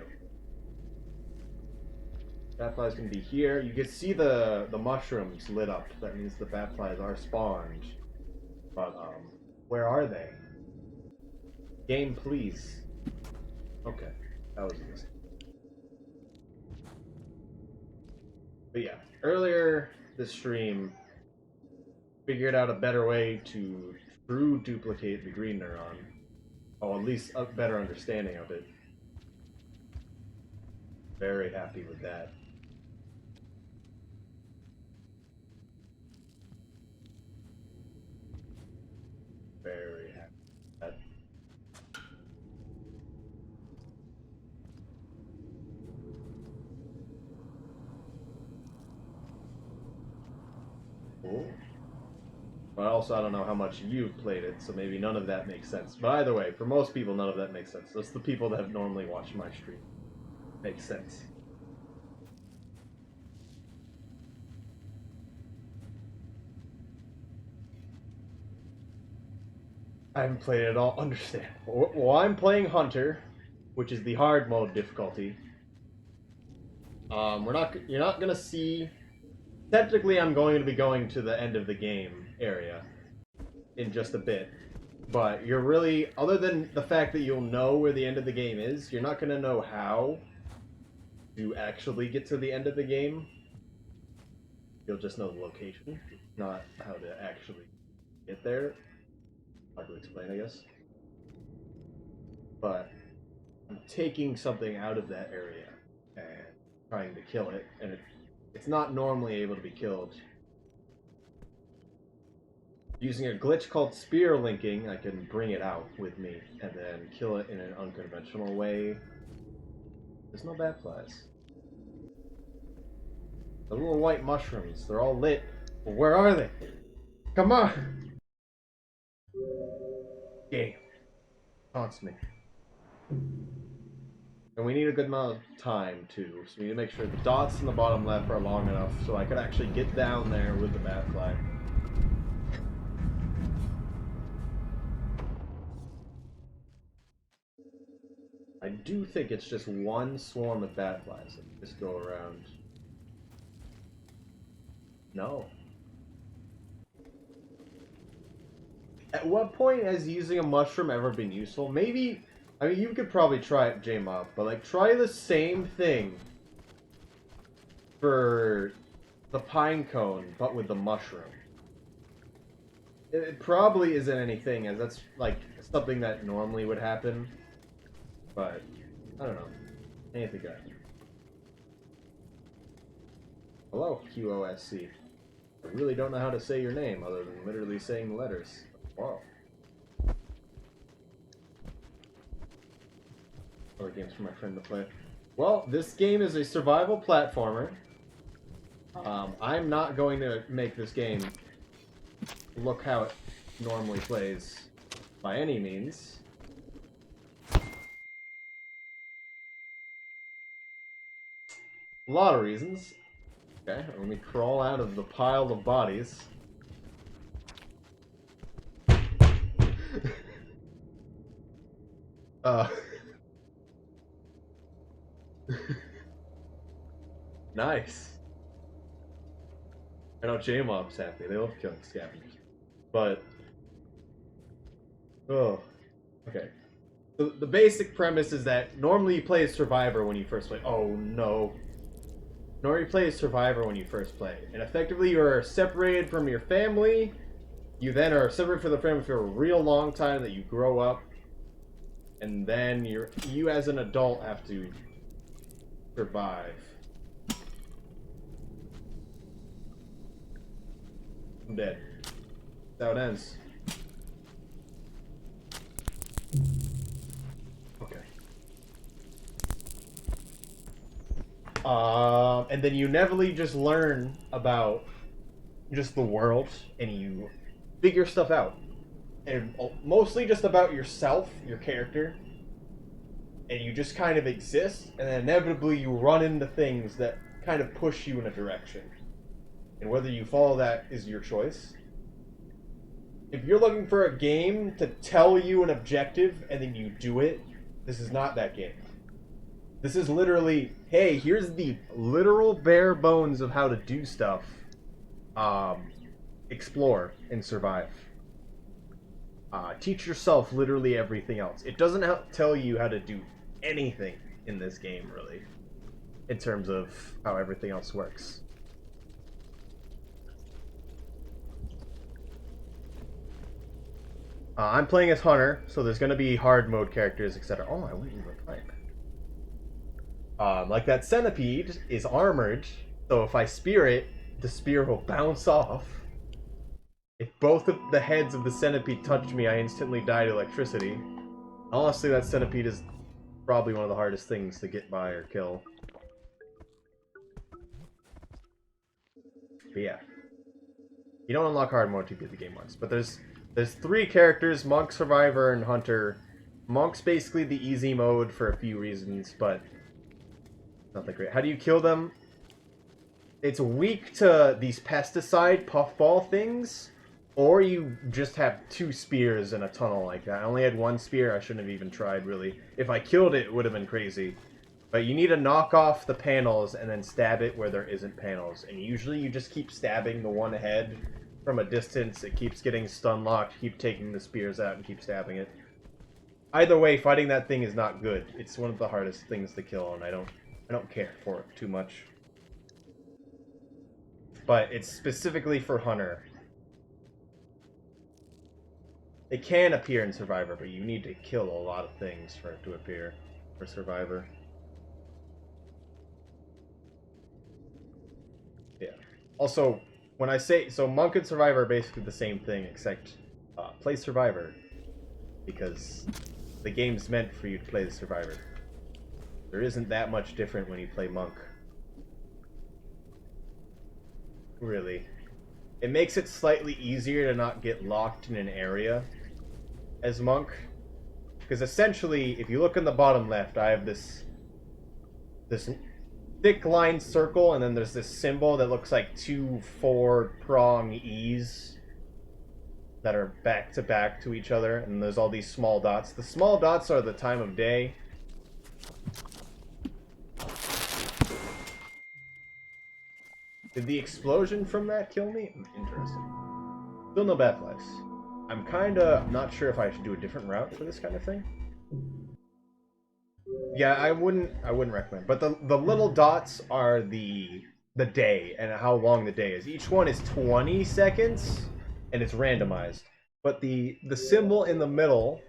Batflies can be here. You can see the mushrooms lit up. That means the batflies are spawned. But where are they? Game, please. Okay, that was a mistake. But yeah, earlier this stream figured out a better way to true duplicate the green neuron. Oh, at least a better understanding of it. Very happy with that. Very happy with that. Cool. But also, I don't know how much you've played it, so maybe none of that makes sense. But either way, for most people, none of that makes sense. That's the people that have normally watched my stream. Makes sense. I haven't played it at all. Understand. Well, I'm playing Hunter, which is the hard mode difficulty. You're not gonna see. Technically, I'm going to be going to the end of the game area in just a bit. But you're really, other than the fact that you'll know where the end of the game is, you're not gonna know how to actually get to the end of the game. You'll just know the location, not how to actually get there. Hard to explain, I guess. But taking something out of that area and trying to kill it, and it's not normally able to be killed. Using a glitch called spear linking, I can bring it out with me and then kill it in an unconventional way. There's no bat flies. The little white mushrooms, they're all lit. Well, where are they? Come on! Game. Taunts me. And we need a good amount of time, too. So we need to make sure the dots in the bottom left are long enough so I could actually get down there with the bat fly. I do think it's just one swarm of bat flies that just go around. No. At what point has using a mushroom ever been useful? Maybe, I mean, you could probably try it, J-Mob, but like, try the same thing for the pine cone, but with the mushroom. It probably isn't anything, as that's like something that normally would happen, but I don't know. Anything good. Hello, QOSC. I really don't know how to say your name other than literally saying the letters. Wow. Other games for my friend to play. Well, this game is a survival platformer. I'm not going to make this game look how it normally plays by any means. A lot of reasons. Okay, let me crawl out of the pile of bodies. Nice. I know J-Mob's happy. They love killing scavengers. But... oh. Okay. So the basic premise is that normally you play as Survivor when you first play. Oh, no. Normally you play as Survivor when you first play. And effectively you are separated from your family. You then are separated from the family for a real long time that you grow up. And then you as an adult have to survive. I'm dead. That's how it ends. Okay. And then you never just learn about just the world, and you figure stuff out. And mostly just about yourself, your character. And you just kind of exist, and then inevitably you run into things that kind of push you in a direction. And whether you follow that is your choice. If you're looking for a game to tell you an objective and then you do it, this is not that game. This is literally, hey, here's the literal bare bones of how to do stuff. Explore and survive. Teach yourself literally everything else. It doesn't tell you how to do anything in this game, really, in terms of how everything else works. I'm playing as Hunter, so there's going to be hard mode characters, etc. Oh, I went into a pipe. Like that centipede is armored, so if I spear it, the spear will bounce off. If both of the heads of the centipede touch me, I instantly die to electricity. Honestly, that centipede is probably one of the hardest things to get by or kill. But yeah. You don't unlock hard mode to beat the game once, but there's three characters, Monk, Survivor, and Hunter. Monk's basically the easy mode for a few reasons, but not that great. How do you kill them? It's weak to these pesticide puffball things, or you just have two spears in a tunnel like that. I only had one spear, I shouldn't have even tried, really. If I killed it, it would have been crazy. But you need to knock off the panels and then stab it where there isn't panels. And usually you just keep stabbing the one head from a distance. It keeps getting stun locked, keep taking the spears out and keep stabbing it. Either way, fighting that thing is not good. It's one of the hardest things to kill, and I don't care for it too much. But it's specifically for Hunter. It can appear in Survivor, but you need to kill a lot of things for it to appear. or survivor. Yeah. Also, when I say so, monk and survivor are basically the same thing, except play survivor because the game's meant for you to play the survivor. There isn't that much different when you play monk. Really. It makes it slightly easier to not get locked in an area as monk. Because essentially, if you look in the bottom left, I have this thick line circle, and then there's this symbol that looks like two 4-prong E's that are back to back to each other, and there's all these small dots. The small dots are the time of day. Did the explosion from that kill me? Interesting. Still no bad flies. I'm kinda not sure if I should do a different route for this kind of thing. Yeah, I wouldn't recommend. But the little dots are the day and how long the day is. Each one is 20 seconds and it's randomized. But the symbol in the middle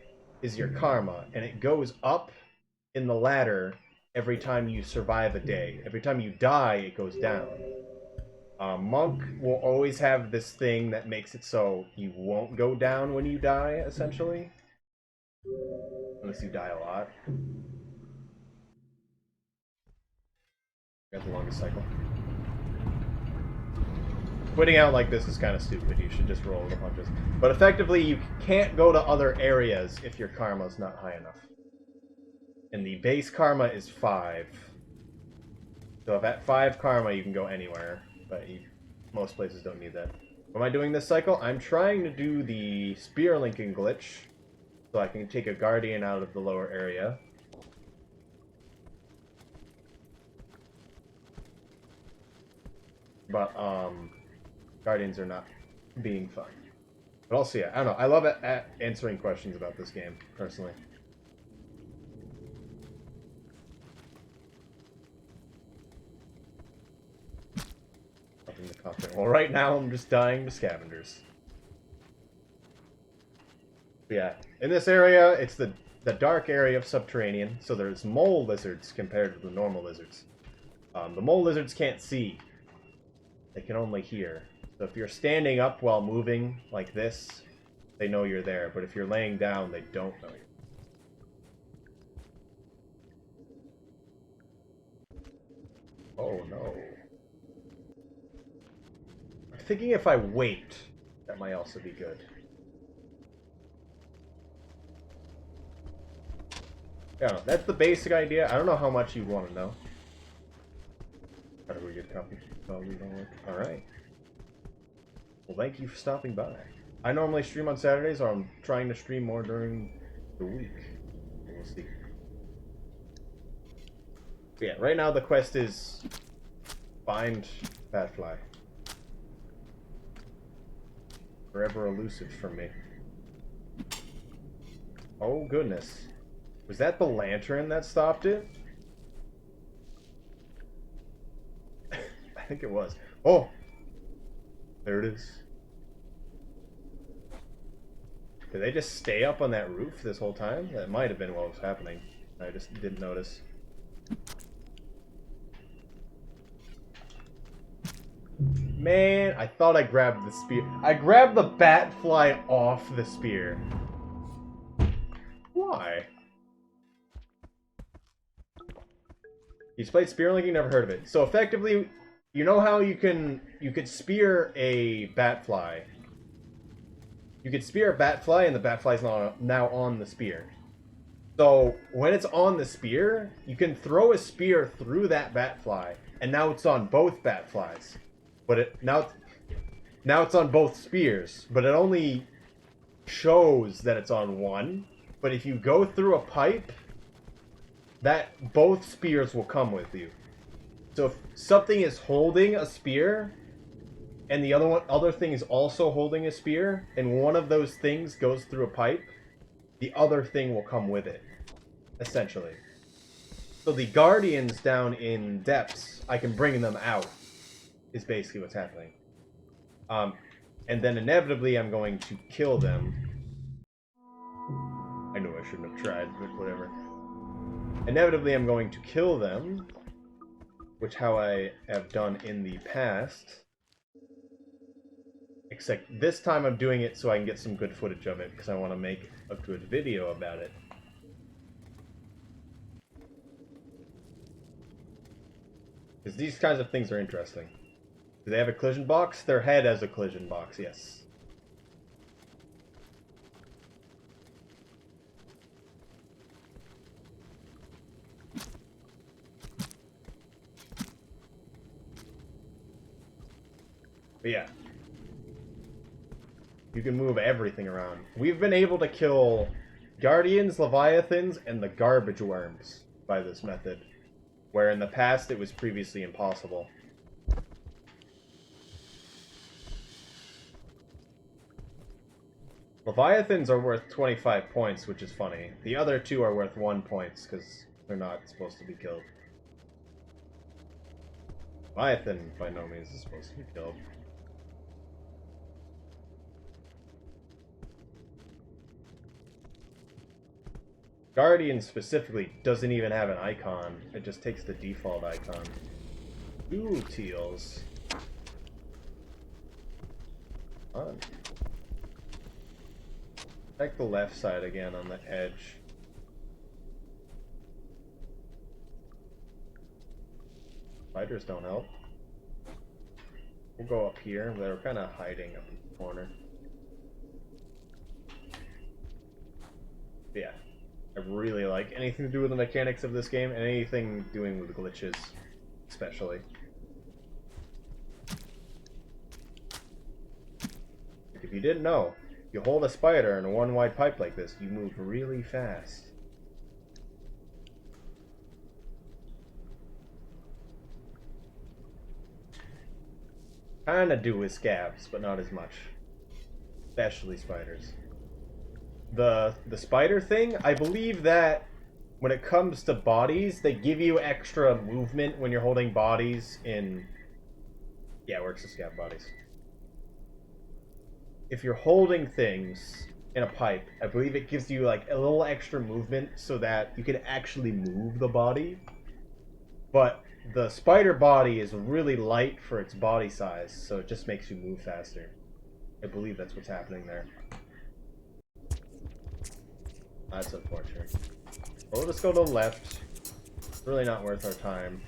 is your karma, and it goes up in the ladder every time you survive a day. Every time you die, it goes down. Monk will always have this thing that makes it so you won't go down when you die, essentially. Unless you die a lot. Got the longest cycle. Quitting out like this is kind of stupid. You should just roll the punches. But effectively, you can't go to other areas if your karma's not high enough. And the base karma is 5. So if at 5 karma, you can go anywhere. But most places don't need that. What am I doing this cycle? I'm trying to do the spear linking glitch. So I can take a guardian out of the lower area. But, guardians are not being fun. But also, yeah, I don't know. I love answering questions about this game, personally. Nothing to confident. Well, right now I'm just dying to scavengers. But yeah, in this area, it's the dark area of subterranean, so there's mole lizards compared to the normal lizards. The mole lizards can't see. They can only hear. So if you're standing up while moving like this, they know you're there. But if you're laying down, they don't know you. Oh no. I'm thinking if I wait, that might also be good. Yeah, that's the basic idea. I don't know how much you'd want to know. How do we get copy? Oh, we don't work. Alright. Well, thank you for stopping by. I normally stream on Saturdays, or I'm trying to stream more during the week. We'll see. But yeah, right now the quest is find Batfly. Forever elusive from me. Oh goodness. Was that the lantern that stopped it? I think it was. Oh! There it is. Did they just stay up on that roof this whole time? That might have been what was happening. I just didn't notice. Man, I thought I grabbed the spear. I grabbed the Batfly off the spear. Why? He's played spear linking, never heard of it. So effectively, you know how you could spear a Batfly. You could spear a Batfly, and the Batfly's now on the spear. So when it's on the spear, you can throw a spear through that Batfly, and now it's on both Batflies. But now it's on both spears, but it only shows that it's on one. But if you go through a pipe, that both spears will come with you. So if something is holding a spear, and the other thing is also holding a spear, and one of those things goes through a pipe, the other thing will come with it, essentially. So the guardians down in depths, I can bring them out, is basically what's happening. And then inevitably I'm going to kill them. I knew I shouldn't have tried, but whatever. Inevitably, I'm going to kill them, which how I have done in the past. Except this time I'm doing it so I can get some good footage of it, because I want to make a good video about it. Because these kinds of things are interesting. Do they have a collision box? Their head has a collision box, yes. But yeah. You can move everything around. We've been able to kill Guardians, Leviathans, and the garbage worms by this method. Where in the past it was previously impossible. Leviathans are worth 25 points, which is funny. The other two are worth 1 point, because they're not supposed to be killed. Leviathan, by no means, is supposed to be killed. Guardian specifically doesn't even have an icon. It just takes the default icon. Ooh, teals. Fun. Check the left side again on the edge. Spiders don't help. We'll go up here. They're kind of hiding up in the corner. But yeah. I really like anything to do with the mechanics of this game, and anything doing with glitches, especially. If you didn't know, you hold a spider in a one-wide pipe like this, you move really fast. Kinda do with scabs, but not as much. Especially spiders. The spider thing, I believe that when it comes to bodies, they give you extra movement when you're holding bodies in... Yeah, it works with scab bodies. If you're holding things in a pipe, I believe it gives you like a little extra movement so that you can actually move the body. But the spider body is really light for its body size, so it just makes you move faster. I believe that's what's happening there. That's unfortunate. We'll just go to the left. It's really not worth our time.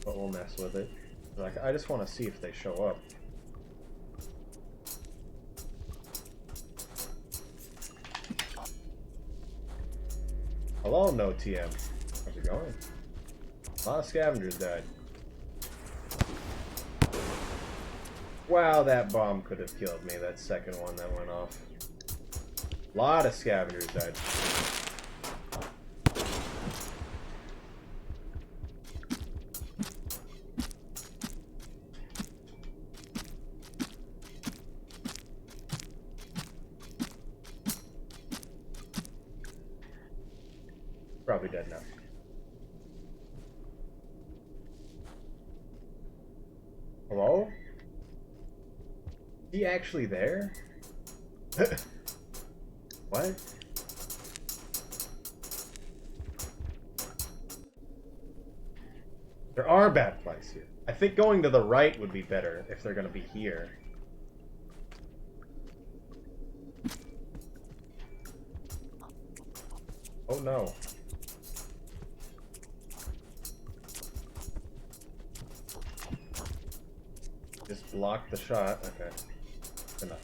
But we'll mess with it. Like, I just want to see if they show up. Hello, no TM. How's it going? A lot of scavengers died. Wow, that bomb could have killed me, that second one that went off. A lot of scavengers died. Probably dead now. Hello? Is he actually there? What? There are bad flies here. I think going to the right would be better if they're going to be here. Oh no. Just block the shot. Okay. Enough.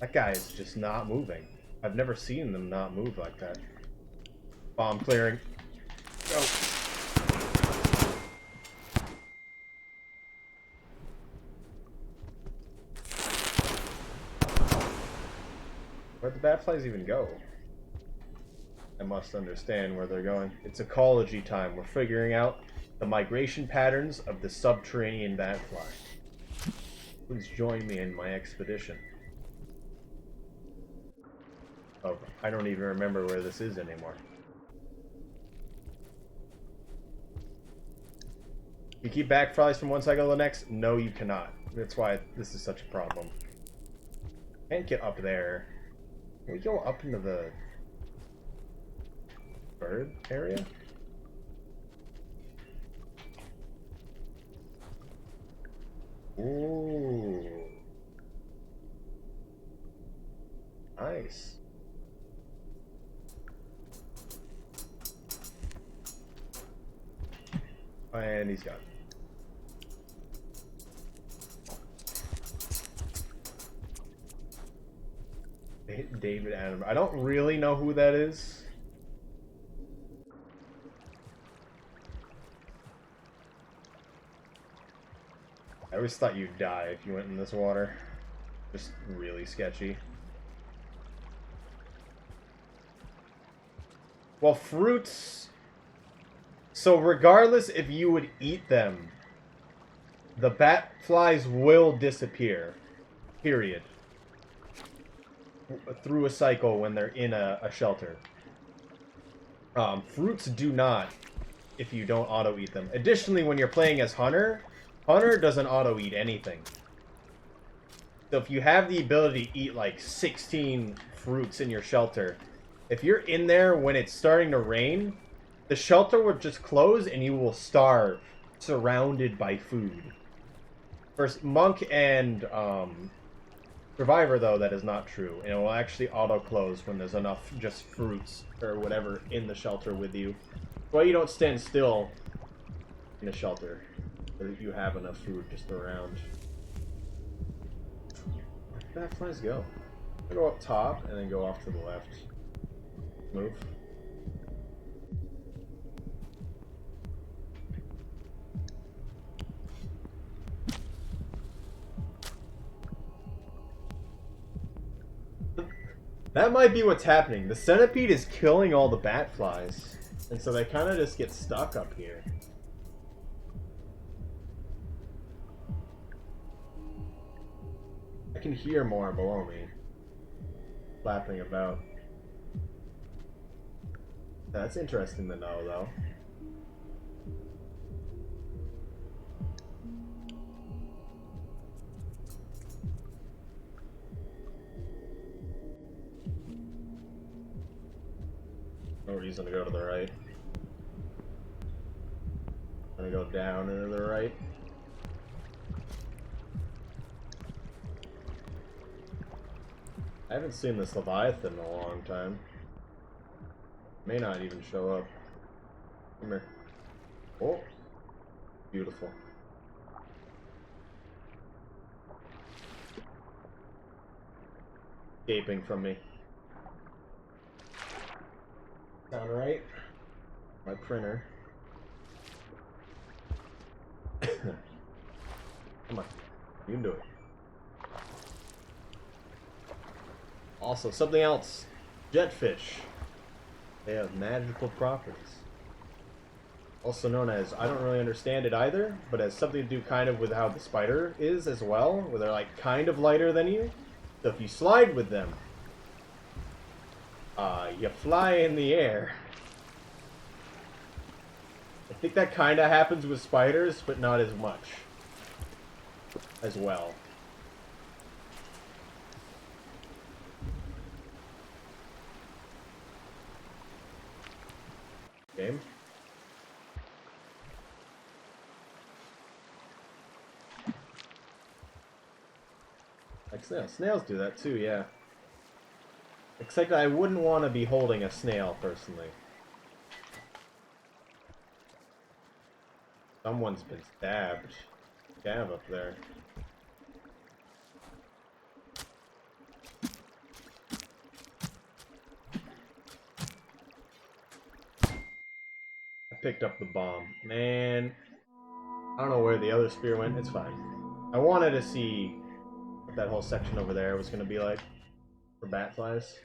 That guy is just not moving. I've never seen them not move like that. Bomb clearing. Go. Where'd the bat flies even go? I must understand where they're going. It's ecology time. We're figuring out the migration patterns of the subterranean bat fly. Please join me in my expedition. Oh, I don't even remember where this is anymore. You keep back flies from one cycle to the next? No, you cannot. That's why this is such a problem. Can't get up there. Can we go up into the bird area? Ooh. Nice. And he's gone. David Adam. I don't really know who that is. I always thought you'd die if you went in this water. Just really sketchy. Well, fruits... So regardless if you would eat them, the bat flies will disappear. Period. Through a cycle when they're in a shelter. Fruits do not if you don't auto-eat them. Additionally, when you're playing as Hunter, Hunter doesn't auto-eat anything. So if you have the ability to eat like 16 fruits in your shelter, if you're in there when it's starting to rain, the shelter will just close and you will starve, surrounded by food. For Monk and Survivor, though, that is not true. And it will actually auto-close when there's enough just fruits or whatever in the shelter with you. Well, you don't stand still in a shelter. So that you have enough food just around. Where did flies go? I go up top and then go off to the left. Move. That might be what's happening. The centipede is killing all the bat flies. And so they kind of just get stuck up here. I can hear more below me. Flapping about. That's interesting to know, though. No reason to go to the right. I'm gonna go down and to the right. I haven't seen this Leviathan in a long time. May not even show up. Come here. Oh. Beautiful. Escaping from me. Sound right? My printer. Come on. You can do it. Also, something else. Jetfish. They have magical properties. Also known as, I don't really understand it either, but it has something to do kind of with how the spider is as well, where they're like kind of lighter than you. So if you slide with them, you fly in the air. I think that kind of happens with spiders, but not as much as well. Game. Like snails. Snails do that too, yeah. Except I wouldn't want to be holding a snail, personally. Someone's been stabbed. Stab up there. I picked up the bomb. Man. I don't know where the other spear went. It's fine. I wanted to see what that whole section over there was going to be like for bat flies.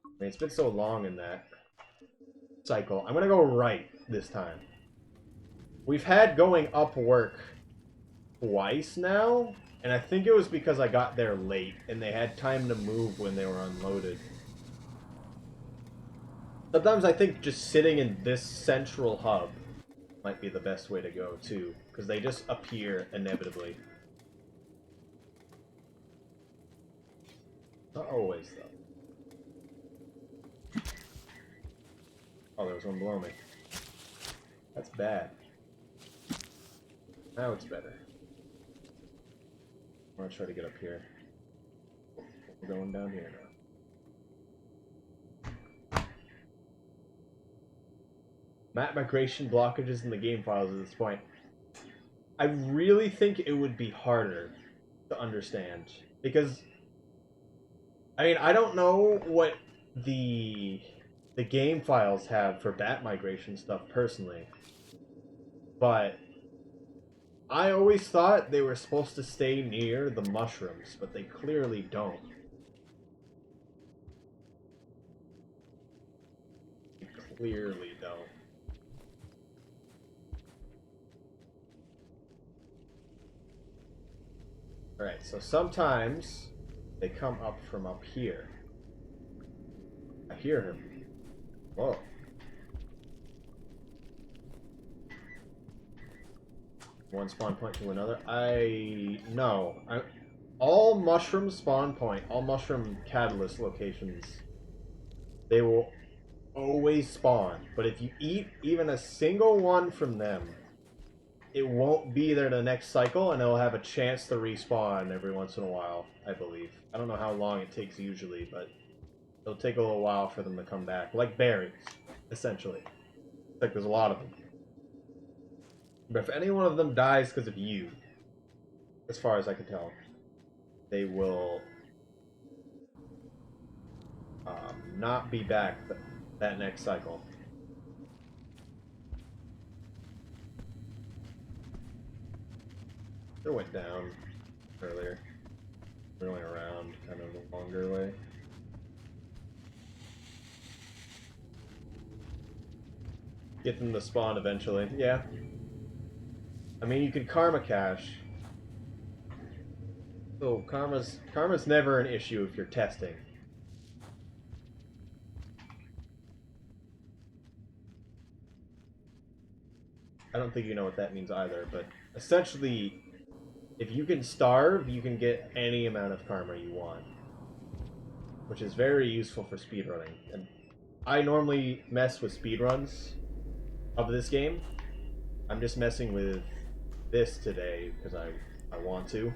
I mean, it's been so long in that cycle. I'm going to go right this time. We've had going up work twice now, and I think it was because I got there late and they had time to move when they were unloaded. Sometimes I think just sitting in this central hub might be the best way to go, too, because they just appear inevitably. Not always, though. Oh, there was one below me. That's bad. Now it's better. I'm gonna try to get up here. We're going down here now. Map migration blockages in the game files at this point. I really think it would be harder to understand. Because, I mean, I don't know what the game files have for bat migration stuff personally. But I always thought they were supposed to stay near the mushrooms, but they clearly don't. They clearly don't. Alright, so sometimes they come up from up here. I hear him. Whoa. One spawn point to another. All mushroom spawn point, all mushroom catalyst locations, they will always spawn. But if you eat even a single one from them, it won't be there the next cycle, and it'll have a chance to respawn every once in a while, I believe. I don't know how long it takes usually, but it'll take a little while for them to come back. Like berries, essentially. It's like there's a lot of them. But if any one of them dies because of you, as far as I can tell, they will not be back that next cycle. It went down earlier. We're going around kind of a longer way. Get them to spawn eventually. Yeah. I mean, you can karma cache. So karma's never an issue if you're testing. I don't think you know what that means either, but essentially, if you can starve, you can get any amount of karma you want, which is very useful for speedrunning. And I normally mess with speedruns of this game. I'm just messing with this today because I want to.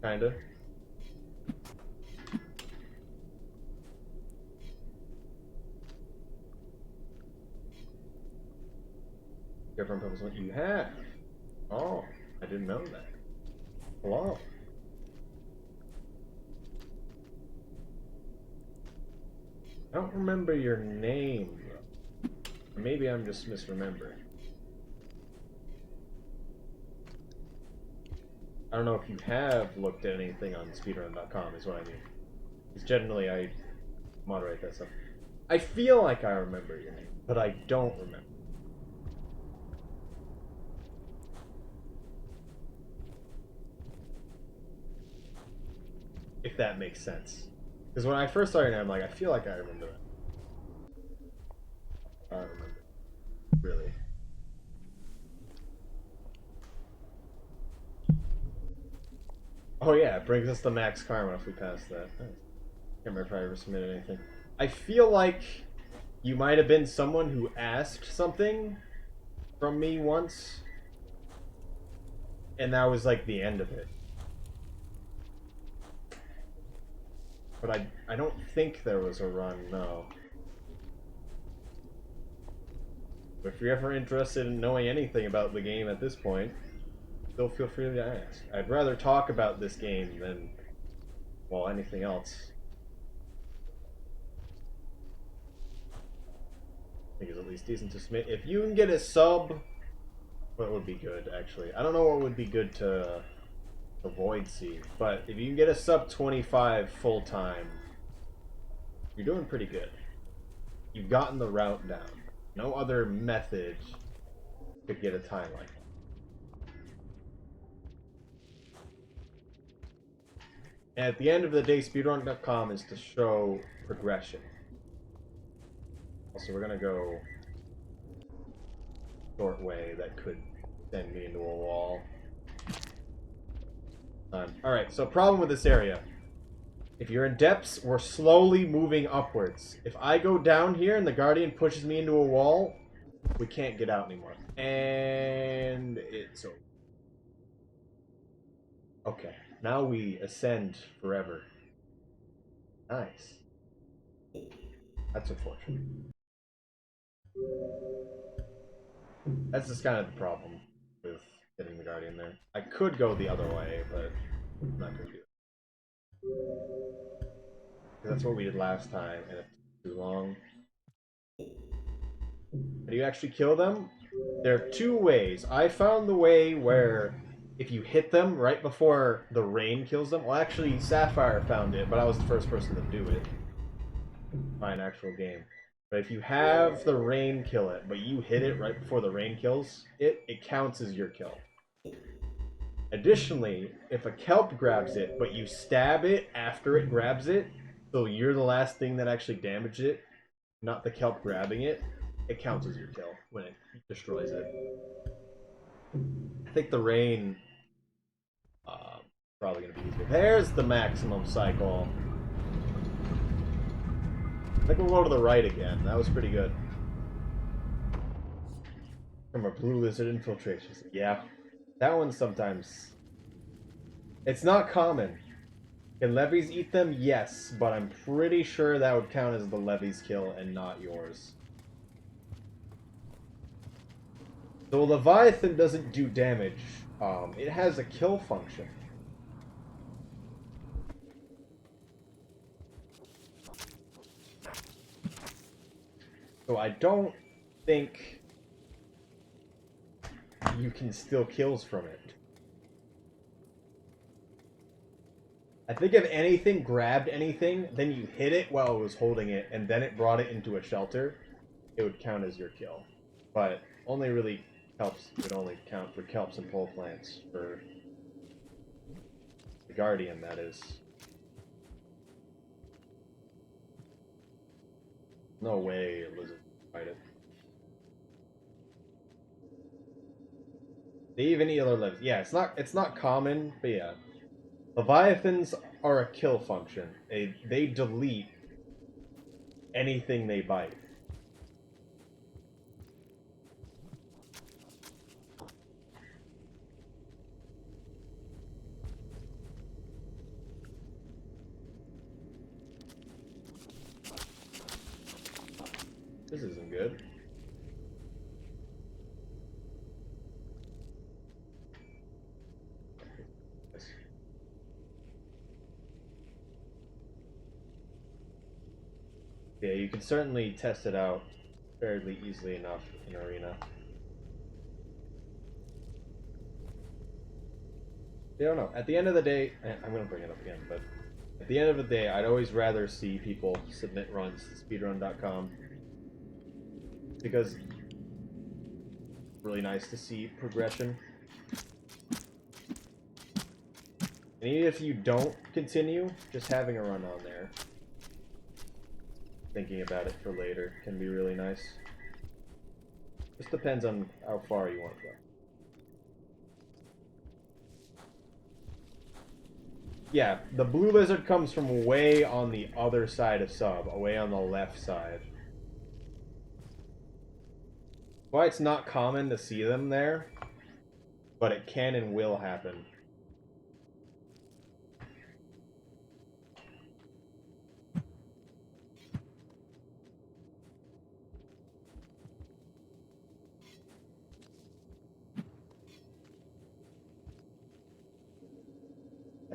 Kinda. Different purpose what you have. Oh, I didn't know that. Hello. I don't remember your name, though. Or maybe I'm just misremembering. I don't know if you have looked at anything on speedrun.com, is what I mean. Because generally I moderate that stuff. I feel like I remember your name, but I don't remember. If that makes sense. Because when I first started, I'm like, I feel like I remember that. I don't remember. Really. Oh yeah, it brings us to max karma if we pass that. I can't remember if I ever submitted anything. I feel like you might have been someone who asked something from me once, and that was like the end of it. But I don't think there was a run, no. But if you're ever interested in knowing anything about the game at this point, still feel free to ask. I'd rather talk about this game than, well, anything else. I think it's at least decent to submit. If you can get a sub, what would be good, actually? I don't know what would be good to avoid see, but if you can get a sub 25 full-time, you're doing pretty good. You've gotten the route down. No other method could get a time like that. And at the end of the day, speedrun.com is to show progression. Also, we're gonna go short way that could send me into a wall. Alright, so problem with this area. If you're in depths, we're slowly moving upwards. If I go down here and the Guardian pushes me into a wall, we can't get out anymore. And it's over. Okay, now we ascend forever. Nice. That's unfortunate. That's just kind of the problem with getting the Guardian there. I could go the other way, but I'm not going to do it. That's what we did last time, and it took too long. How do you actually kill them? There are two ways. I found the way where if you hit them right before the rain kills them. Well, actually, Sapphire found it, but I was the first person to do it by an actual game. But if you have the rain kill it, but you hit it right before the rain kills it, it counts as your kill. Additionally, if a kelp grabs it, but you stab it after it grabs it, so you're the last thing that actually damaged it, not the kelp grabbing it, it counts as your kill when it destroys it. I think the rain probably going to be easier. There's the maximum cycle. I think we'll go to the right again. That was pretty good. From a blue lizard infiltration. Yeah, that one sometimes... It's not common. Can levies eat them? Yes, but I'm pretty sure that would count as the levies kill and not yours. So Leviathan doesn't do damage. It has a kill function. So I don't think you can steal kills from it. I think if anything grabbed anything, then you hit it while it was holding it, and then it brought it into a shelter, it would count as your kill. But only really kelps would only count for kelps and pole plants for the Guardian, that is. No way a lizard would fight it. They even eat other lives. Yeah, it's not common, but yeah. Leviathans are a kill function. They delete anything they bite. This isn't good. Yeah, you can certainly test it out fairly easily enough in Arena. I don't know. At the end of the day, I'm going to bring it up again, but at the end of the day, I'd always rather see people submit runs to speedrun.com because it's really nice to see progression. And even if you don't continue, just having a run on there, thinking about it for later, can be really nice. Just depends on how far you want to go. Yeah, the blue lizard comes from way on the other side of sub, away on the left side. Why it's not common to see them there, but it can and will happen.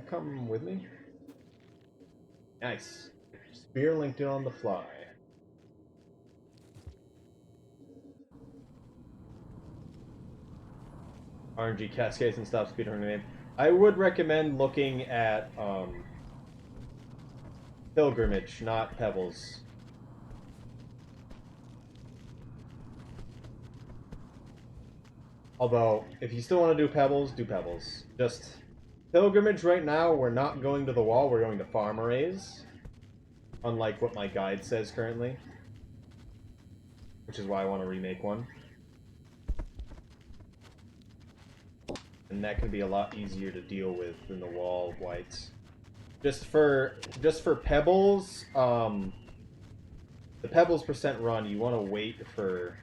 Come with me? Nice. Spear linked it on the fly. RNG cascades and stop speedrunning name. I would recommend looking at Pilgrimage, not Pebbles. Although, if you still want to do Pebbles, do Pebbles. Just Pilgrimage right now, we're not going to the wall, we're going to farm arrays. Unlike what my guide says currently. Which is why I want to remake one. And that can be a lot easier to deal with than the wall whites. just for pebbles, the pebbles percent run, you want to wait for.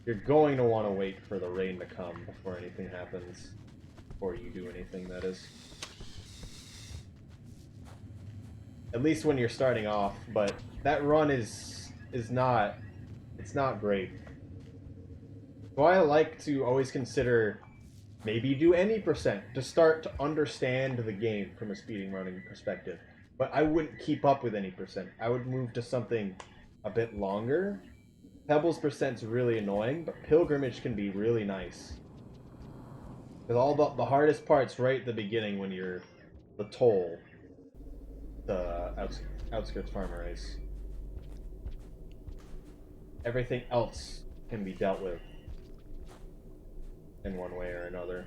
You're going to want to wait for the rain to come before anything happens, before you do anything. That is, at least when you're starting off. But that run is not. It's not great. So I like to always consider maybe do any percent to start to understand the game from a speeding running perspective. But I wouldn't keep up with any percent. I would move to something a bit longer. Pebbles percent's really annoying, but pilgrimage can be really nice. Because all the hardest part's right at the beginning when you're the toll, the outskirts farmer race. Everything else can be dealt with in one way or another.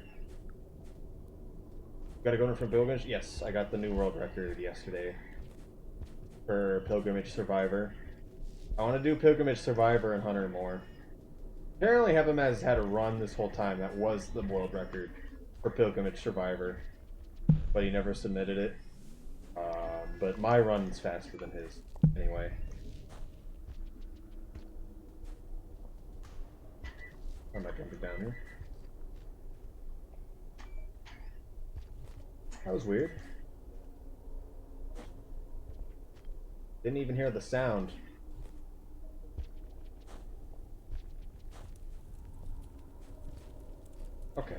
Got to go in from pilgrimage? Yes, I got the new world record yesterday for Pilgrimage Survivor. I want to do Pilgrimage Survivor and Hunter more. Apparently Heaven has had a run this whole time that was the world record for Pilgrimage Survivor, but he never submitted it. But my run's faster than his, anyway. I'm not jumping down here. That was weird. Didn't even hear the sound. Okay.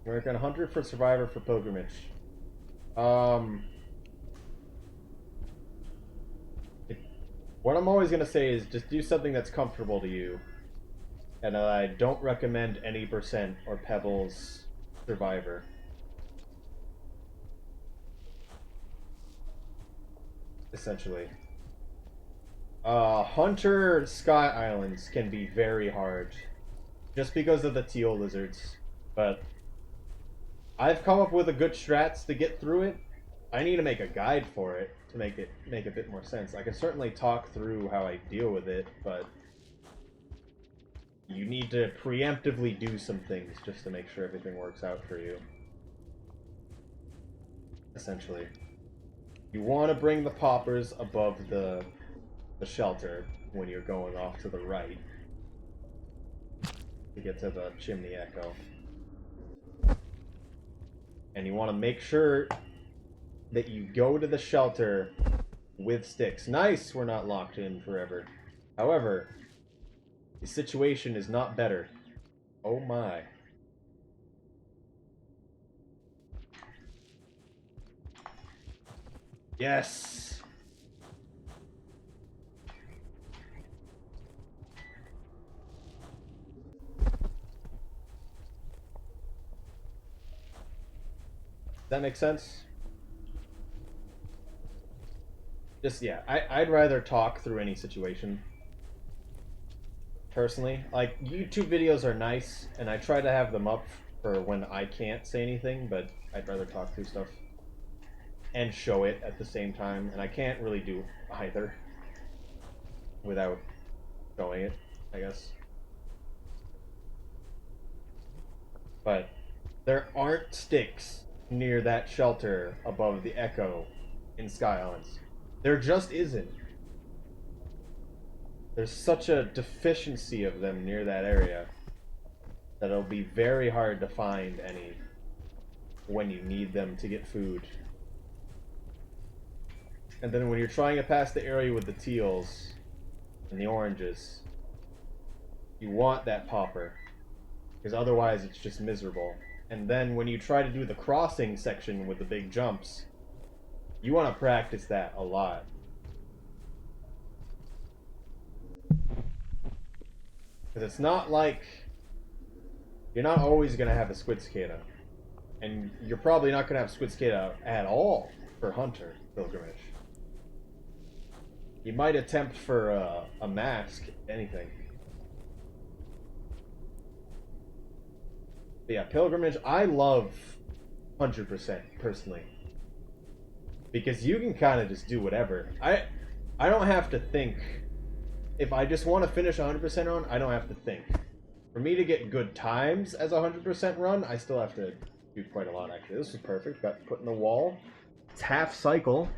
American Hunter for Survivor for Pilgrimage. What I'm always gonna say is just do something that's comfortable to you. And I don't recommend any percent or Pebbles Survivor. Essentially. Hunter Sky Islands can be very hard. Just because of the teal lizards. But I've come up with a good strats to get through it. I need to make a guide for it to make a bit more sense. I can certainly talk through how I deal with it, but you need to preemptively do some things just to make sure everything works out for you. Essentially. You want to bring the poppers above the shelter when you're going off to the right to get to the chimney echo. And you want to make sure that you go to the shelter with sticks. Nice, we're not locked in forever. However, the situation is not better. Oh my. Yes! Does that make sense? Just, yeah, I'd rather talk through any situation. Personally. Like, YouTube videos are nice, and I try to have them up for when I can't say anything, but I'd rather talk through stuff. And show it at the same time, and I can't really do either without showing it, I guess. But there aren't sticks near that shelter above the Echo in Sky Islands. There just isn't. There's such a deficiency of them near that area that it'll be very hard to find any when you need them to get food. And then when you're trying to pass the area with the teals and the oranges, you want that popper, because otherwise it's just miserable. And then when you try to do the crossing section with the big jumps, you want to practice that a lot. Because it's not like... You're not always going to have a squid cicada. And you're probably not going to have squid cicada at all for Hunter Pilgrimage. You might attempt for a mask, anything. But yeah, Pilgrimage, I love 100% personally. Because you can kind of just do whatever. I don't have to think if I just want to finish a 100% run, I don't have to think. For me to get good times as a 100% run, I still have to do quite a lot, actually. This is perfect. Got put in the wall. It's half cycle.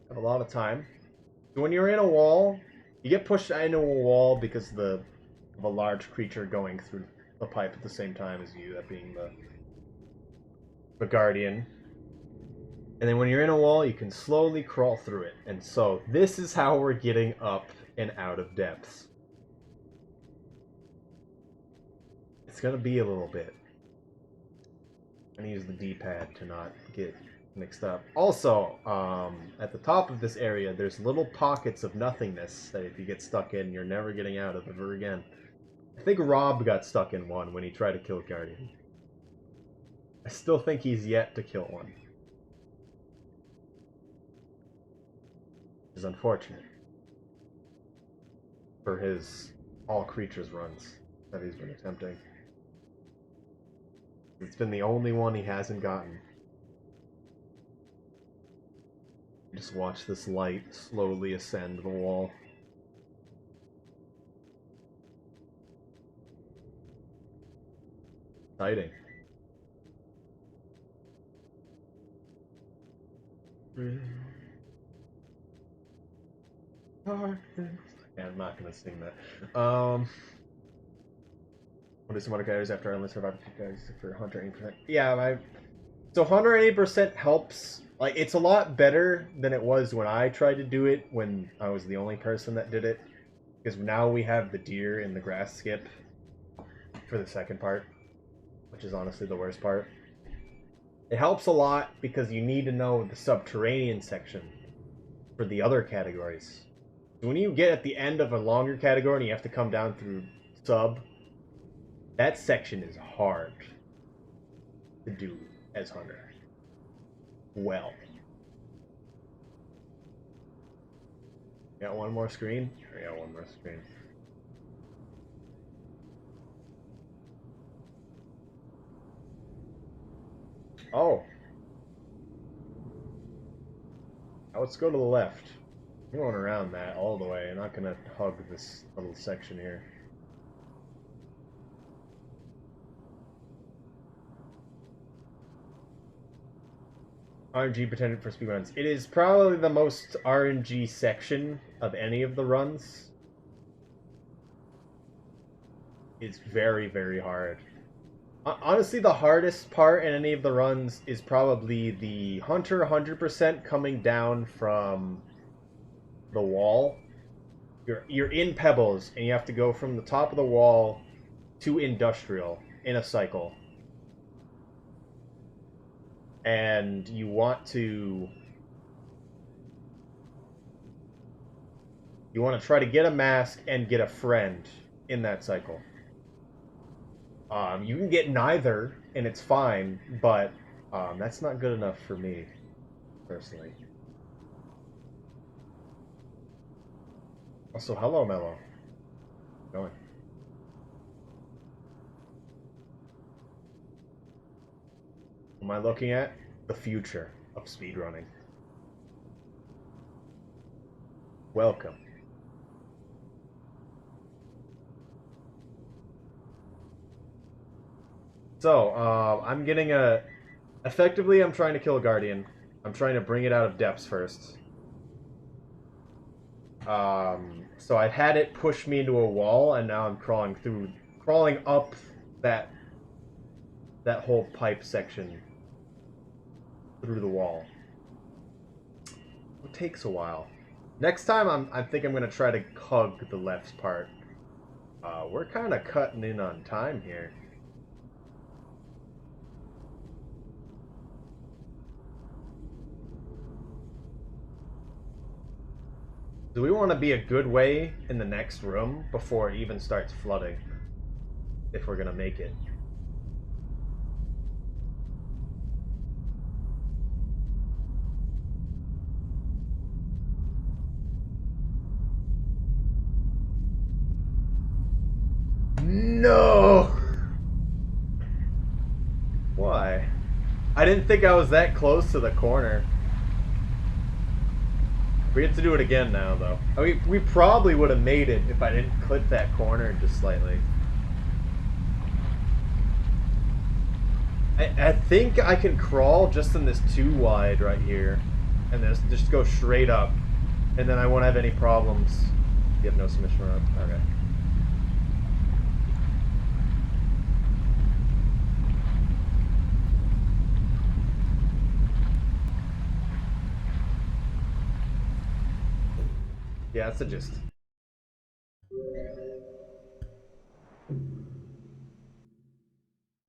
Have a lot of time. So when you're in a wall, you get pushed into a wall because of a large creature going through the pipe at the same time as you, that being the guardian. And then when you're in a wall, you can slowly crawl through it. And so this is how we're getting up and out of depths. It's gonna be a little bit. I'm gonna use the D-pad to not get mixed up. Also, at the top of this area, there's little pockets of nothingness that if you get stuck in, you're never getting out of ever again. I think Rob got stuck in one when he tried to kill Guardian. I still think he's yet to kill one. Which is unfortunate. For his all creatures runs that he's been attempting. It's been the only one he hasn't gotten. Just watch this light slowly ascend the wall. Exciting. Yeah, I'm not gonna sing that. What are some other characters after I only survived a few guys for 180%? Yeah, so 180% helps. Like, it's a lot better than it was when I tried to do it when I was the only person that did it. Because now we have the deer and the grass skip for the second part, which is honestly the worst part. It helps a lot because you need to know the subterranean section for the other categories. So when you get at the end of a longer category and you have to come down through sub, that section is hard to do as Hunter. Well. Got one more screen? I got one more screen. Oh. Now let's go to the left. I'm going around that all the way. I'm not going to hug this little section here. RNG potential for speedruns. It is probably the most RNG section of any of the runs. It's very, very hard. Honestly, the hardest part in any of the runs is probably the Hunter 100% coming down from the wall. You're in Pebbles, and you have to go from the top of the wall to Industrial in a cycle. And you want to try to get a mask and get a friend in that cycle. You can get neither, and it's fine, but that's not good enough for me, personally. Also, hello, Mello. How's it going? What am I looking at? The future of speedrunning. Welcome. So, I'm getting effectively, I'm trying to kill a Guardian. I'm trying to bring it out of depths first. So I've had it push me into a wall, and now I'm crawling up that whole pipe section through the wall. It takes a while. Next time, I think I'm gonna try to hug the left part. We're kind of cutting in on time here. Do we want to be a good way in the next room before it even starts flooding? If we're gonna make it. No! Why? I didn't think I was that close to the corner. We get to do it again now, though. I mean, we probably would have made it if I didn't clip that corner just slightly. I think I can crawl just in this 2 wide right here. And then just go straight up. And then I won't have any problems. You have no submission run. Okay. Yeah, that's the gist.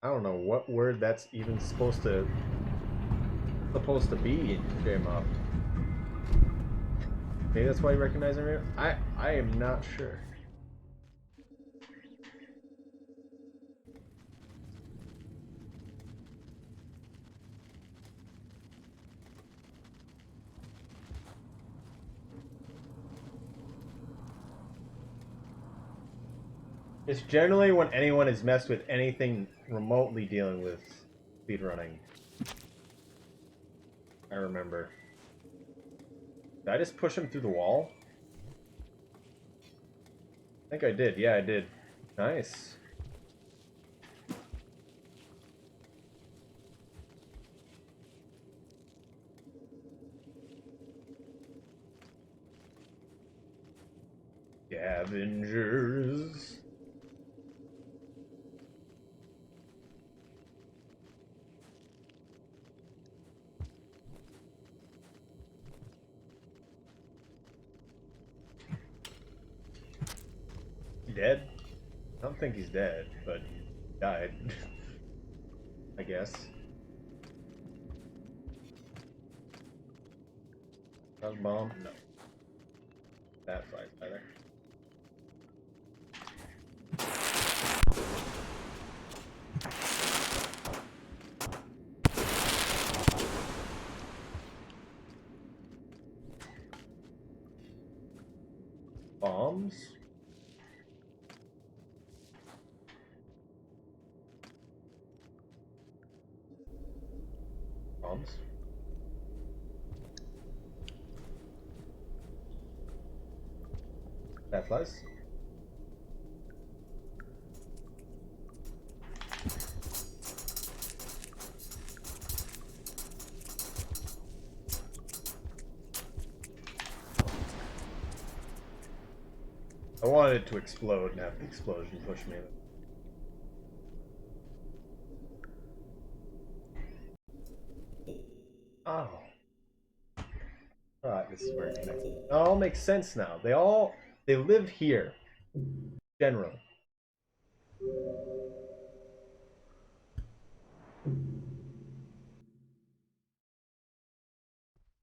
I don't know what word that's even supposed to be in J-Mob. Maybe that's why you recognize him. I am not sure. It's generally when anyone has messed with anything remotely dealing with speedrunning. I remember. Did I just push him through the wall? I think I did. Yeah, I did. Nice. Scavengers. Dead? I don't think he's dead, but he died. I guess. That was bomb? No. That flies either. Bombs? Bombs? That flies? I wanted it to explode and have the explosion push me. Oh. Alright, this is where it connects. It all makes sense now. They live here. Generally.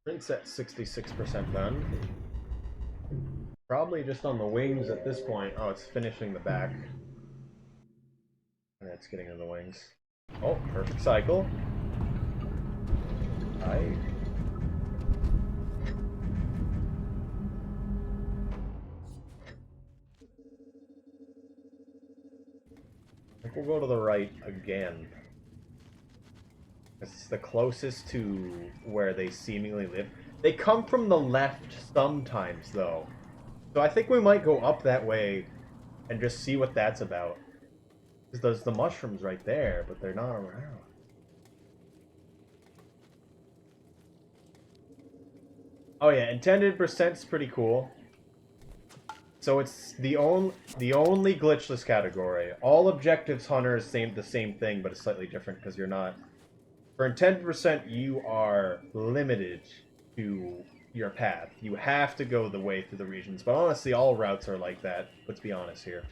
Print's at 66% done. Probably just on the wings at this point. Oh, it's finishing the back. And it's getting to the wings. Oh, perfect cycle. I think we'll go to the right again. It's the closest to where they seemingly live. They come from the left sometimes, though. So I think we might go up that way and just see what that's about. Because there's the mushrooms right there, but they're not around. Oh yeah, intended percent's pretty cool. So it's the only glitchless category. All objectives hunter is the same thing, but it's slightly different because you're not. For intended percent, you are limited to your path. You have to go the way through the regions. But honestly, all routes are like that. Let's be honest here.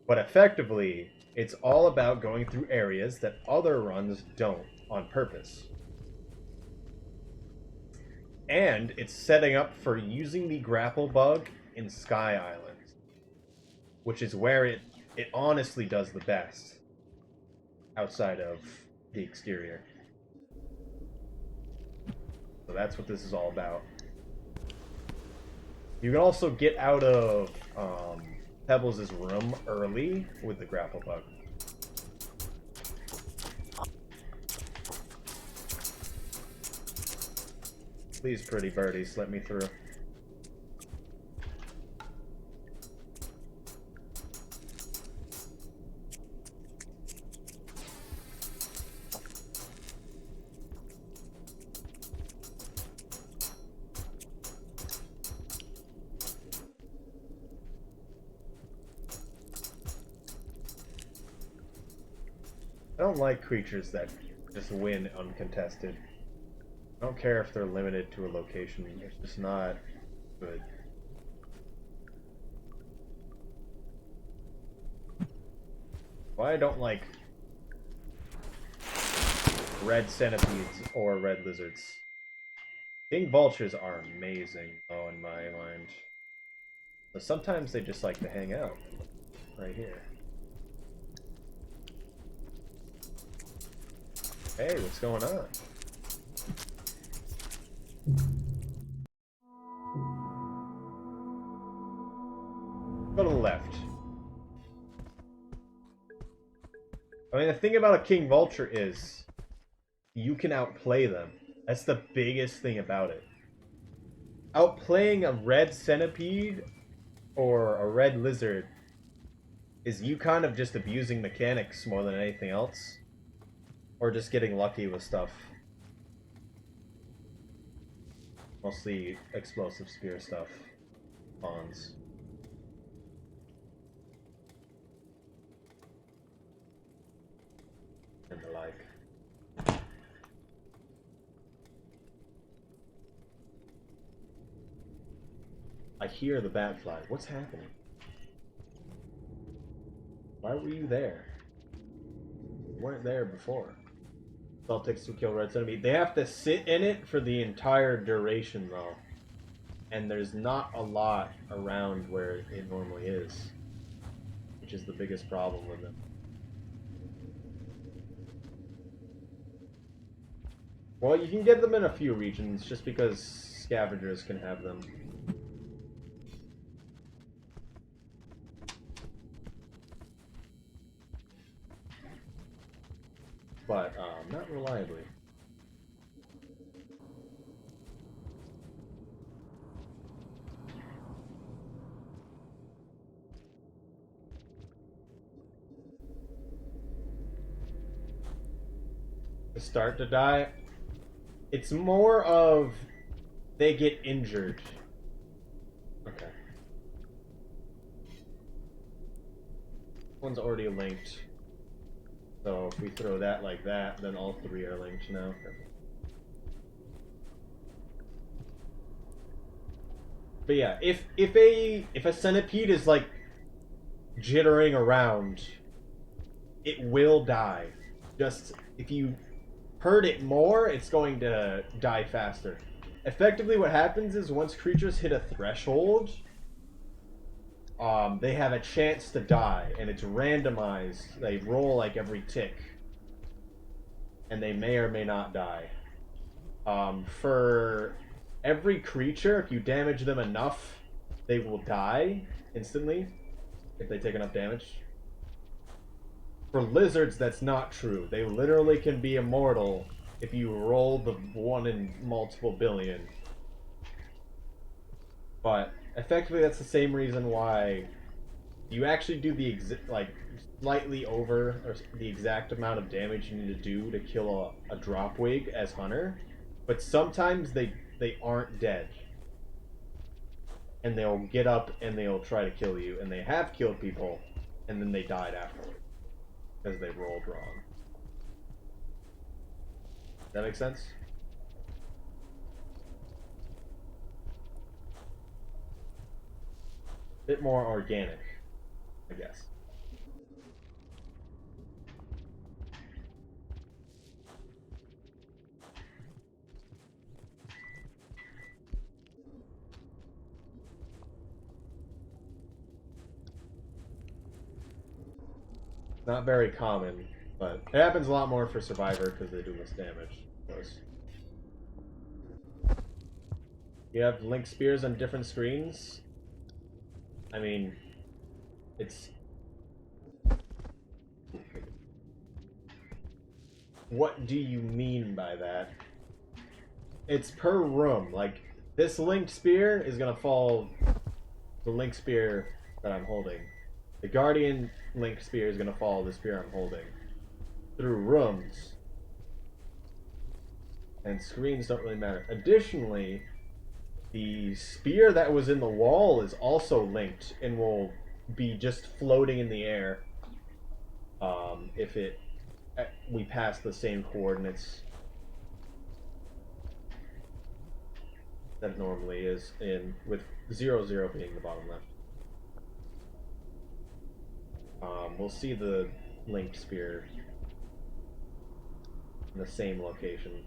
But effectively, it's all about going through areas that other runs don't on purpose. And it's setting up for using the grapple bug in Sky Islands, which is where it honestly does the best outside of the exterior. So that's what this is all about. You can also get out of Pebbles' room early with the grapple bug. Please, pretty birdies, let me through. I don't like creatures that just win uncontested. I don't care if they're limited to a location. It's just not good. Why I don't like red centipedes or red lizards. King vultures are amazing, though, in my mind. But sometimes they just like to hang out. Right here. Hey, what's going on? Go to the left. I mean, the thing about a king vulture is you can outplay them. That's the biggest thing about it. Outplaying a red centipede or a red lizard is you kind of just abusing mechanics more than anything else. Or just getting lucky with stuff. Mostly explosive spear stuff. Pawns. And the like. I hear the bat fly. What's happening? Why were you there? You weren't there before. Celtics to kill red centipede. They have to sit in it for the entire duration, though. And there's not a lot around where it normally is. Which is the biggest problem with them. Well, you can get them in a few regions, just because scavengers can have them. But, not reliably. To start to die, it's more of they get injured. Okay. One's already linked. So if we throw that like that, then all three are linked now. But yeah, if a centipede is like jittering around, it will die. Just if you hurt it more, it's going to die faster. Effectively, what happens is once creatures hit a threshold, they have a chance to die, and it's randomized. They roll like every tick, and they may or may not die. For every creature, if you damage them enough, they will die instantly if they take enough damage. For lizards, that's not true. They literally can be immortal if you roll the 1 in multiple billion. But effectively, that's the same reason why you actually do the slightly over or the exact amount of damage you need to do to kill a drop wig as hunter. But sometimes they aren't dead, and they'll get up and they'll try to kill you, and they have killed people, and then they died afterwards because they rolled wrong. That make sense? Bit more organic, I guess. Not very common, but it happens a lot more for Survivor because they do less damage, of course. You have link spears on different screens. I mean, it's... What do you mean by that? It's per room. Like, this linked spear is gonna fall the link spear that I'm holding. The Guardian link spear is gonna follow the spear I'm holding. Through rooms. And screens don't really matter. Additionally, the spear that was in the wall is also linked and will be just floating in the air if it we pass the same coordinates that it normally is, in with 0, 0 being the bottom left. We'll see the linked sphere in the same location.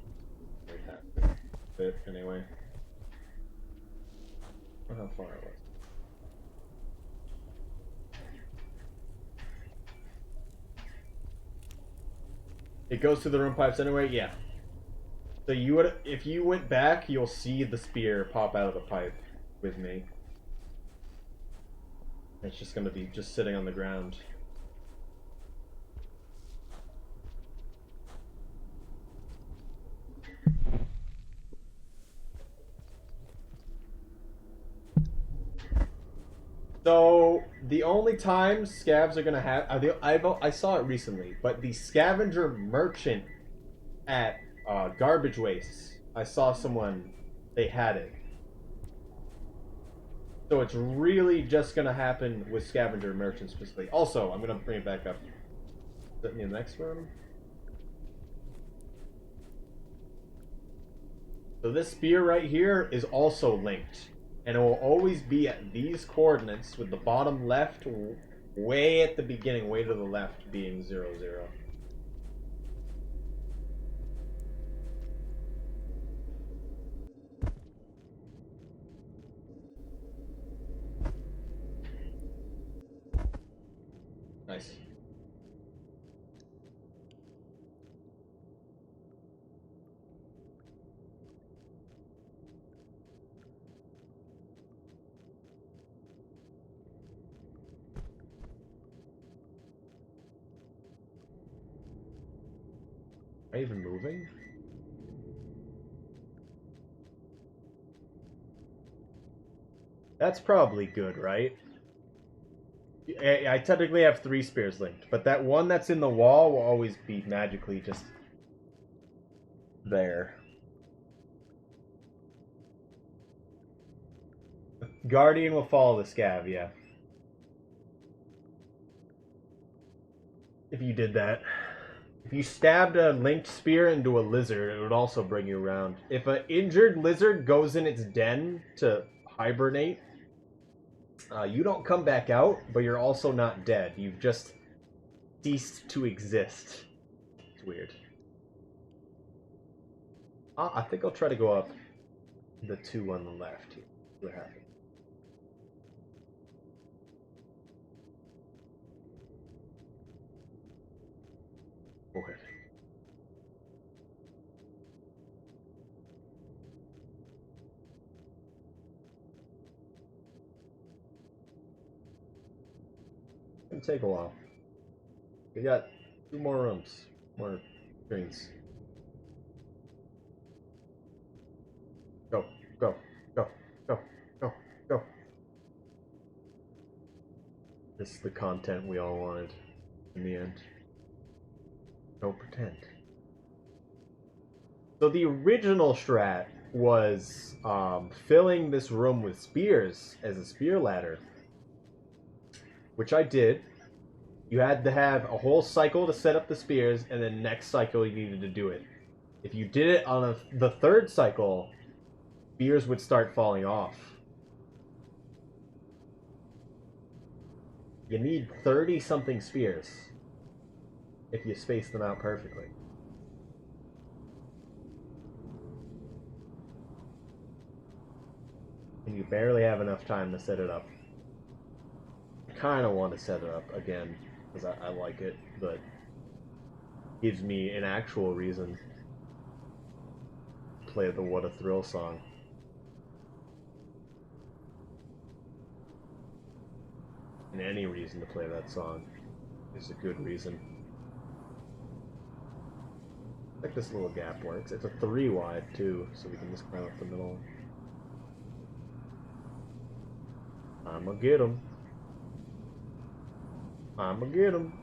We passed it anyway. I don't know how far it was. It goes through the room pipes anyway? Yeah. So you would, if you went back, you'll see the spear pop out of the pipe with me. It's just gonna be just sitting on the ground. So the only time scavs are gonna have, I saw it recently, but the scavenger merchant at garbage wastes, I saw someone, they had it. So it's really just gonna happen with scavenger merchants specifically. Also, I'm gonna bring it back up. Is me in the next room? So this spear right here is also linked. And it will always be at these coordinates, with the bottom left way at the beginning, way to the left, being 0, 0. Nice. Am I even moving? That's probably good, right? I technically have 3 spears linked, but that one that's in the wall will always be magically just there. Guardian will follow the scav, yeah. If you did that. If you stabbed a linked spear into a lizard, it would also bring you around. If an injured lizard goes in its den to hibernate, you don't come back out, but you're also not dead. You've just ceased to exist. It's weird. I think I'll try to go up the 2 on the left here. See what happens. Okay. It'll take a while. We got 2 more rooms, more screens. Go, go, go, go, go, go. This is the content we all wanted in the end. Don't pretend. So the original strat was filling this room with spears as a spear ladder, which I did. You had to have a whole cycle to set up the spears, and then next cycle you needed to do it. If you did it on the 3rd cycle, spears would start falling off. You need 30-something spears if you space them out perfectly. And you barely have enough time to set it up. I kind of want to set it up again, because I like it, but gives me an actual reason to play the What a Thrill song. And any reason to play that song is a good reason. I think this little gap works. It's a 3 wide too, so we can just climb up the middle. I'ma get him. I'ma get him.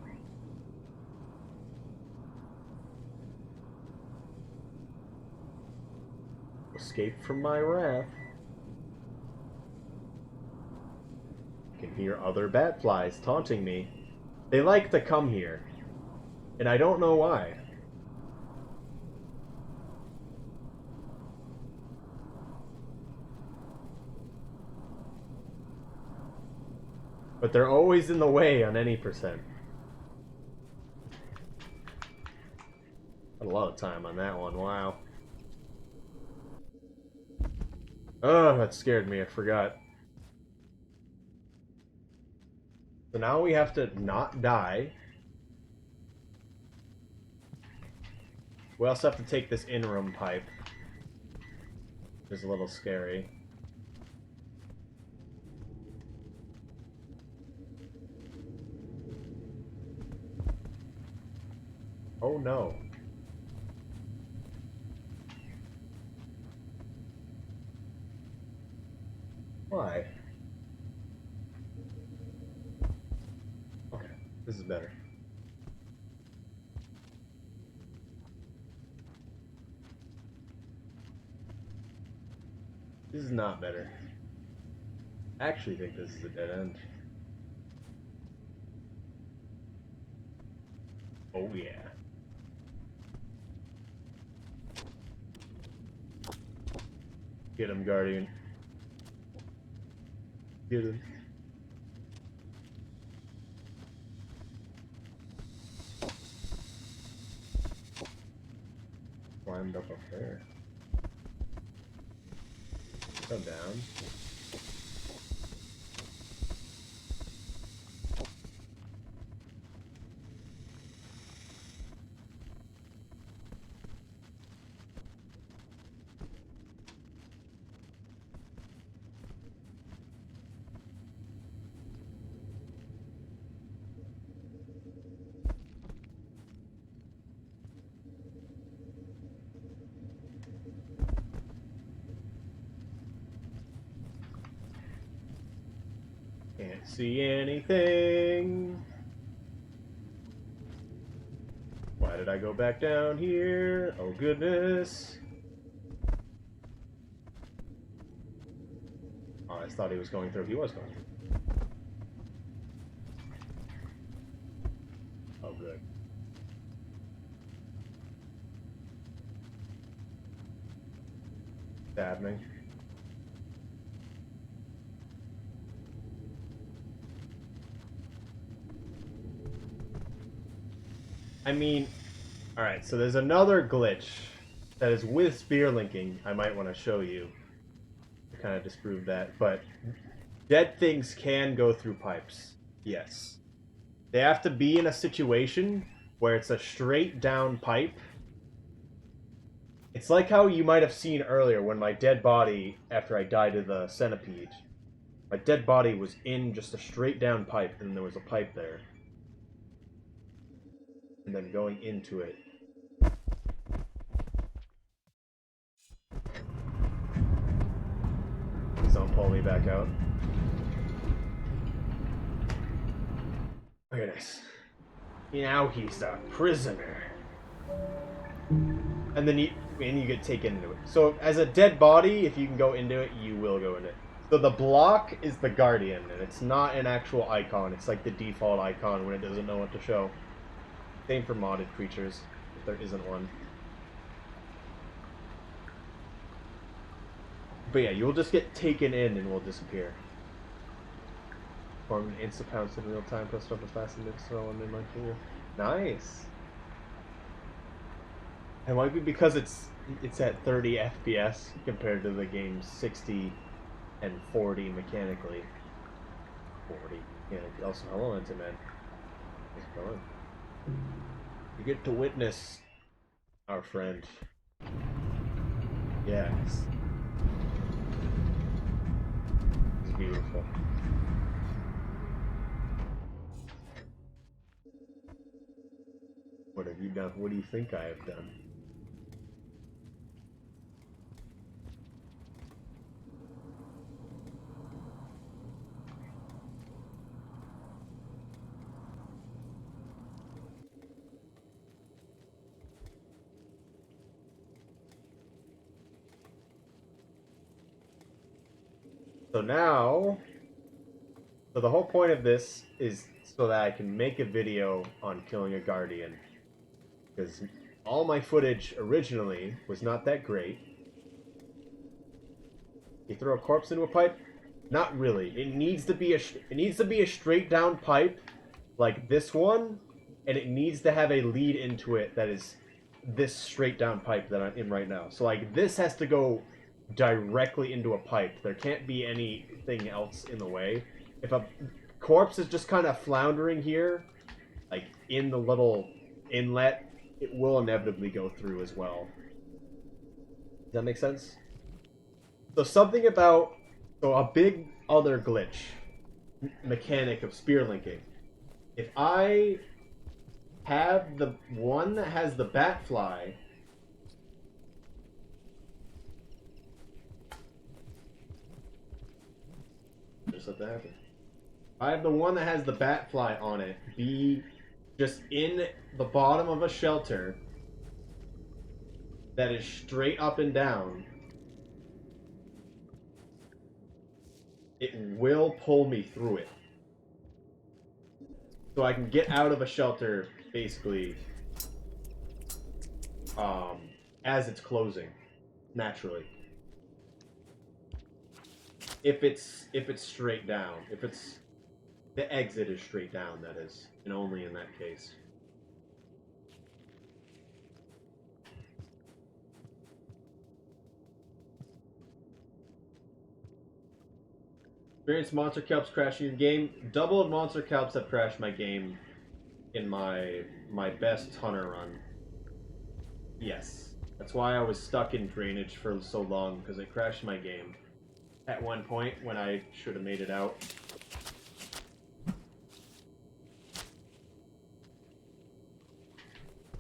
Escape from my wrath. I can hear other bat flies taunting me. They like to come here. And I don't know why. But they're always in the way on any percent. Had a lot of time on that one, wow. Oh, that scared me, I forgot. So now we have to not die. We also have to take this in-room pipe. Which is a little scary. Oh no. Why? Okay, this is better. This is not better. I actually think this is a dead end. Oh yeah. Get him, Guardian. Get him. Climbed up there. Come down. Can't see anything. Why did I go back down here? Oh goodness. Oh, I thought he was going through. He was going through. Oh good. It's happening. I mean, alright, so there's another glitch that is with spear linking I might want to show you to kind of disprove that, but dead things can go through pipes. Yes. They have to be in a situation where it's a straight down pipe. It's like how you might have seen earlier when my dead body, after I died to the centipede, my dead body was in just a straight down pipe, and there was a pipe there. And then going into it. Please don't pull me back out. Okay, nice. Now he's a prisoner. And then you get taken into it. So as a dead body, if you can go into it, you will go into it. So the block is the Guardian, and it's not an actual icon. It's like the default icon when it doesn't know what to show. Same for modded creatures, if there isn't one. But yeah, you'll just get taken in and will disappear. Form an instant pounce in real time, press up as fast as it's throw and then like here. Nice. It might be because it's at 30 FPS compared to the game's 60 and 40 mechanically. 40 mechanically. Also, hello, Internet. How's it going? You get to witness our friend. Yes. It's beautiful. What have you done? What do you think I have done? So now, so the whole point of this is so that I can make a video on killing a Guardian. Because all my footage originally was not that great. You throw a corpse into a pipe? Not really. It needs to be a straight down pipe, like this one, and it needs to have a lead into it that is this straight down pipe that I'm in right now. So like this has to go directly into a pipe. There can't be anything else in the way. If a corpse is just kind of floundering here, like in the little inlet, it will inevitably go through as well. Does that make sense? So something about a big other glitch mechanic of spear linking. If I have the one that has the bat fly, just let that happen. I have the one that has the bat fly on it be just in the bottom of a shelter that is straight up and down. It will pull me through it. So I can get out of a shelter, basically, as it's closing, naturally. If it's straight down. If it's... the exit is straight down, that is. And only in that case. Experienced monster kelps crashing your game. Double of monster kelps have crashed my game in my best hunter run. Yes. That's why I was stuck in drainage for so long, because it crashed my game. At one point, when I should have made it out.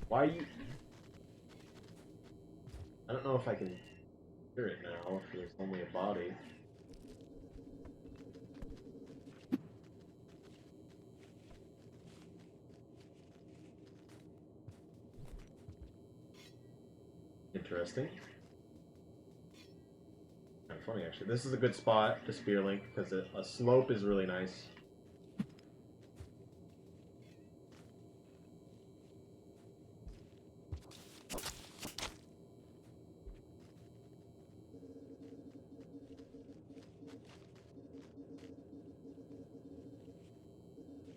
Why you... I don't know if I can hear it now, if there's only a body. Interesting. Kind of funny, actually. This is a good spot to spear link because a slope is really nice.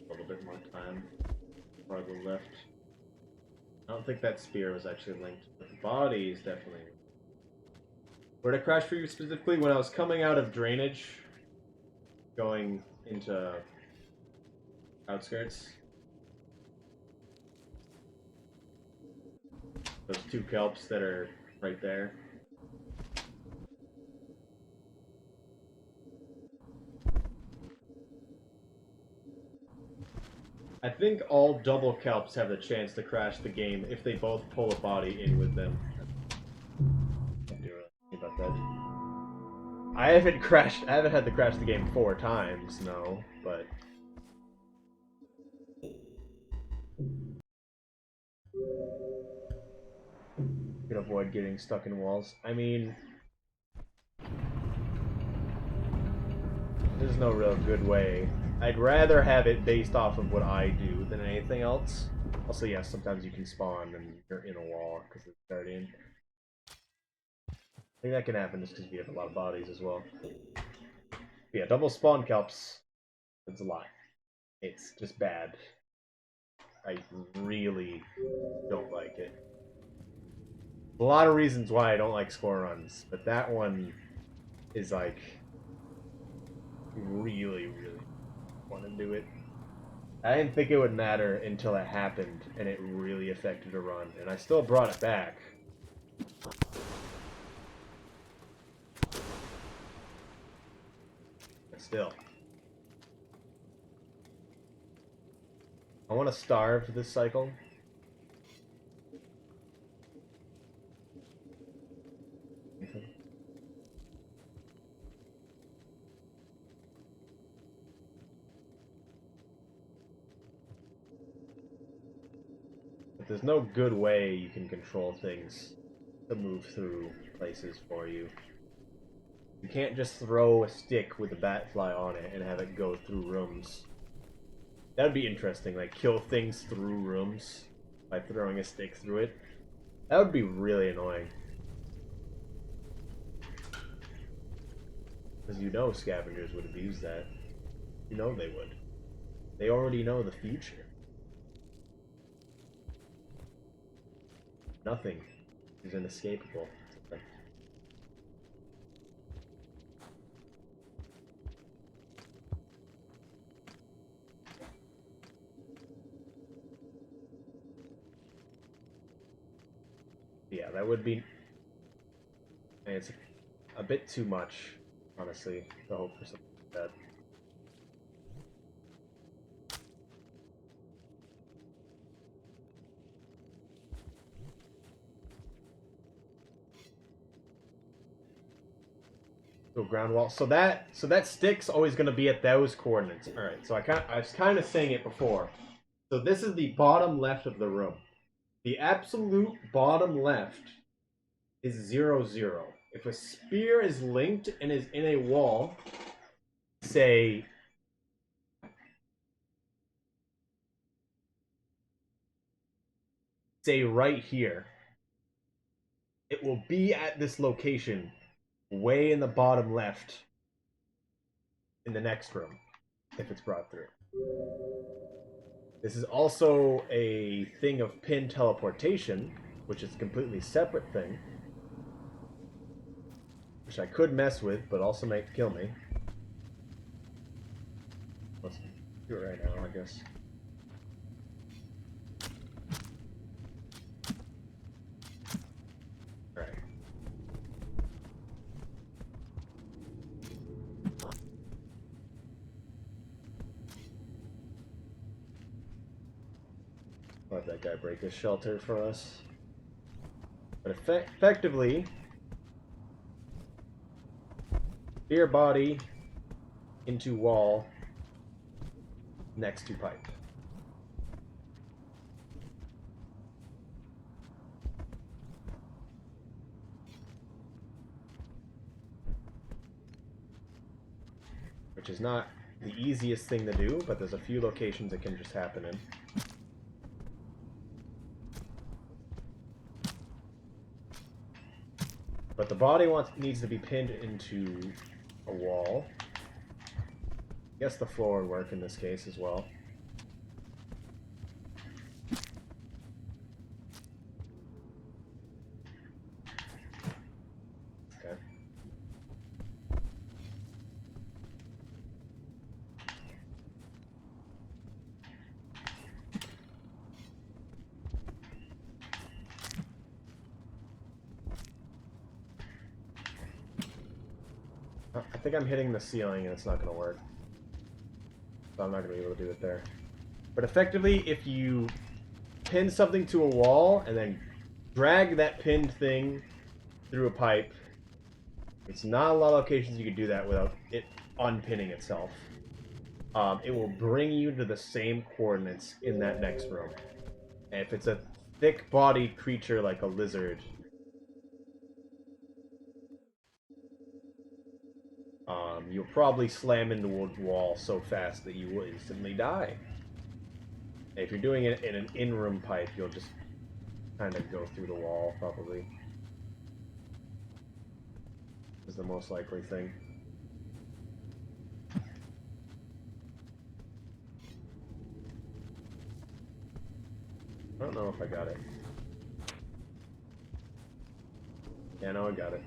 A little bit more time before I go left. I don't think that spear was actually linked, but the body is definitely. Where did it crash for you specifically? When I was coming out of drainage, going into outskirts. Those two kelps that are right there. I think all double kelps have the chance to crash the game if they both pull a body in with them. Can't do anything about that. I haven't had to crash the game 4 times, no, but... You can avoid getting stuck in walls. I mean... There's no real good way. I'd rather have it based off of what I do than anything else. Also, yes, sometimes you can spawn and you're in a wall because it's guardian. I think that can happen just because we have a lot of bodies as well. But yeah, double spawn kelps. It's a lot. It's just bad. I really don't like it. A lot of reasons why I don't like score runs, but that one is like really want to do it. I didn't think it would matter until it happened, and it really affected a run, and I still brought it back. But still. I want to starve this cycle. But there's no good way you can control things to move through places for you. You can't just throw a stick with a bat fly on it and have it go through rooms. That would be interesting, like kill things through rooms. by throwing a stick through it. That would be really annoying. Because you know scavengers would abuse that. You know they would. They already know the future. Nothing is inescapable. Yeah, that would be... It's a bit too much, honestly, to hope for something like that. So ground wall. So that stick's always going to be at those coordinates. All right. So I was kind of saying it before. So this is the bottom left of the room. The absolute bottom left is 0, 0. If a spear is linked and is in a wall, say right here, it will be at this location, way in the bottom left, in the next room, if it's brought through. This is also a thing of pin teleportation, which is a completely separate thing, which I could mess with, but also might kill me. Let's do it right now, I guess. Alright. Let that guy break his shelter for us. But effectively, spear body into wall next to pipe. Which is not the easiest thing to do, but there's a few locations it can just happen in. But the body needs to be pinned into a wall. I guess the floor would work in this case as well. Okay. I think I'm hitting the ceiling and it's not going to work. So I'm not going to be able to do it there. But effectively, if you pin something to a wall and then drag that pinned thing through a pipe, it's not a lot of locations you can do that without it unpinning itself. It will bring you to the same coordinates in that next room. And if it's a thick-bodied creature like a lizard, you'll probably slam into a wall so fast that you will instantly die. And if you're doing it in an in-room pipe, you'll just kind of go through the wall, probably. Is the most likely thing. I don't know if I got it. Yeah, no, I got it.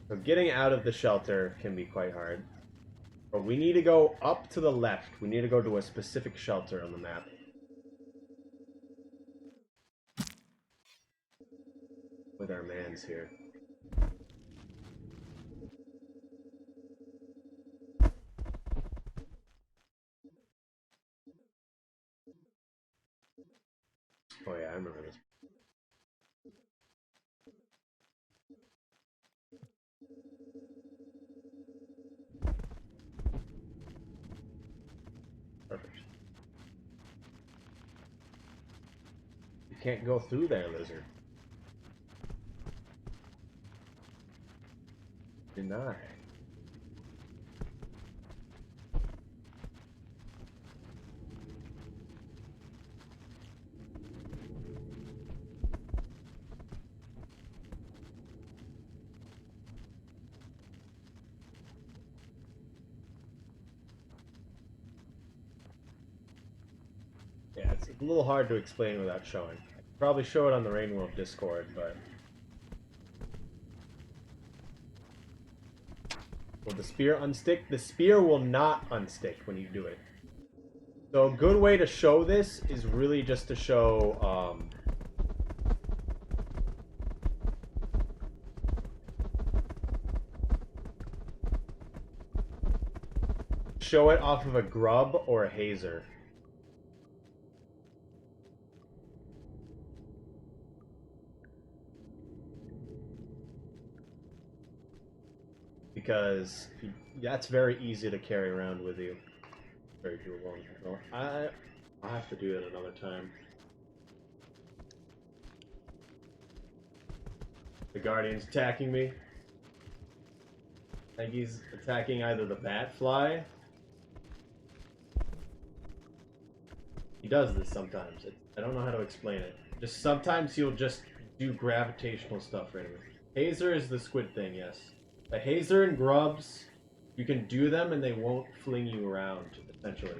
So getting out of the shelter can be quite hard. But we need to go up to the left. We need to go to a specific shelter on the map. With our mans here. Oh yeah, I remember this. Perfect. You can't go through there, lizard. Deny. It's a little hard to explain without showing. I could probably show it on the Rain World Discord, but... Will the spear unstick? The spear will not unstick when you do it. So a good way to show this is really just to show, show it off of a grub or a hazer. Because that's very easy to carry around with you. Very doable. I'll have to do it another time. The Guardian's attacking me. I think he's attacking either the bat fly. He does this sometimes. I don't know how to explain it. Just sometimes he'll just do gravitational stuff randomly. Hazer is the squid thing, yes. The hazer and grubs, you can do them and they won't fling you around, essentially.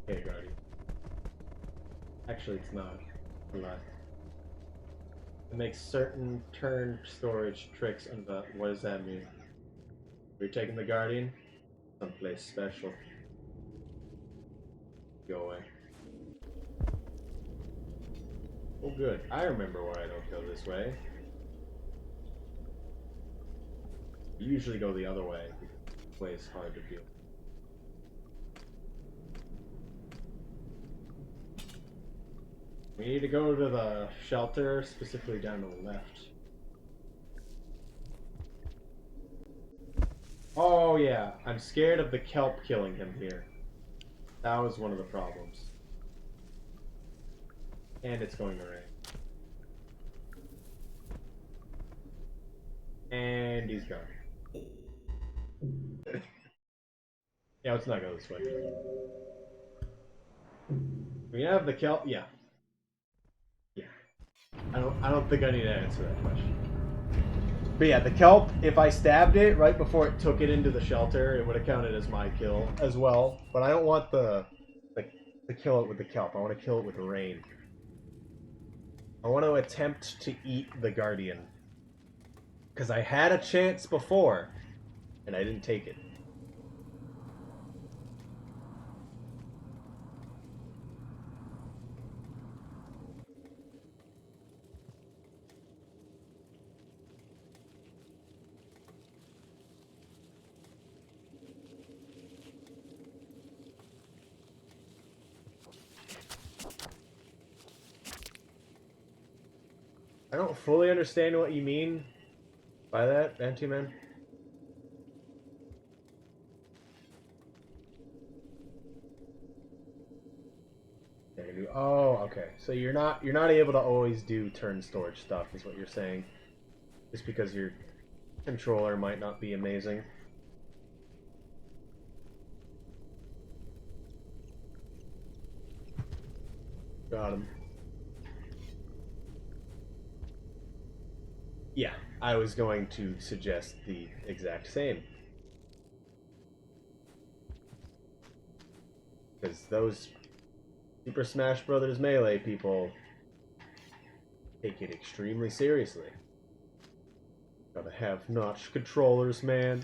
Okay, Guardian. Actually, it's not. A lie. It makes certain turn storage tricks and what does that mean? You're taking the Guardian? Someplace special. Go away. Oh good. I remember why I don't go this way. You usually go the other way because this way is hard to do. We need to go to the shelter, specifically down to the left. Oh yeah, I'm scared of the kelp killing him here. That was one of the problems. And it's going to rain. And he's gone. Yeah, let's not go this way. We have the kelp. Yeah. Yeah. I don't think I need to answer that question. But yeah, the kelp. If I stabbed it right before it took it into the shelter, it would have counted as my kill as well. But I don't want the kill it with the kelp. I want to kill it with the rain. I want to attempt to eat the Guardian. Because I had a chance before, and I didn't take it. I don't fully understand what you mean by that, Anti-Man. Oh, okay. So you're not able to always do turn storage stuff, is what you're saying, just because your controller might not be amazing. Got him. Yeah, I was going to suggest the exact same. Because those Super Smash Bros. Melee people take it extremely seriously. Gotta have notch controllers, man.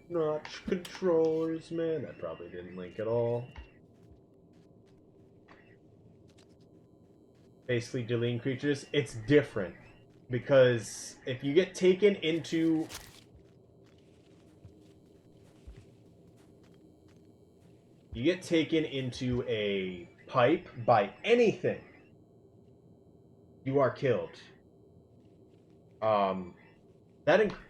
Notch controllers, man. That probably didn't link at all. Basically, deleting creatures, it's different. Because if you get taken into... You get taken into a pipe by anything, you are killed.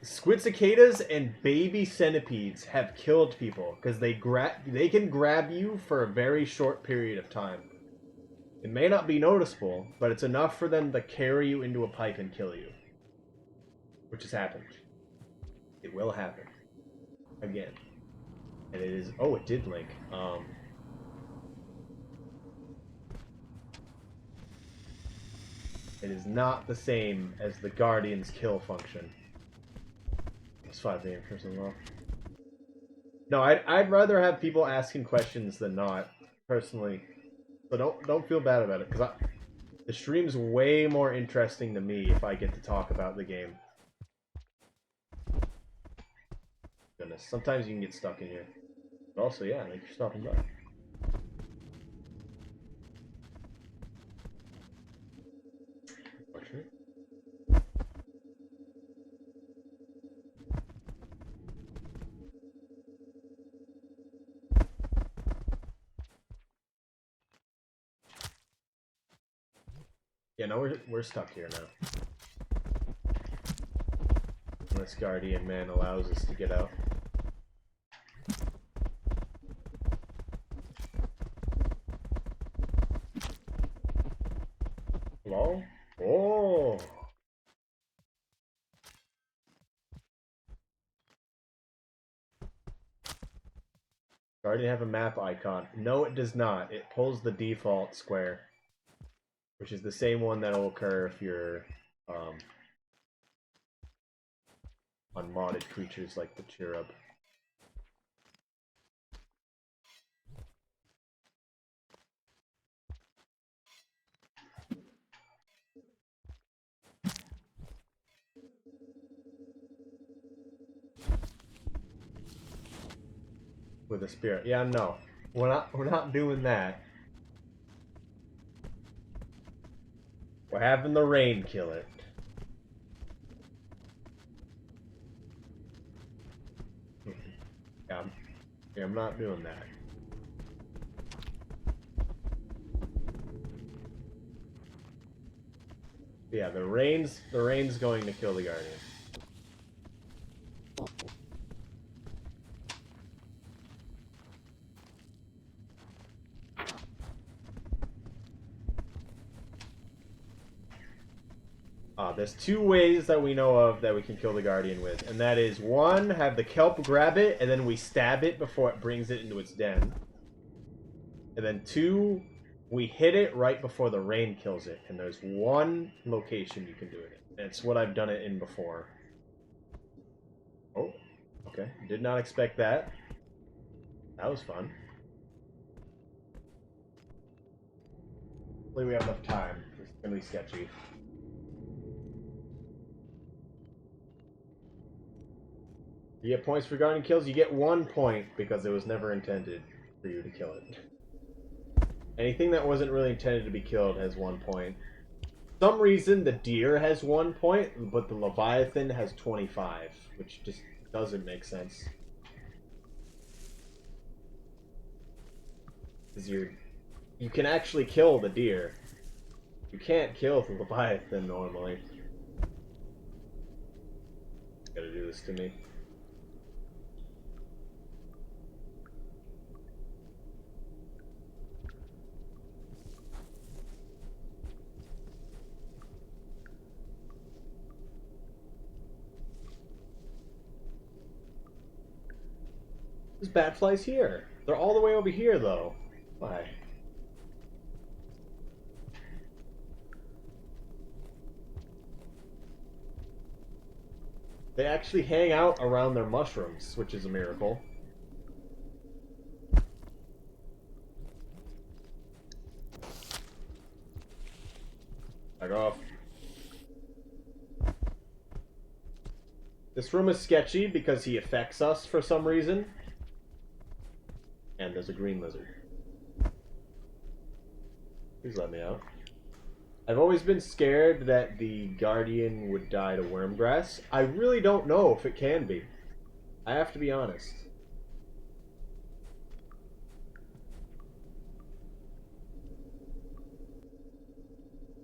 Squid cicadas and baby centipedes have killed people because they can grab you for a very short period of time. It may not be noticeable, but it's enough for them to carry you into a pipe and kill you. Which has happened. It will happen. Again. And it is... Oh, it did link. It is not the same as the Guardian's kill function. It's 5 AM for as well. No, I'd rather have people asking questions than not, personally. So don't feel bad about it, because the stream's way more interesting to me if I get to talk about the game. Goodness, sometimes you can get stuck in here. But also, yeah, like you're stopping by. Yeah, no, we're stuck here now. Unless Guardian Man allows us to get out. Hello? Oh! Guardian have a map icon. No, it does not. It pulls the default square, which is the same one that will occur if you're on modded creatures like the Cherub. With a spirit. Yeah, no. We're not doing that. We're having the rain kill it. Yeah, I'm not doing that. Yeah, the rain's going to kill the Guardian. There's two ways that we know of that we can kill the Guardian with, and that is one, have the kelp grab it, and then we stab it before it brings it into its den. And then two, we hit it right before the rain kills it, and there's one location you can do it in. And it's what I've done it in before. Oh, okay. Did not expect that. That was fun. Hopefully we have enough time. It's gonna be sketchy. You get points for Guardian kills. You get 1 point because it was never intended for you to kill it. Anything that wasn't really intended to be killed has 1 point. For some reason, the deer has 1 point, but the Leviathan has 25, which just doesn't make sense. Because you can actually kill the deer. You can't kill the Leviathan normally. Gotta do this to me. There's bat flies here. They're all the way over here, though. Why? They actually hang out around their mushrooms, which is a miracle. Back off. This room is sketchy because he affects us for some reason. And there's a green lizard. Please let me out. I've always been scared that the Guardian would die to wormgrass. I really don't know if it can be. I have to be honest.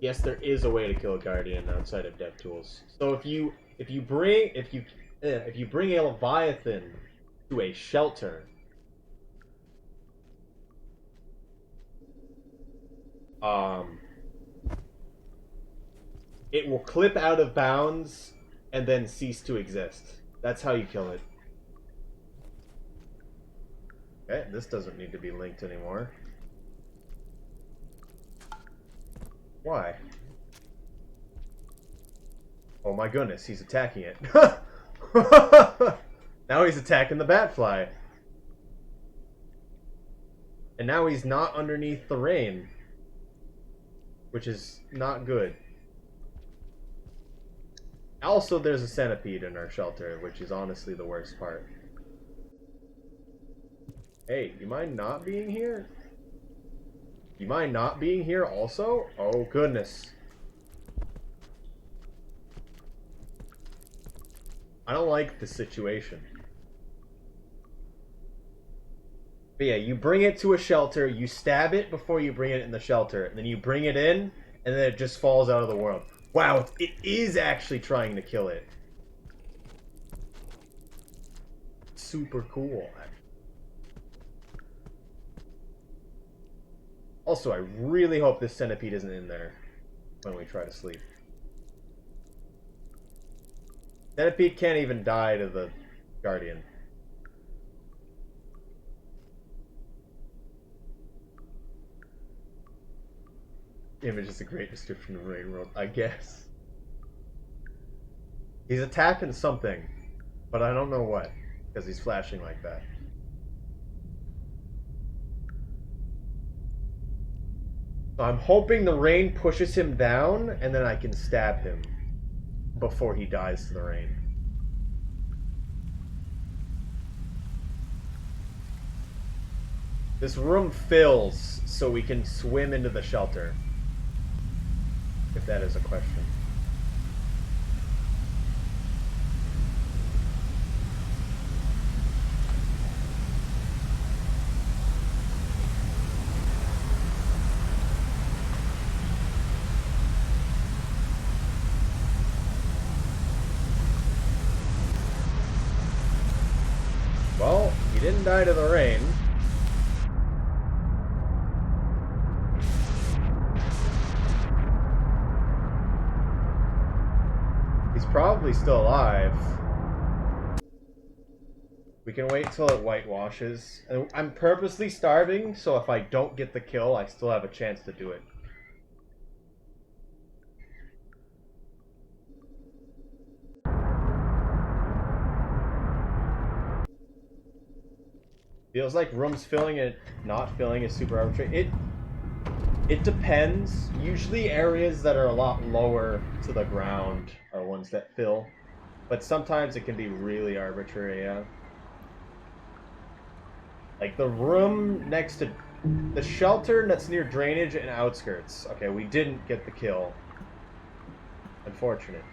Yes, there is a way to kill a Guardian outside of DevTools. So if you bring a Leviathan to a shelter, it will clip out of bounds and then cease to exist. That's how you kill it. Okay, this doesn't need to be linked anymore. Why? Oh my goodness, he's attacking it. Now he's attacking the batfly. And now he's not underneath the rain. Which is not good. Also, there's a centipede in our shelter, which is honestly the worst part. Hey, you mind not being here? You mind not being here also? Oh, goodness. I don't like this situation. But yeah, you bring it to a shelter, you stab it before you bring it in the shelter, and then you bring it in, and then it just falls out of the world. Wow, it is actually trying to kill it. Super cool, actually. Also, I really hope this centipede isn't in there when we try to sleep. Centipede can't even die to the Guardian. Image is a great description of Rain World, I guess. He's attacking something, but I don't know what, because he's flashing like that. So I'm hoping the rain pushes him down, and then I can stab him before he dies to the rain. This room fills so we can swim into the shelter. If that is a question. Well, he didn't die to the rain. He's probably still alive. We can wait till it whitewashes. And I'm purposely starving, so if I don't get the kill, I still have a chance to do it. Feels like rooms filling and not filling is super arbitrary. It depends. Usually areas that are a lot lower to the ground are ones that fill. But sometimes it can be really arbitrary, yeah. Like the room next to the shelter that's near drainage and outskirts. Okay, we didn't get the kill. Unfortunate.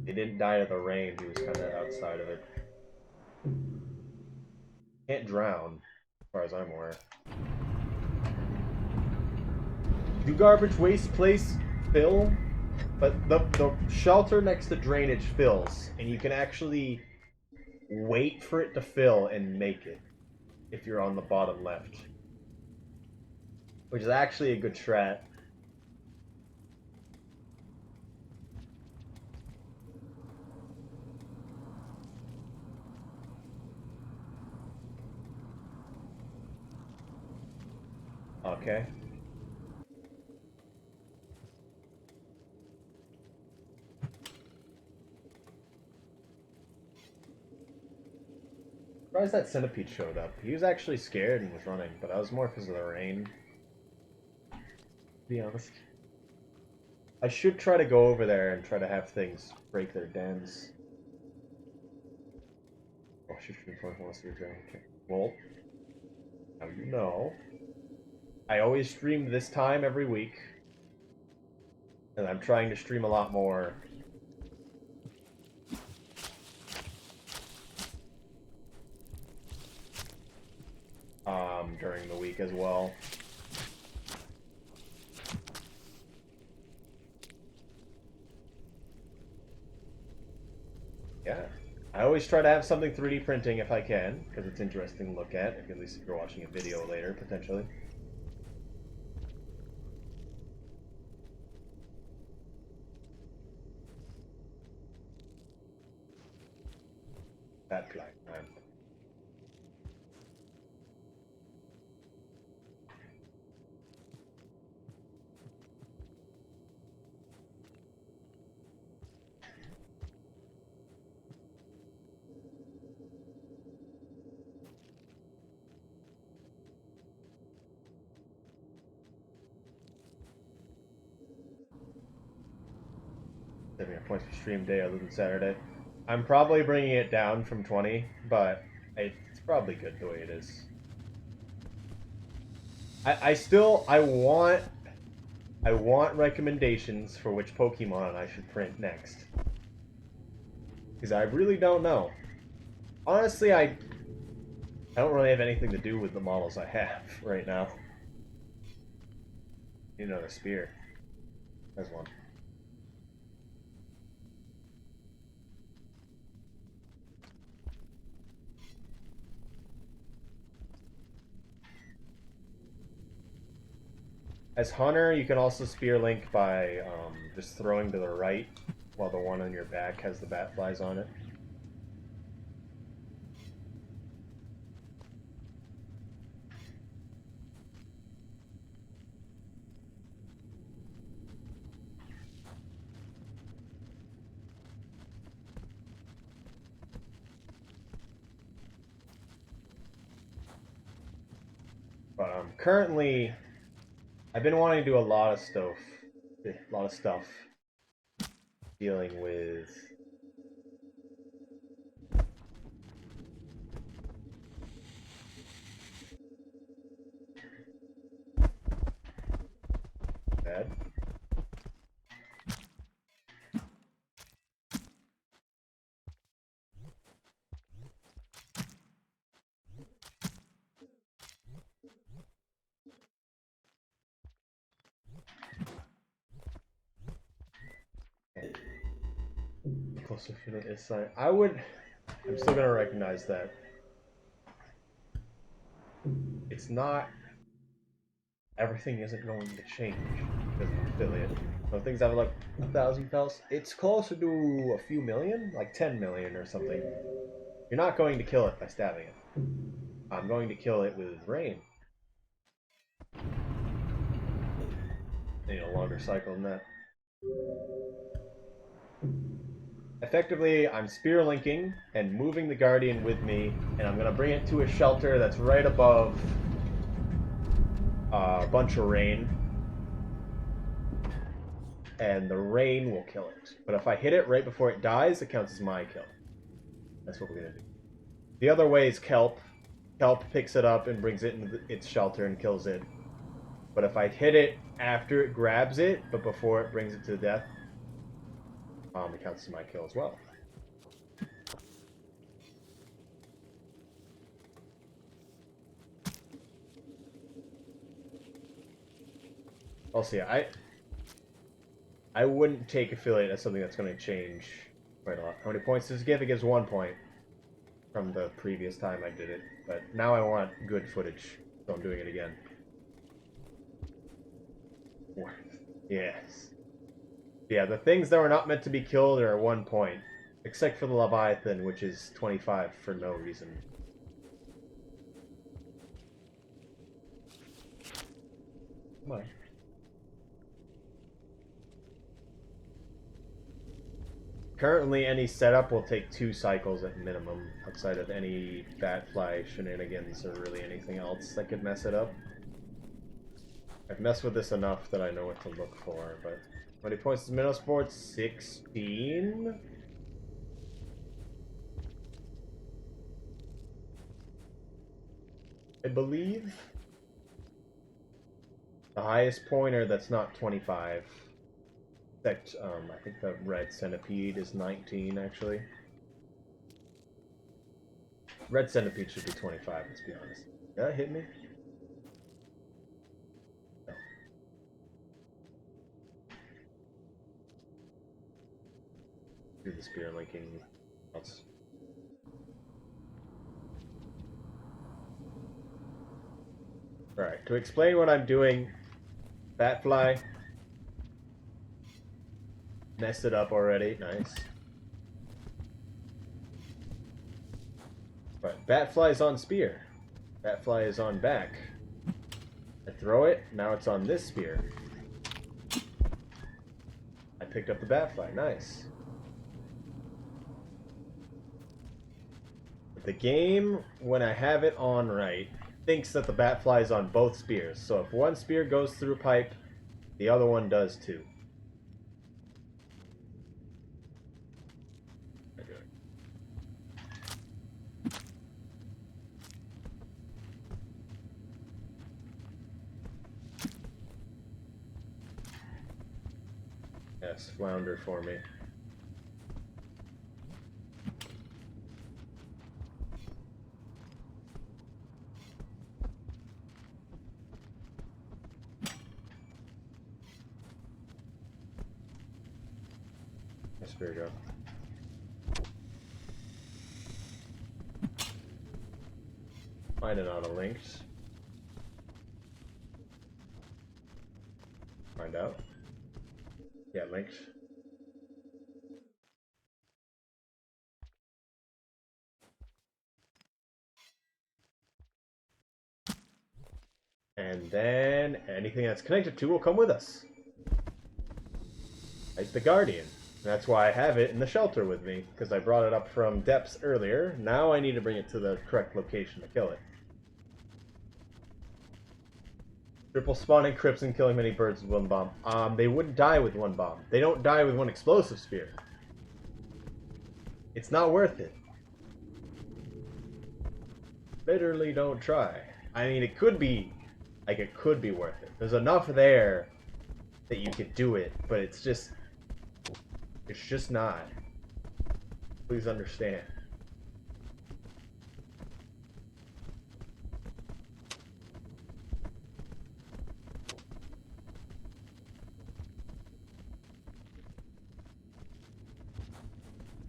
He didn't die to the rain. He was kind of outside of it. Can't drown, as far as I'm aware. Do garbage waste place fill? But the shelter next to drainage fills, and you can actually wait for it to fill and make it if you're on the bottom left. Which is actually a good strat. Okay. Surprised that centipede showed up. He was actually scared and was running, but that was more because of the rain. To be honest. I should try to go over there and try to have things break their dens. Oh, she wants to return. Okay. Well, now you know. I always stream this time every week. And I'm trying to stream a lot more. During the week as well. Yeah. I always try to have something 3D printing if I can, because it's interesting to look at least if you're watching a video later, potentially. That black man. Saving your points for stream day other than Saturday. I'm probably bringing it down from 20, but it's probably good the way it is. I want recommendations for which Pokemon I should print next. Because I really don't know. Honestly, I don't really have anything to do with the models I have right now. You know, the spear. There's one. As Hunter, you can also spear link by just throwing to the right while the one on your back has the bat flies on it. But currently, I've been wanting to do a lot of stuff dealing with bad. Closer feeling is sign. I'm still gonna recognize that it's not. Everything isn't going to change because of affiliate. Some things have like 1,000 bells. It's closer to a few million, like 10 million or something. You're not going to kill it by stabbing it. I'm going to kill it with rain. I need a longer cycle than that. Effectively, I'm spear linking and moving the guardian with me, and I'm gonna bring it to a shelter that's right above a bunch of rain, and the rain will kill it. But if I hit it right before it dies, it counts as my kill. That's what we're gonna do. The other way is Kelp. Kelp picks it up and brings it into its shelter and kills it. But if I hit it after it grabs it, but before it brings it to death, it counts as my kill as well. I'll see. I wouldn't take affiliate as something that's going to change quite a lot. How many points does it give? It gives 1 point from the previous time I did it. But now I want good footage, so I'm doing it again. Yes. Yeah, the things that were not meant to be killed are 1 point. Except for the Leviathan, which is 25 for no reason. Come on. Currently, any setup will take 2 cycles at minimum, outside of any Batfly shenanigans or really anything else that could mess it up. I've messed with this enough that I know what to look for, but... How many points is Minnow Sports? 16? I believe. The highest pointer that's not 25. Except, I think the Red Centipede is 19, actually. Red Centipede should be 25, let's be honest. Did that hit me? No. Do the spear linking else. Alright, to explain what I'm doing, Batfly. Messed it up already, nice. But Batfly's on spear. Batfly is on back. I throw it, now it's on this spear. I picked up the Batfly, nice. But the game, when I have it on right, thinks that the Batfly is on both spears. So if one spear goes through pipe, the other one does too. Yes, flounder for me. Yes, here we go. Find it on a linked. Find out. Yeah, linked. And then anything that's connected to will come with us. Like the Guardian. That's why I have it in the shelter with me, because I brought it up from depths earlier. Now I need to bring it to the correct location to kill it. Triple spawning crypts and killing many birds with one bomb. They wouldn't die with one bomb. They don't die with one explosive spear. It's not worth it. Literally don't try. I mean, it could be, like, it could be worth it. There's enough there that you could do it, but it's just not. Please understand.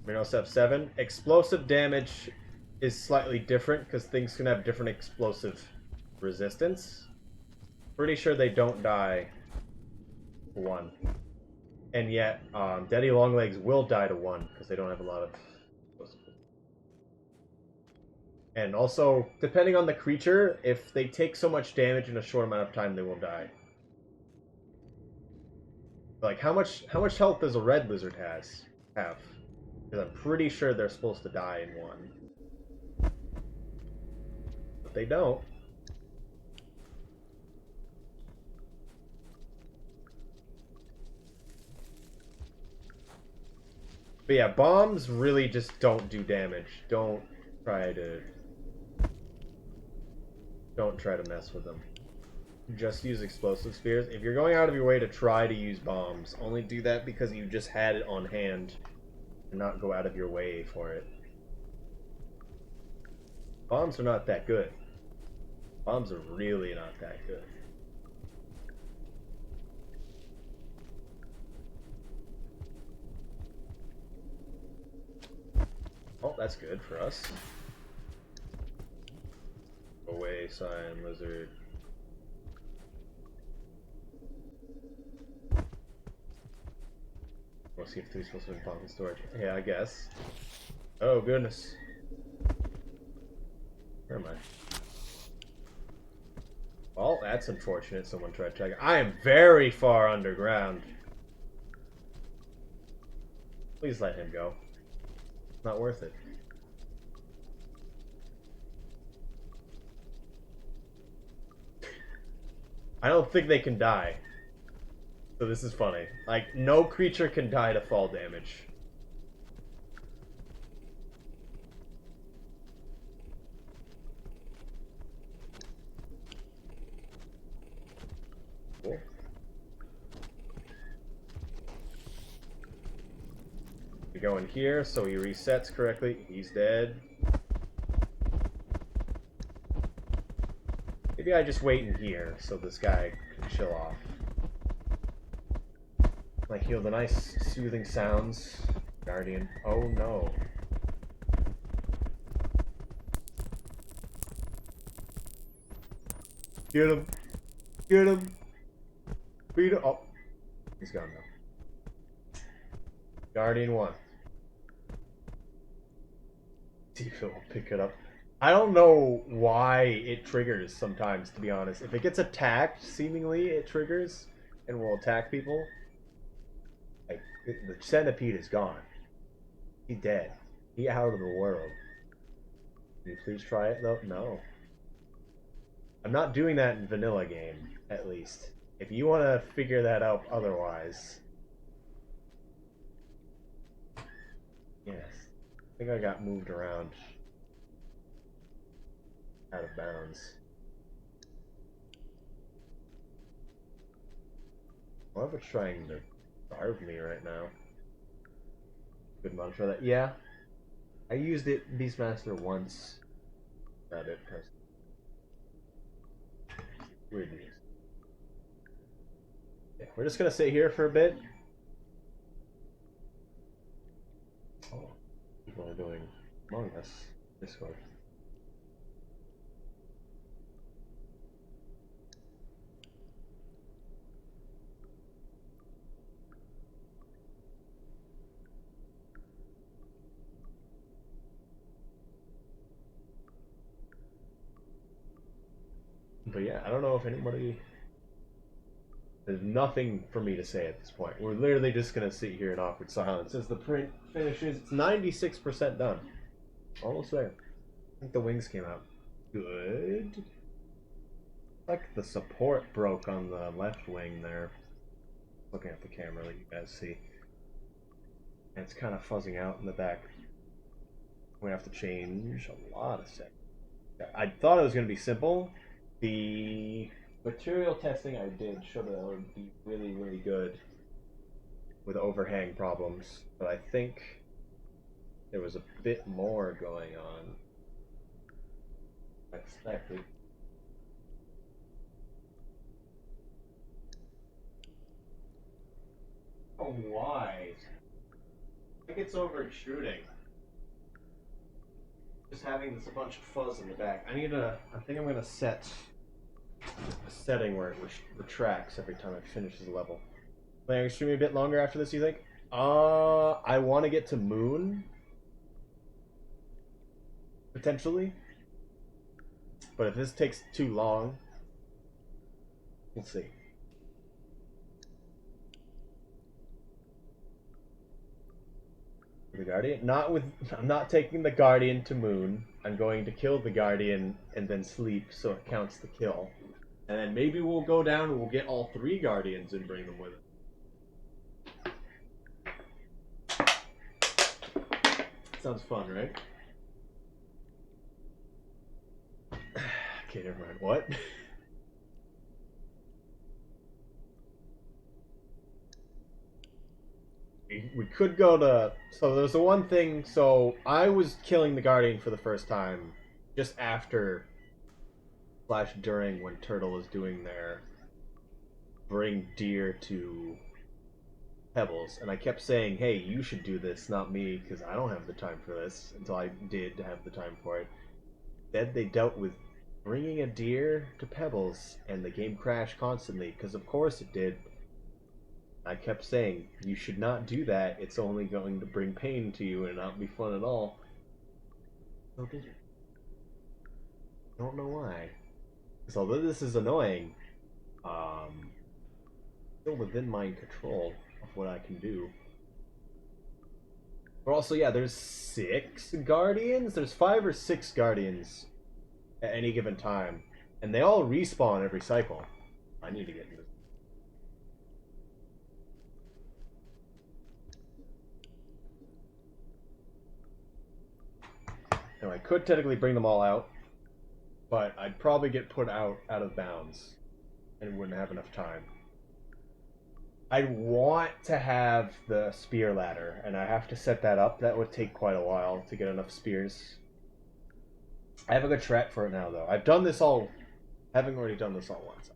Mineral step 7. Explosive damage is slightly different because things can have different explosive resistance. Pretty sure they don't die to 1. And yet, Daddy Longlegs will die to 1 because they don't have a lot of explosive. And also, depending on the creature, if they take so much damage in a short amount of time, they will die. Like, how much health does a red lizard have? Because I'm pretty sure they're supposed to die in 1. But they don't. But yeah, bombs really just don't do damage. Don't try to mess with them. Just use explosive spears. If you're going out of your way to try to use bombs, only do that because you just had it on hand and not go out of your way for it. Bombs are not that good. Bombs are really not that good. Oh, that's good for us. Go away, cyan lizard. We'll see if 3's supposed to be in storage. Yeah, I guess. Oh, goodness. Where am I? Well, that's unfortunate. Someone tried to check it. I am very far underground. Please let him go. It's not worth it. I don't think they can die. So this is funny. Like, no creature can die to fall damage. Cool. We go in here, so he resets correctly. He's dead. Maybe I just wait in here so this guy can chill off. Like, hear the nice soothing sounds. Guardian. Oh no. Get him. Get him. Beat him. Oh. He's gone now. Guardian 1. See if it will pick it up. I don't know why it triggers sometimes, to be honest. If it gets attacked, seemingly it triggers and will attack people. Like, the centipede is gone. He's dead. He out of the world. Can you please try it, though? No. I'm not doing that in vanilla game, at least. If you want to figure that out otherwise... Yes. I think I got moved around. Out of bounds. What if it's trying to starve me right now. Good month for that. Yeah, I used it Beastmaster once. Got it. Weird news. Yeah, we're just gonna sit here for a bit. Oh, people are doing Among Us Discord. But yeah, I don't know if anybody. There's nothing for me to say at this point. We're literally just gonna sit here in awkward silence as the print finishes. It's 96% done. Almost there. I think the wings came out good. Like the support broke on the left wing there. Looking at the camera, like you guys see. And it's kind of fuzzing out in the back. We're gonna have to change a lot of settings. I thought it was gonna be simple. The material testing I did showed that it would be really, really good with overhang problems, but I think there was a bit more going on than expected. Oh, why? I think it's over extruding. Just having this a bunch of fuzz in the back. I think I'm gonna set a setting where it retracts every time it finishes a level. Playing extremely a bit longer after this, you think? I want to get to Moon. Potentially. But if this takes too long, we'll see. The Guardian? I'm not taking the Guardian to Moon. I'm going to kill the Guardian and then sleep so it counts the kill. And then maybe we'll go down and we'll get all 3 Guardians and bring them with us. Sounds fun, right? Okay, never mind. What? We could go to... So there's the one thing... So I was killing the Guardian for the first time just after / during when Turtle was doing their bring deer to Pebbles, and I kept saying, hey, you should do this, not me, because I don't have the time for this, until I did have the time for it. Then they dealt with bringing a deer to Pebbles, and the game crashed constantly, because of course it did. I kept saying, you should not do that, it's only going to bring pain to you and not be fun at all. So did it. I don't know why. Because although this is annoying, still within my control of what I can do. But also, yeah, there's 6 Guardians? There's 5 or 6 Guardians at any given time. And they all respawn every cycle. I need to get into this. Now, I could technically bring them all out, but I'd probably get put out of bounds and wouldn't have enough time. I want to have the spear ladder, and I have to set that up. That would take quite a while to get enough spears. I have a good track for it now, though. I've done this all... Having already done this all once.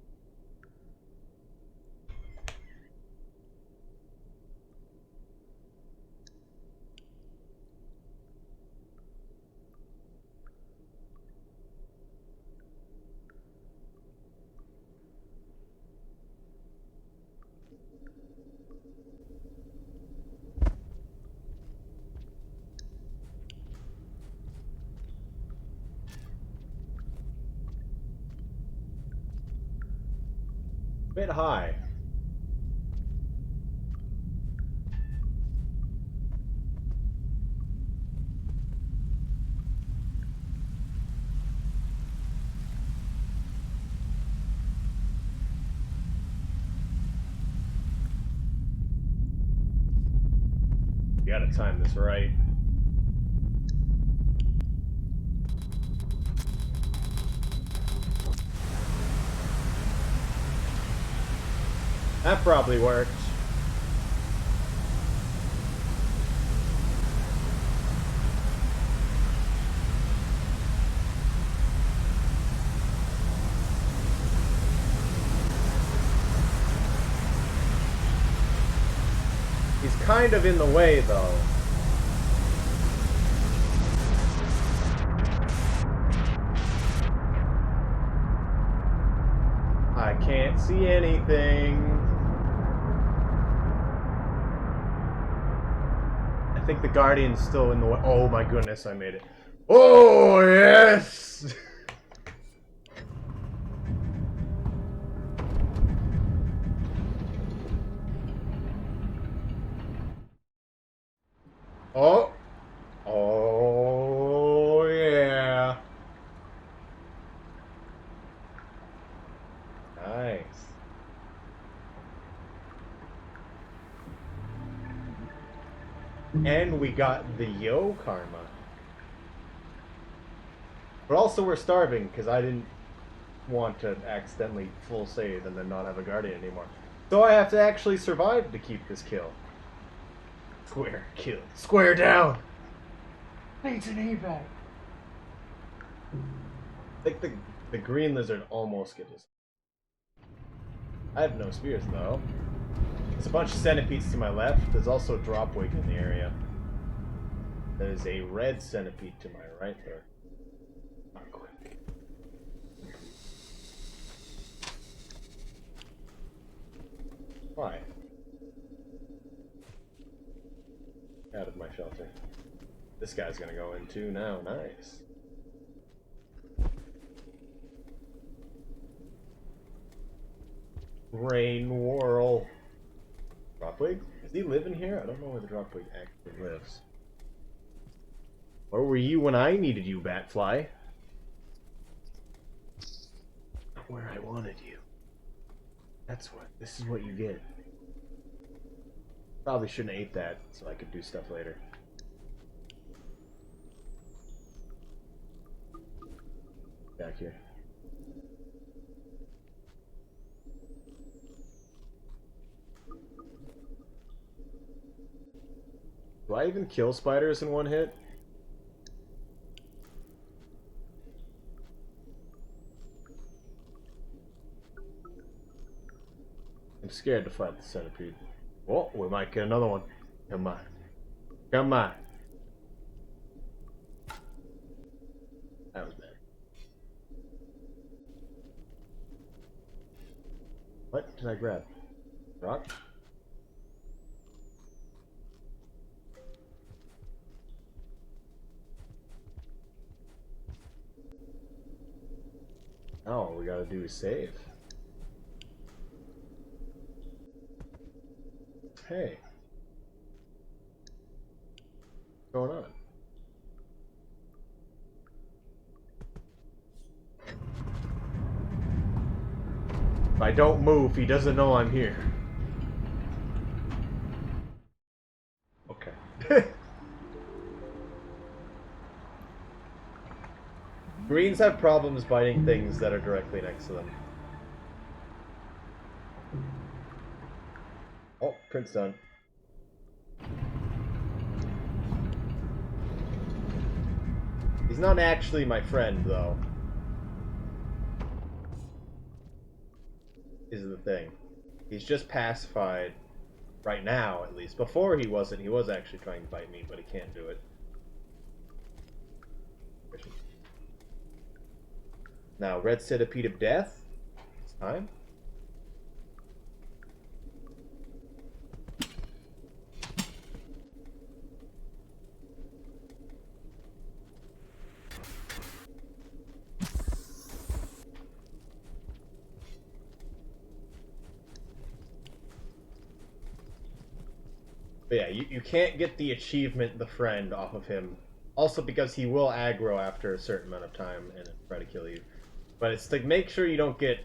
Bit high. You gotta time this right. That probably worked. kind of in the way, though. I can't see anything. I think the Guardian's still in the way. Oh my goodness, I made it. Oh, yes! Oh. Oh, yeah. Nice. And we got the yo karma. But also we're starving, because I didn't want to accidentally full save and then not have a Guardian anymore. So I have to actually survive to keep this kill. Square kill. Square down! Needs an evac. I think the green lizard almost gets us. I have no spears though. There's a bunch of centipedes to my left. There's also a dropwig in the area. There's a red centipede to my right there. Not quick. Why? Out of my shelter. This guy's gonna go in too now. Nice. Rain Whirl. Dropwig? Does he live in here? I don't know where the Dropwig actually lives. Where were you when I needed you, Batfly? Not where I wanted you. That's what. This is what you get. Probably shouldn't have ate that, so I could do stuff later. Back here. Do I even kill spiders in one hit? I'm scared to fight the centipede. Oh, we might get another one. Come on. Come on. That was bad. What did I grab? Rock? Oh, all we gotta do is save. Hey. What's going on? If I don't move, he doesn't know I'm here. Okay. Greens have problems biting things that are directly next to them. Oh, print's done. He's not actually my friend, though. Is the thing. He's just pacified. Right now, at least. Before he wasn't. He was actually trying to bite me, but he can't do it. Now, red centipede of death. It's time. But yeah, you can't get the achievement, the friend, off of him. Also because he will aggro after a certain amount of time and try to kill you. But it's like, make sure you don't get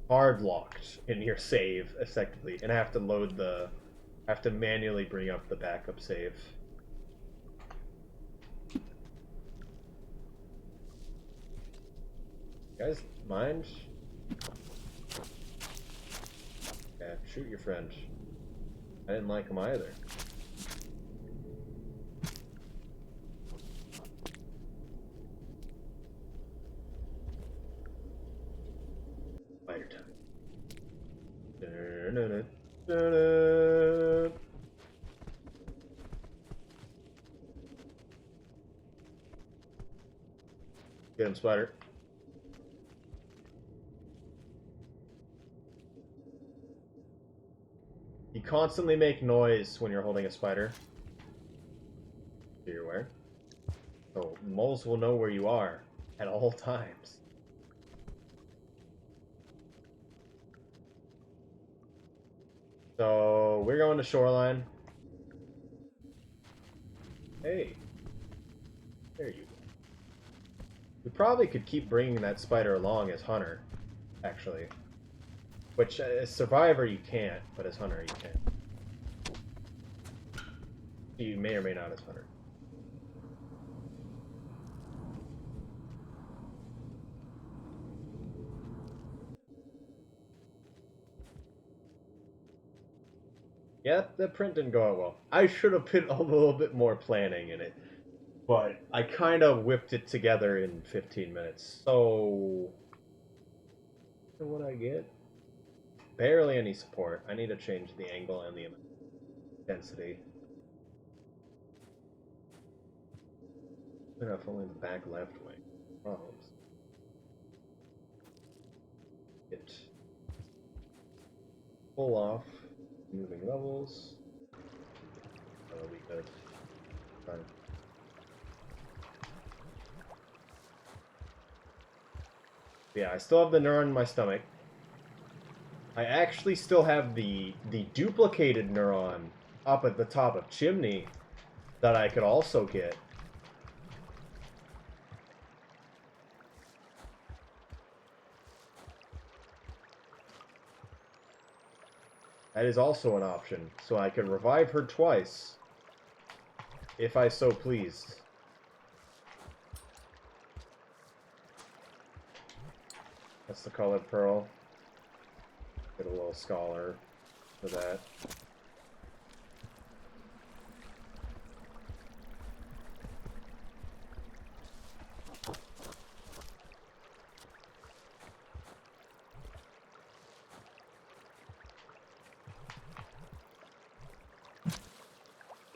hard locked in your save, effectively. And have to load the... have to manually bring up the backup save. You guys mind? Yeah, shoot your friend. I didn't like him either. Fire time. Get him, spider. You constantly make noise when you're holding a spider. So you're aware. So moles will know where you are at all times. So we're going to shoreline. Hey. There you go. We probably could keep bringing that spider along as Hunter, actually. Which, as Survivor you can't, but as Hunter you can. You may or may not as Hunter. Yep, the print didn't go out well. I should have put a little bit more planning in it. But I kind of whipped it together in 15 minutes. So... what I get? Barely any support. I need to change the angle and the density. Enough only the back left wing. Problems. It. Pull off. Moving levels. That'll be good. Fine. Yeah, I still have the neuron in my stomach. I actually still have the duplicated neuron up at the top of Chimney that I could also get. That is also an option, so I can revive her twice, if I so pleased. That's the colored pearl. Get a little scholar for that.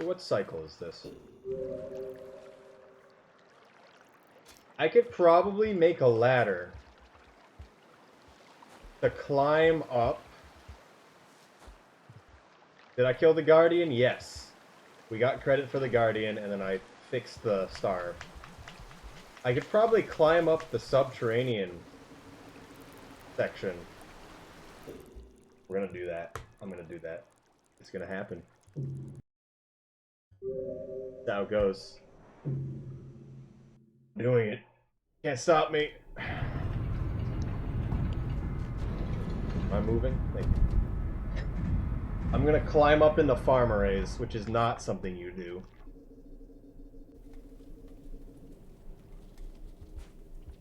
What cycle is this? I could probably make a ladder to climb up. Did I kill the Guardian? Yes. We got credit for the Guardian, and then I fixed the starve. I could probably climb up the subterranean section. We're gonna do that. I'm gonna do that. It's gonna happen. That's how it goes. I'm doing it. Can't stop me. Am I moving? Thank you. I'm gonna climb up in the farm arrays, which is not something you do.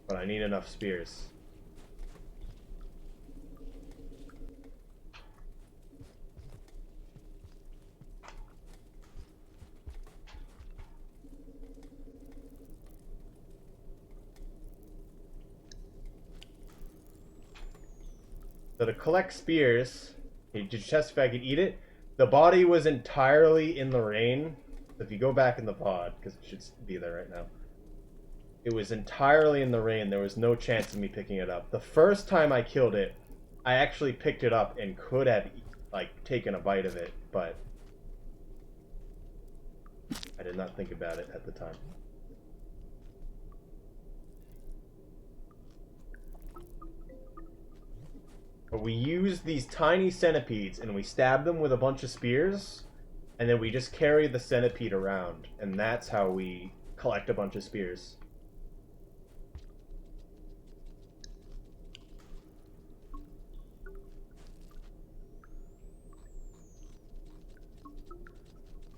But I need enough spears. So to collect spears, did you test if I could eat it? The body was entirely in the rain. If you go back in the pod, because it should be there right now. It was entirely in the rain. There was no chance of me picking it up. The first time I killed it, I actually picked it up and could have, like, taken a bite of it, but I did not think about it at the time. But we use these tiny centipedes and we stab them with a bunch of spears, and then we just carry the centipede around, and that's how we collect a bunch of spears.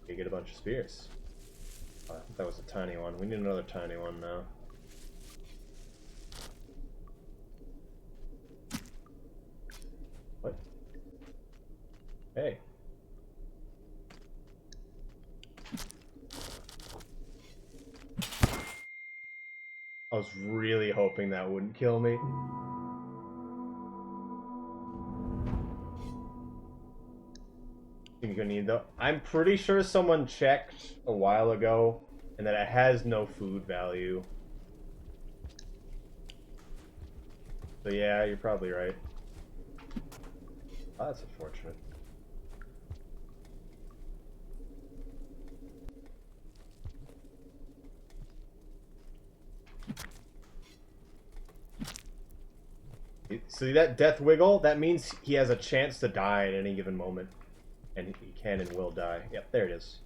You get a bunch of spears. Oh, I thought that was a tiny one. We need another tiny one now. What? Hey. I was really hoping that wouldn't kill me. You're gonna need though. I'm pretty sure someone checked a while ago and that it has no food value. So yeah, you're probably right. Oh, that's unfortunate. See that death wiggle? That means he has a chance to die at any given moment. And he can and will die. Yep, there it is.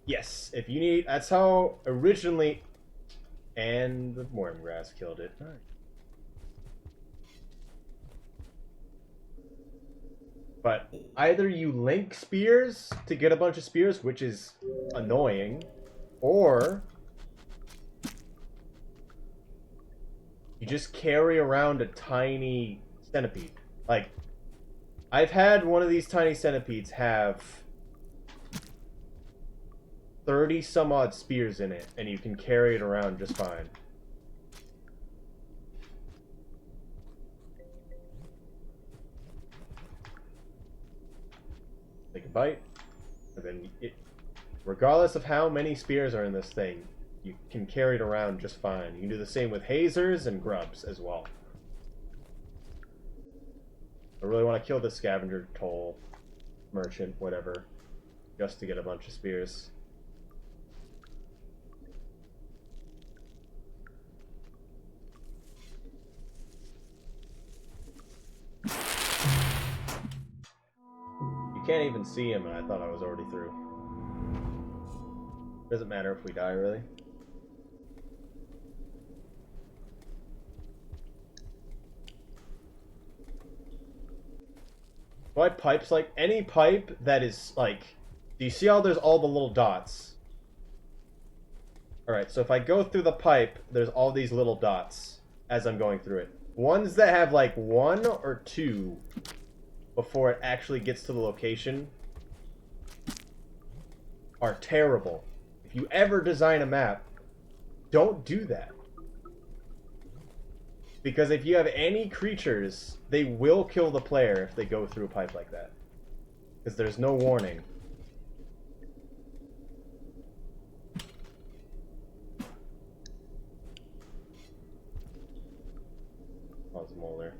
Yes, if you need... That's how originally... And the worm grass killed it. Alright. But either you link spears to get a bunch of spears, which is annoying, or you just carry around a tiny centipede. Like, I've had one of these tiny centipedes have 30 some odd spears in it, and you can carry it around just fine. Take a bite, and then regardless of how many spears are in this thing, you can carry it around just fine. You can do the same with hazers and grubs as well. I really want to kill the scavenger toll, merchant, whatever, just to get a bunch of spears. You can't even see him, and I thought I was already through. Doesn't matter if we die, really. My pipes, like, any pipe that is, like... Do you see how there's all the little dots? Alright, so if I go through the pipe, there's all these little dots as I'm going through it. Ones that have, like, 1 or 2 before it actually gets to the location are terrible. If you ever design a map, don't do that. Because if you have any creatures, they will kill the player if they go through a pipe like that. Because there's no warning. Oh, there's a mole there.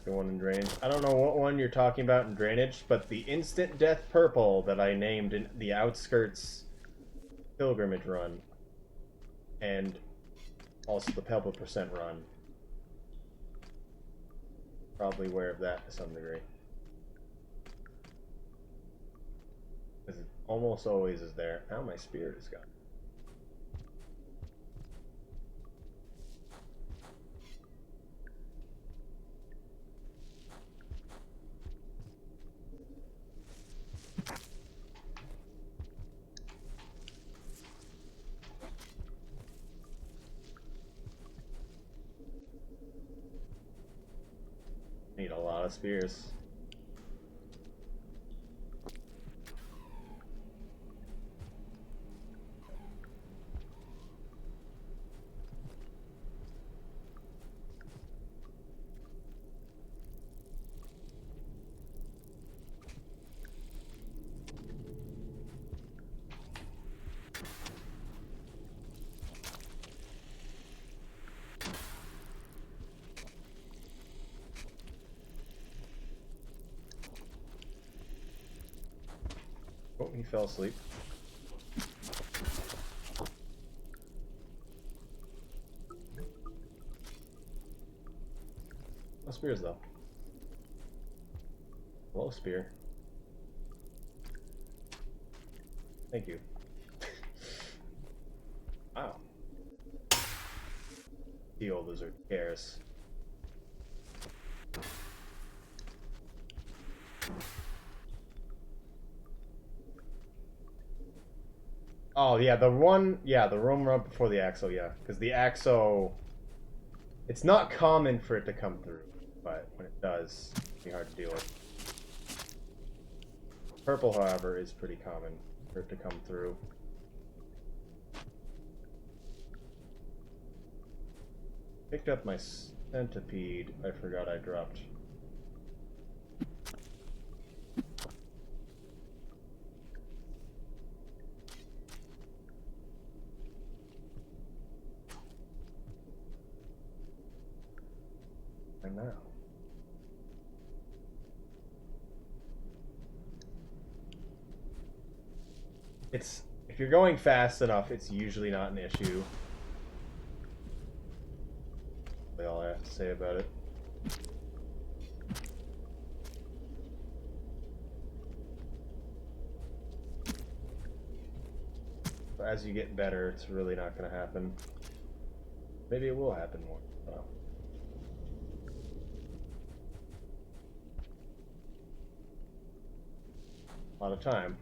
The one in drainage. I don't know what one you're talking about in drainage, but the instant death purple that I named in the outskirts pilgrimage run, and also the Pebble percent run. Probably aware of that to some degree. Because it almost always is there. Now my spirit is gone. Need a lot of spears. Oh, he fell asleep. No spears, though. Hello, spear. Thank you. Wow. The old lizard cares. Oh, yeah, the room right before the Axo, yeah. Because the Axo... It's not common for it to come through, but when it does, it'll be hard to deal with. Purple, however, is pretty common for it to come through. Picked up my centipede. I forgot I dropped. And now. It's, if you're going fast enough, it's usually not an issue. That's all I have to say about it. But as you get better, it's really not going to happen. Maybe it will happen more. Oh. A lot of time,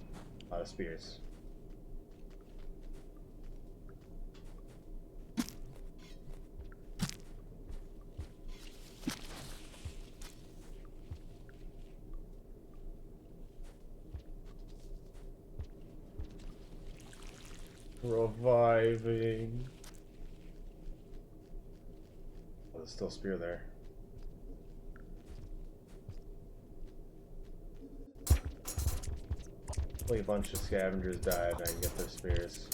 a lot of spears. Reviving. Oh, there's still a spear there. Hopefully a bunch of scavengers died and I can get their spears.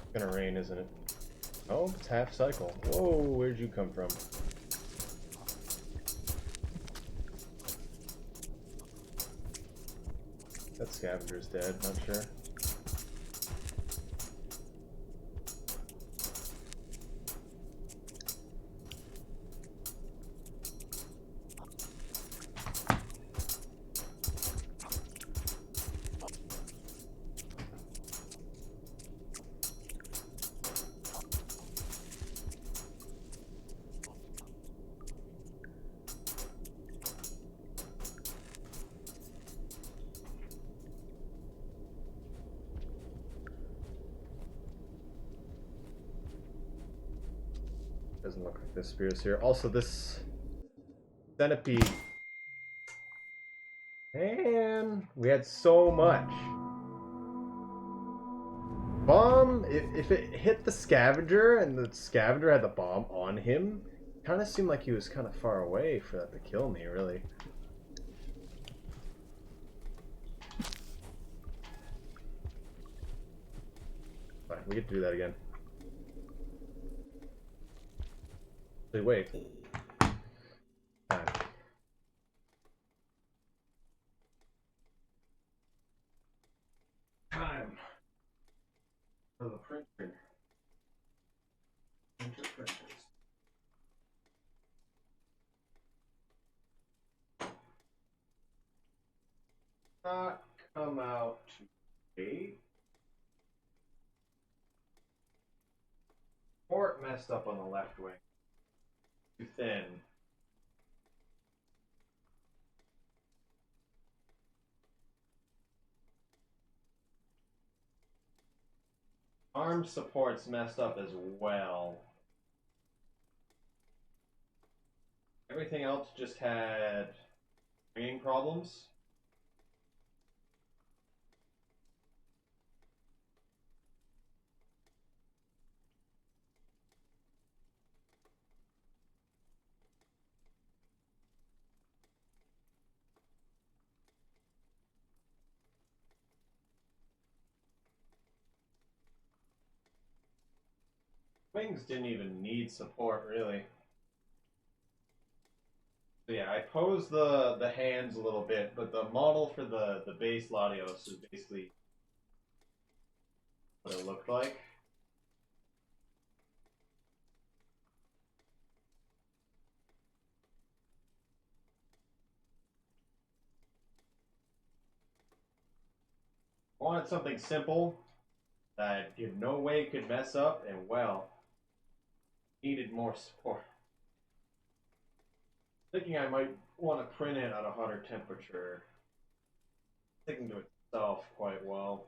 It's gonna rain, isn't it? Oh, it's half cycle. Whoa, where'd you come from? That scavenger's dead, not sure. Doesn't look like this spear's here. Also, this centipede. Man, we had so much. Bomb, if it hit the scavenger and the scavenger had the bomb on him, it kind of seemed like he was kind of far away for that to kill me, really. But we get to do that again. Wait. Time. Time for the printer. Printers. Not come out today. Port messed up on the left wing. Too thin. Arm support's messed up as well. Everything else just had ringing problems. Wings didn't even need support, really. So yeah, I posed the hands a little bit, but the model for the base Latios is basically what it looked like. I wanted something simple that in no way could mess up, and well, needed more support. Thinking I might want to print it at a hotter temperature, sticking to itself quite well.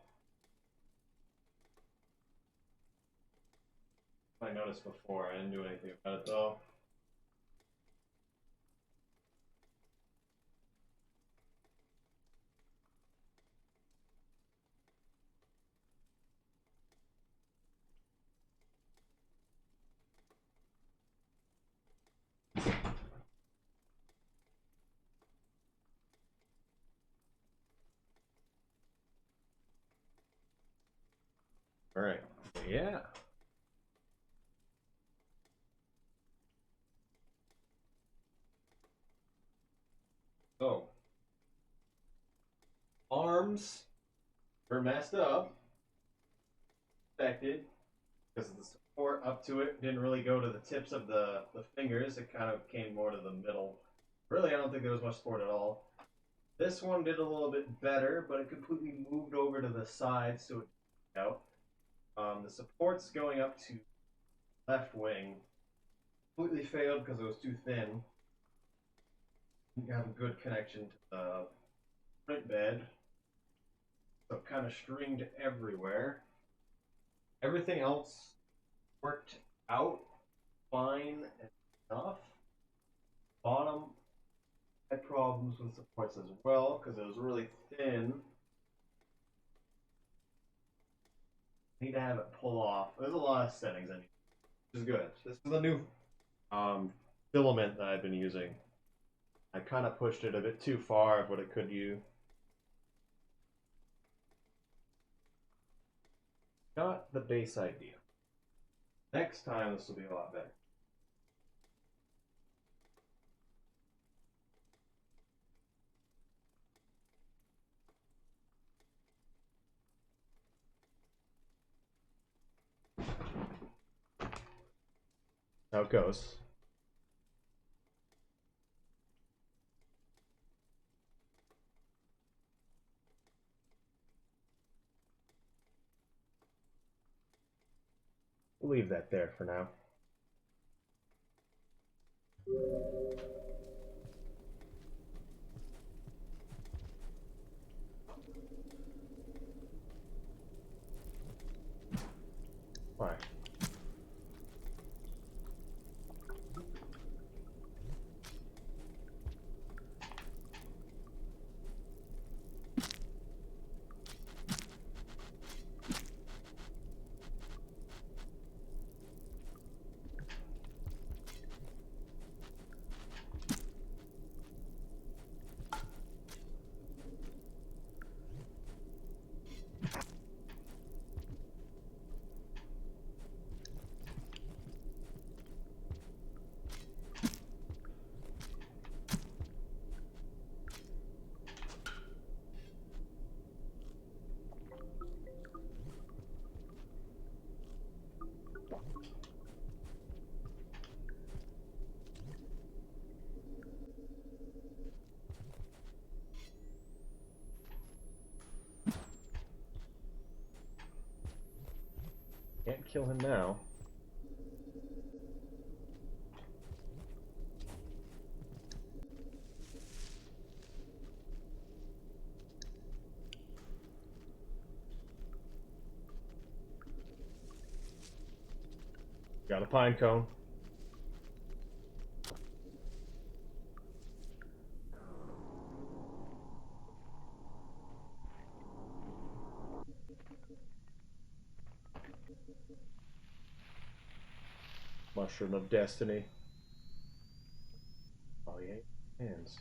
I noticed before, I didn't do anything about it though. Alright, yeah. So, arms were messed up, affected, because the support up to it didn't really go to the tips of the fingers. It kind of came more to the middle. Really, I don't think there was much support at all. This one did a little bit better, but it completely moved over to the sides, so it didn't out. The supports going up to left wing completely failed because it was too thin. Didn't have a good connection to the print bed, so it kind of stringed everywhere. Everything else worked out fine enough. Bottom had problems with supports as well because it was really thin. Need to have it pull off. There's a lot of settings I need, which is good. This is a new filament that I've been using. I kind of pushed it a bit too far of what it could do. Not the base idea. Next time this will be a lot better. How it goes. We'll leave that there for now. Why? Can't kill him now. Got a pine cone. Mushroom of Destiny. Oh, yeah, hands.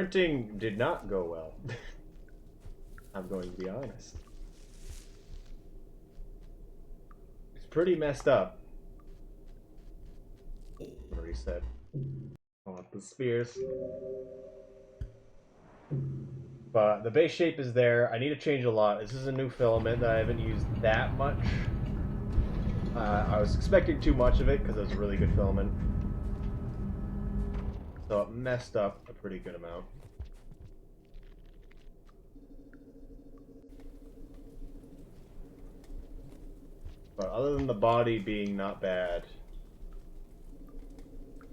printing did not go well. I'm going to be honest. It's pretty messed up. I'm gonna reset. I want the spears. But the base shape is there. I need to change a lot. This is a new filament that I haven't used that much. I was expecting too much of it because it was a really good filament. So it messed up a pretty good amount. But other than the body being not bad,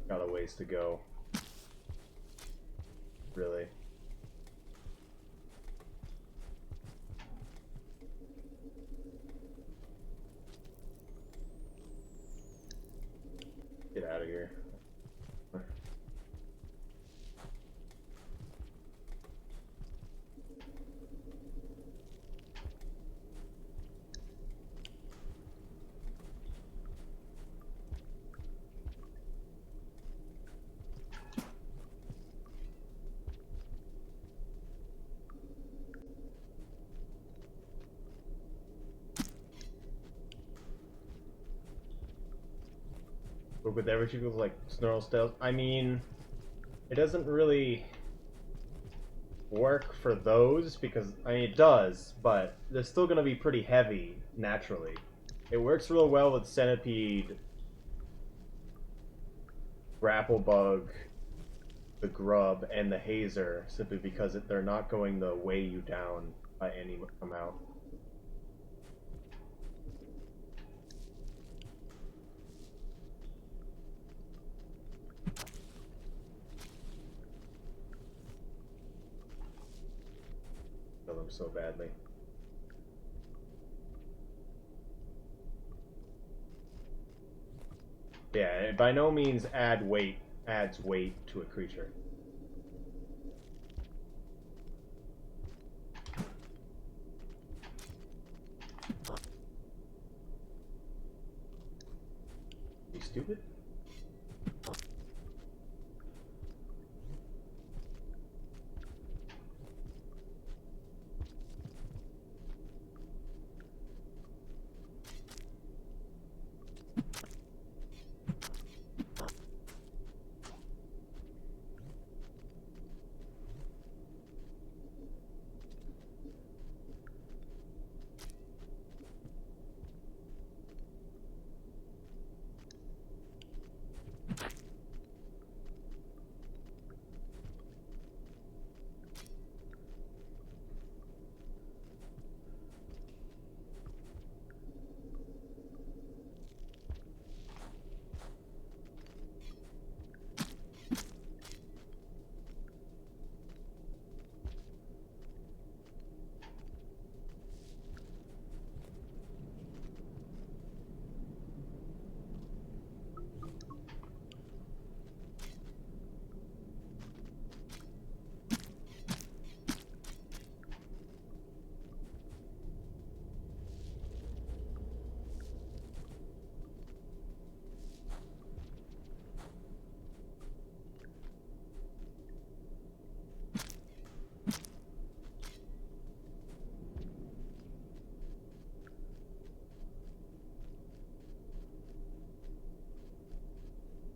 got a ways to go. Really. Get out of here. But with everything goes like Snarl Stealth, I mean, it doesn't really work for those because, I mean, it does, but they're still going to be pretty heavy naturally. It works real well with Centipede, Grapple Bug, the Grub, and the Hazer, simply because they're not going to weigh you down by any amount. Kill them so badly. Yeah, it by no means adds weight to a creature. You stupid?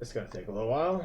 It's gonna take a little while.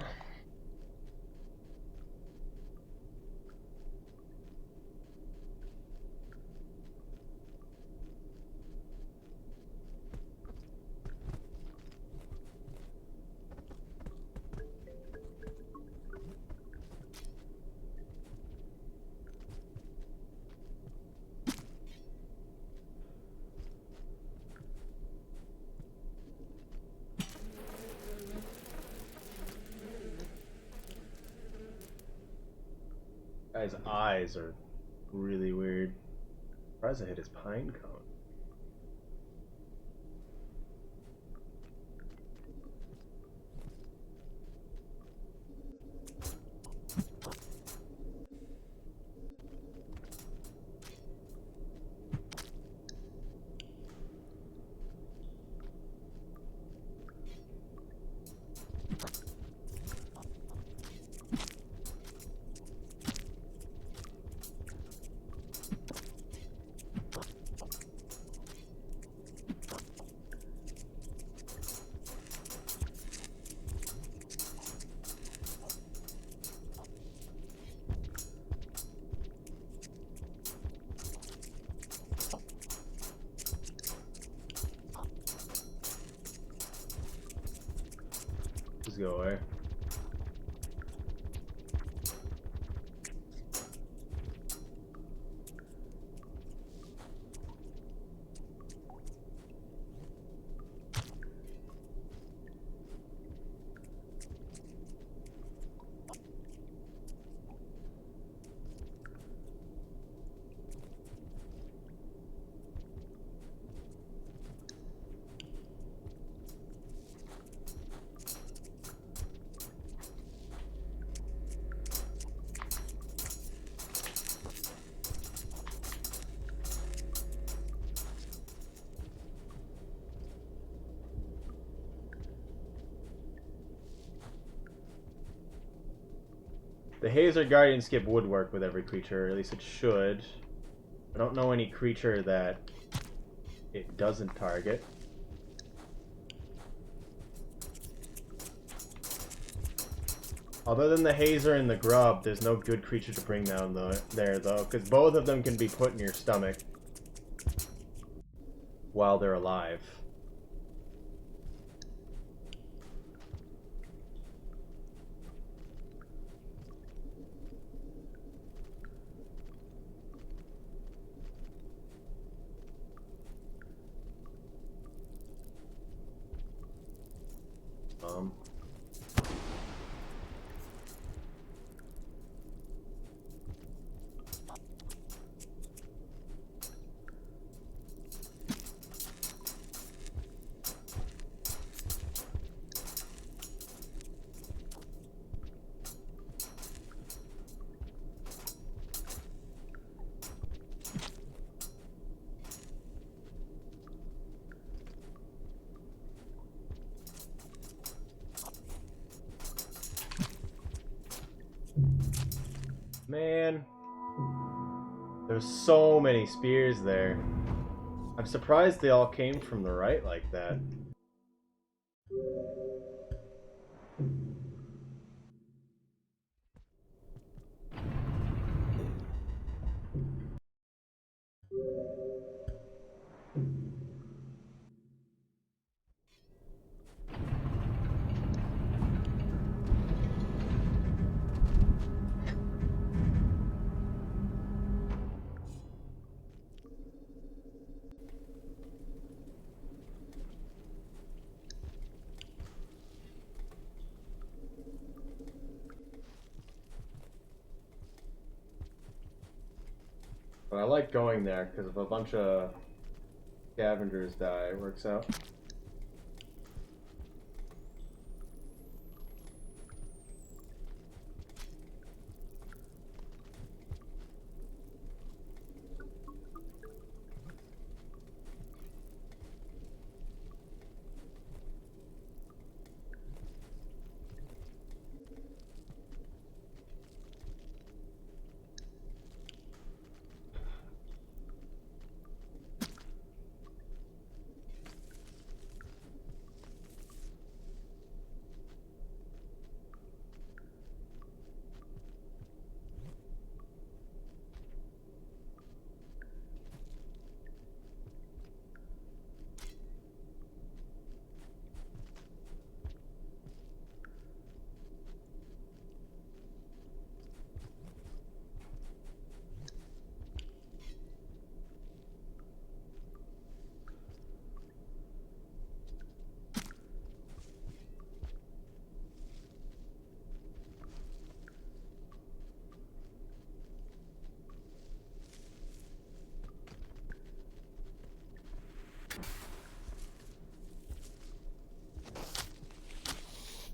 Guy's eyes are really weird. Surprised I hit his pine cone. bugs go away. The Hazer Guardian skip would work with every creature, at least it should. I don't know any creature that it doesn't target. Other than the Hazer and the Grub, there's no good creature to bring down there though, because both of them can be put in your stomach while they're alive. Man, there's so many spears there. I'm surprised they all came from the right like that. But I like going there because if a bunch of scavengers die, it works out.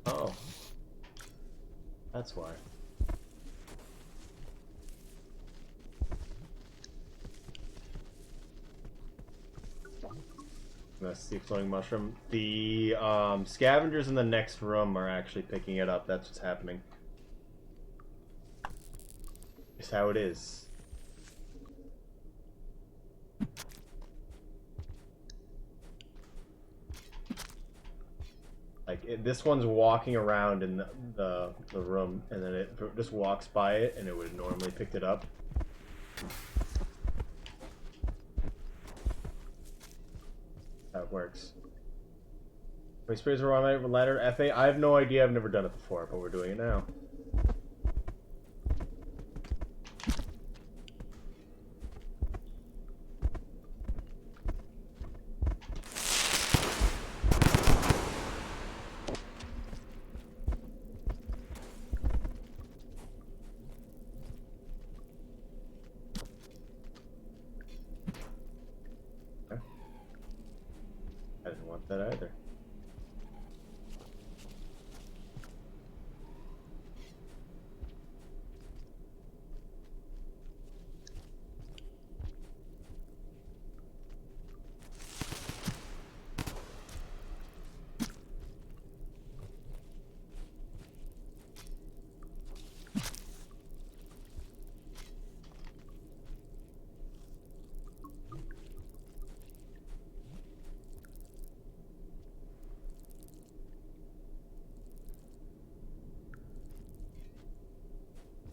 Oh. That's why. That's the floating mushroom. The scavengers in the next room are actually picking it up. That's what's happening. It's how it is. Like, this one's walking around in the room, and then it just walks by it, and it would have normally picked it up. How it works. We sprays a raw ladder FA. I have no idea. I've never done it before, but we're doing it now. I didn't want that either.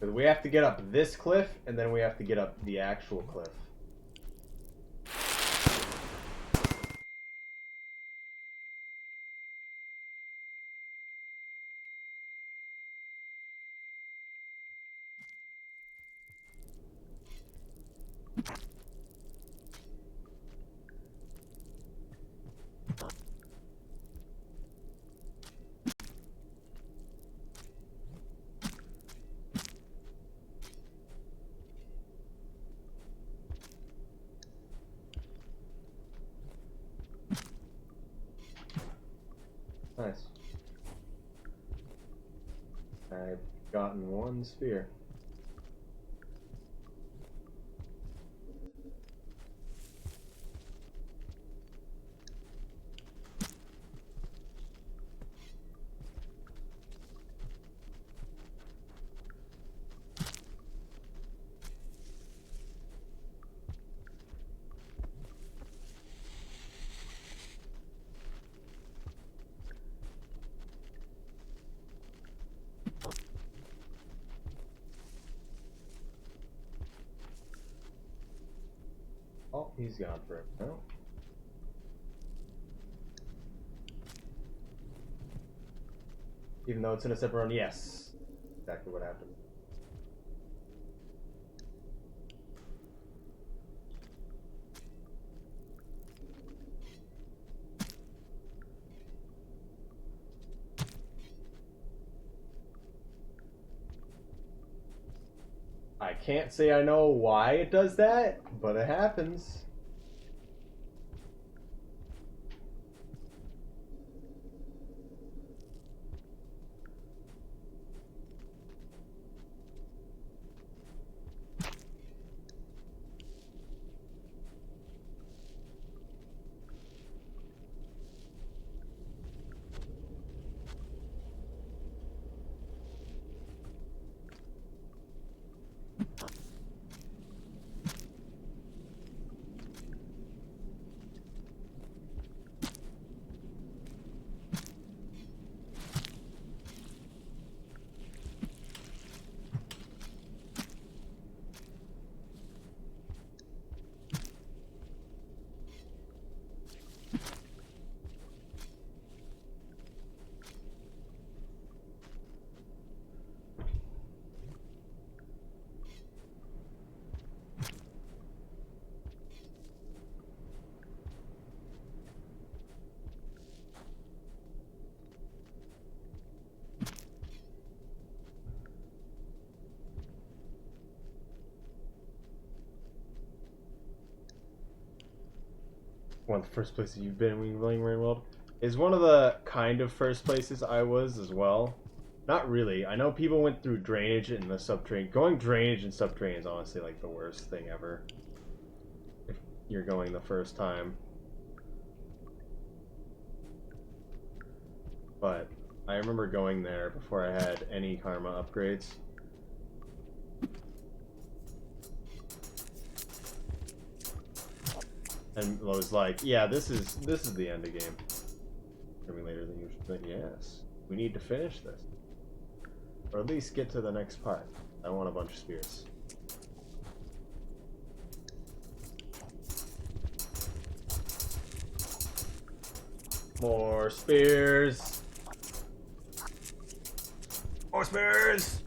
We have to get up this cliff, and then we have to get up the actual cliff. Nice. I've gotten one sphere. Oh, he's gone for it. No. Even though it's in a separate run, yes. Exactly what happened. I can't say I know why it does that, but it happens. One of the first places you've been when you're playing Rain World is one of the kind of first places I was as well. Not really. I know people went through drainage and the subterranean. Going drainage and subterranean is honestly like the worst thing ever. If you're going the first time. But I remember going there before I had any karma upgrades. And was like, yeah, this is the end of game. Maybe later than usual. But yes, we need to finish this. Or at least get to the next part. I want a bunch of spears. More spears. More spears.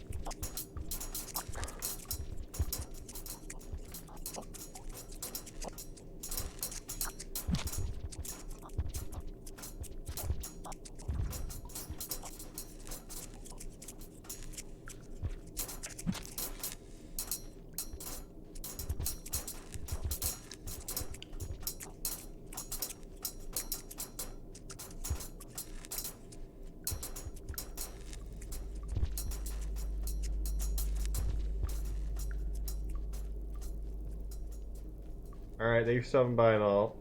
Alright, thanks for stopping by and all.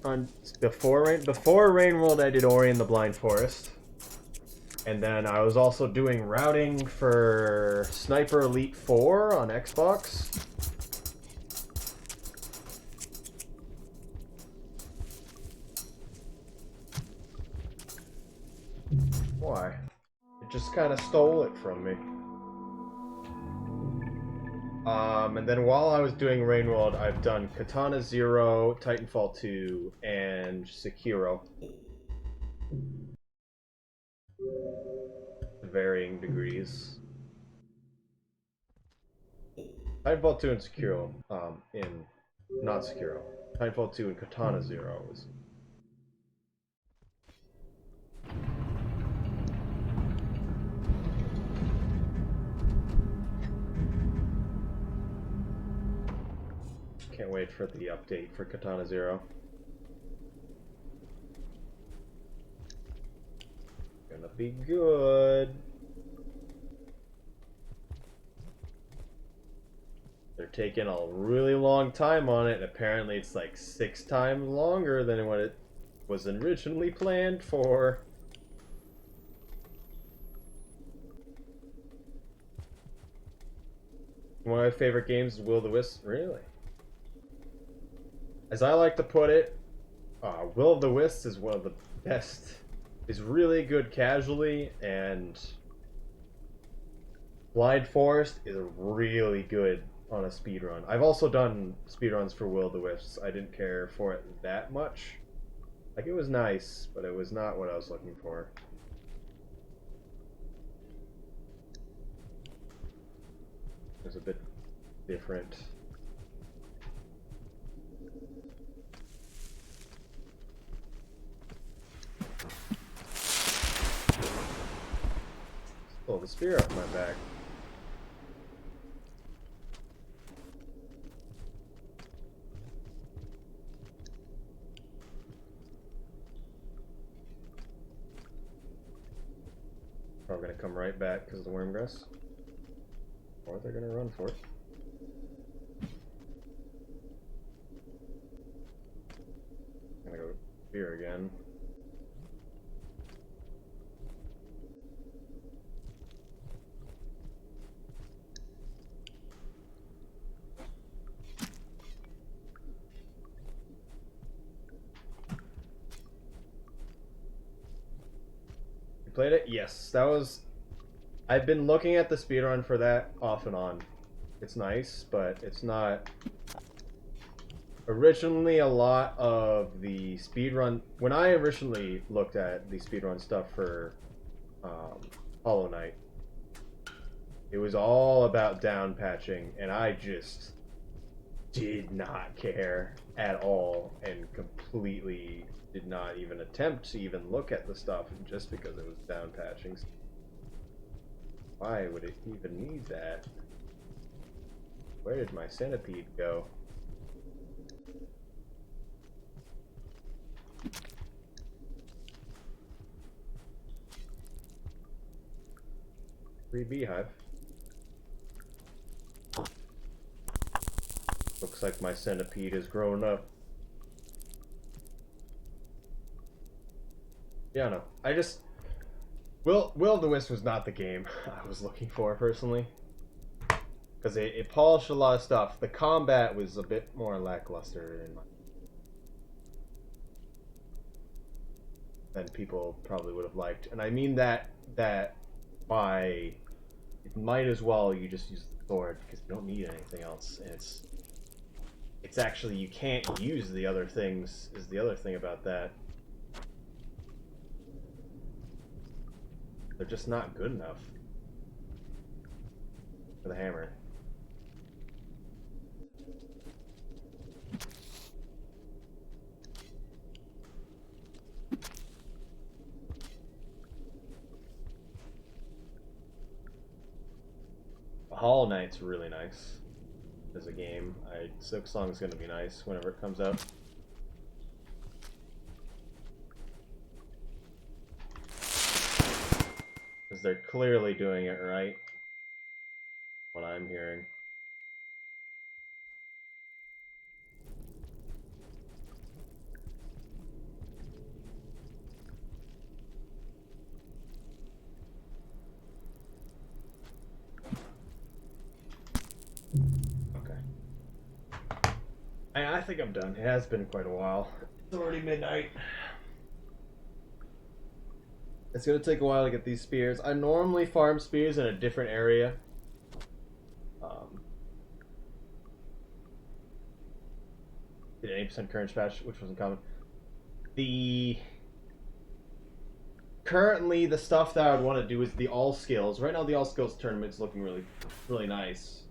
On before Rain World, I did Ori and the Blind Forest, and then I was also doing routing for Sniper Elite 4 on Xbox. Why? It just kind of stole it from me. And then while I was doing Rain World, I've done Katana Zero, Titanfall 2, and Sekiro. Varying degrees. Titanfall 2 and Sekiro, not Sekiro. Titanfall 2 and Katana Zero was... Can't wait for the update for Katana Zero. Gonna be good. They're taking a really long time on it, and apparently it's like 6 times longer than what it was originally planned for. One of my favorite games is Will of the Wisps. Really? As I like to put it, Will of the Wisps is one of the best. Is really good casually, and Blind Forest is really good on a speedrun. I've also done speedruns for Will of the Wisps. I didn't care for it that much. Like, it was nice, but it was not what I was looking for. It was a bit different. Pull the spear off my back. Probably gonna come right back because of the worm grass. Or they're gonna run for it. I'm gonna go here again. Played it? Yes, that was... I've been looking at the speedrun for that off and on. It's nice, but it's not... Originally, a lot of the speedrun... When I originally looked at the speedrun stuff for Hollow Knight, it was all about down patching, and I just did not care at all, and completely did not even attempt to even look at the stuff just because it was down patching. Why would it even need that? Where did my centipede go? Free beehive. Looks like my centipede has grown up. Yeah, no. I just... Will of the Wisp was not the game I was looking for, personally. Because it polished a lot of stuff. The combat was a bit more lackluster in my... than people probably would have liked. And I mean that by it might as well you just use the sword because you don't need anything else. And it's actually you can't use the other things is the other thing about that. They're just not good enough for the hammer. Hollow Knight's really nice as a game. Silk Song's gonna be nice whenever it comes out. Because they're clearly doing it right. What I'm hearing. Okay. I think I'm done. It has been quite a while. It's already midnight. It's gonna take a while to get these spears. I normally farm spears in a different area. Did 80% current patch, which wasn't common. Currently the stuff that I would want to do is the all skills. Right now the all skills tournament's looking really nice.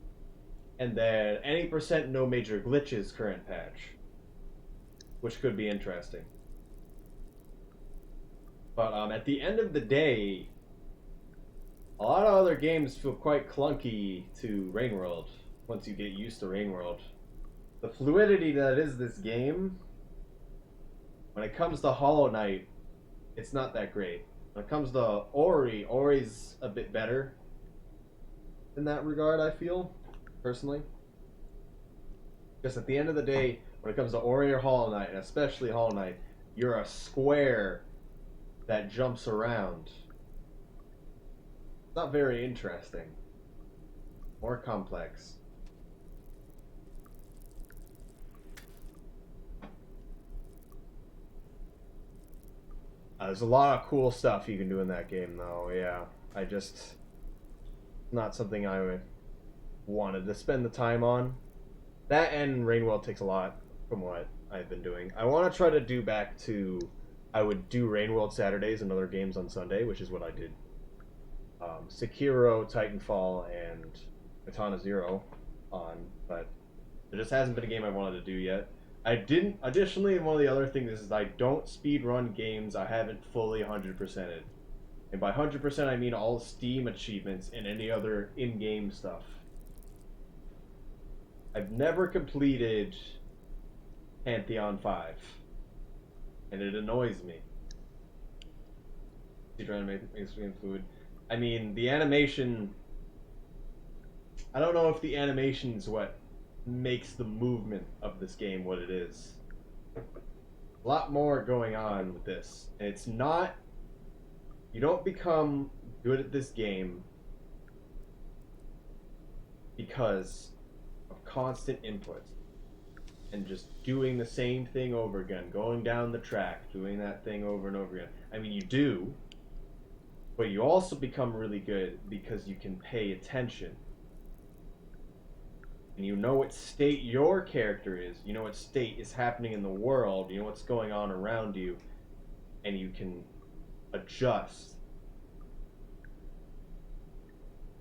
And then any percent no major glitches current patch, which could be interesting. But at the end of the day, a lot of other games feel quite clunky to Rain World once you get used to Rain World. The fluidity that is this game, when it comes to Hollow Knight, it's not that great. When it comes to Ori's a bit better in that regard, I feel, personally. Because at the end of the day, when it comes to Ori or Hollow Knight, and especially Hollow Knight, you're a square that jumps around. It's not very interesting. More complex. There's a lot of cool stuff you can do in that game, though, yeah. Not something I wanted to spend the time on. That and Rainworld takes a lot from what I've been doing. I want to try to do back to... I would do Rainworld Saturdays and other games on Sunday, which is what I did. Sekiro, Titanfall, and Katana Zero on, but there just hasn't been a game I wanted to do yet. Additionally, one of the other things is I don't speedrun games I haven't fully 100%ed. And by 100% I mean all Steam achievements and any other in-game stuff. I've never completed Pantheon 5. And it annoys me. Speedrun makes me fluid. I mean, the animation... I don't know if the animation's what makes the movement of this game what it is. A lot more going on with this. And it's not... You don't become good at this game because of constant inputs and just doing the same thing over again, going down the track, doing that thing over and over again. I mean, you do, but you also become really good because you can pay attention. And you know what state your character is, you know what state is happening in the world, you know what's going on around you, and you can adjust.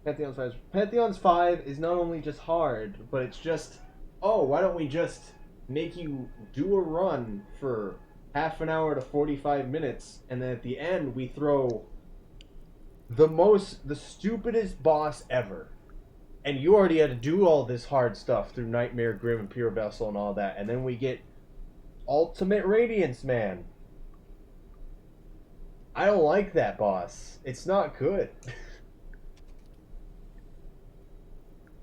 Pantheon's 5 is not only just hard, but it's just, oh, why don't we just make you do a run for half an hour to 45 minutes, and then at the end we throw the stupidest boss ever. And you already had to do all this hard stuff through Nightmare, Grim, and Pure Vessel and all that, and then we get Ultimate Radiance Man. I don't like that boss. It's not good.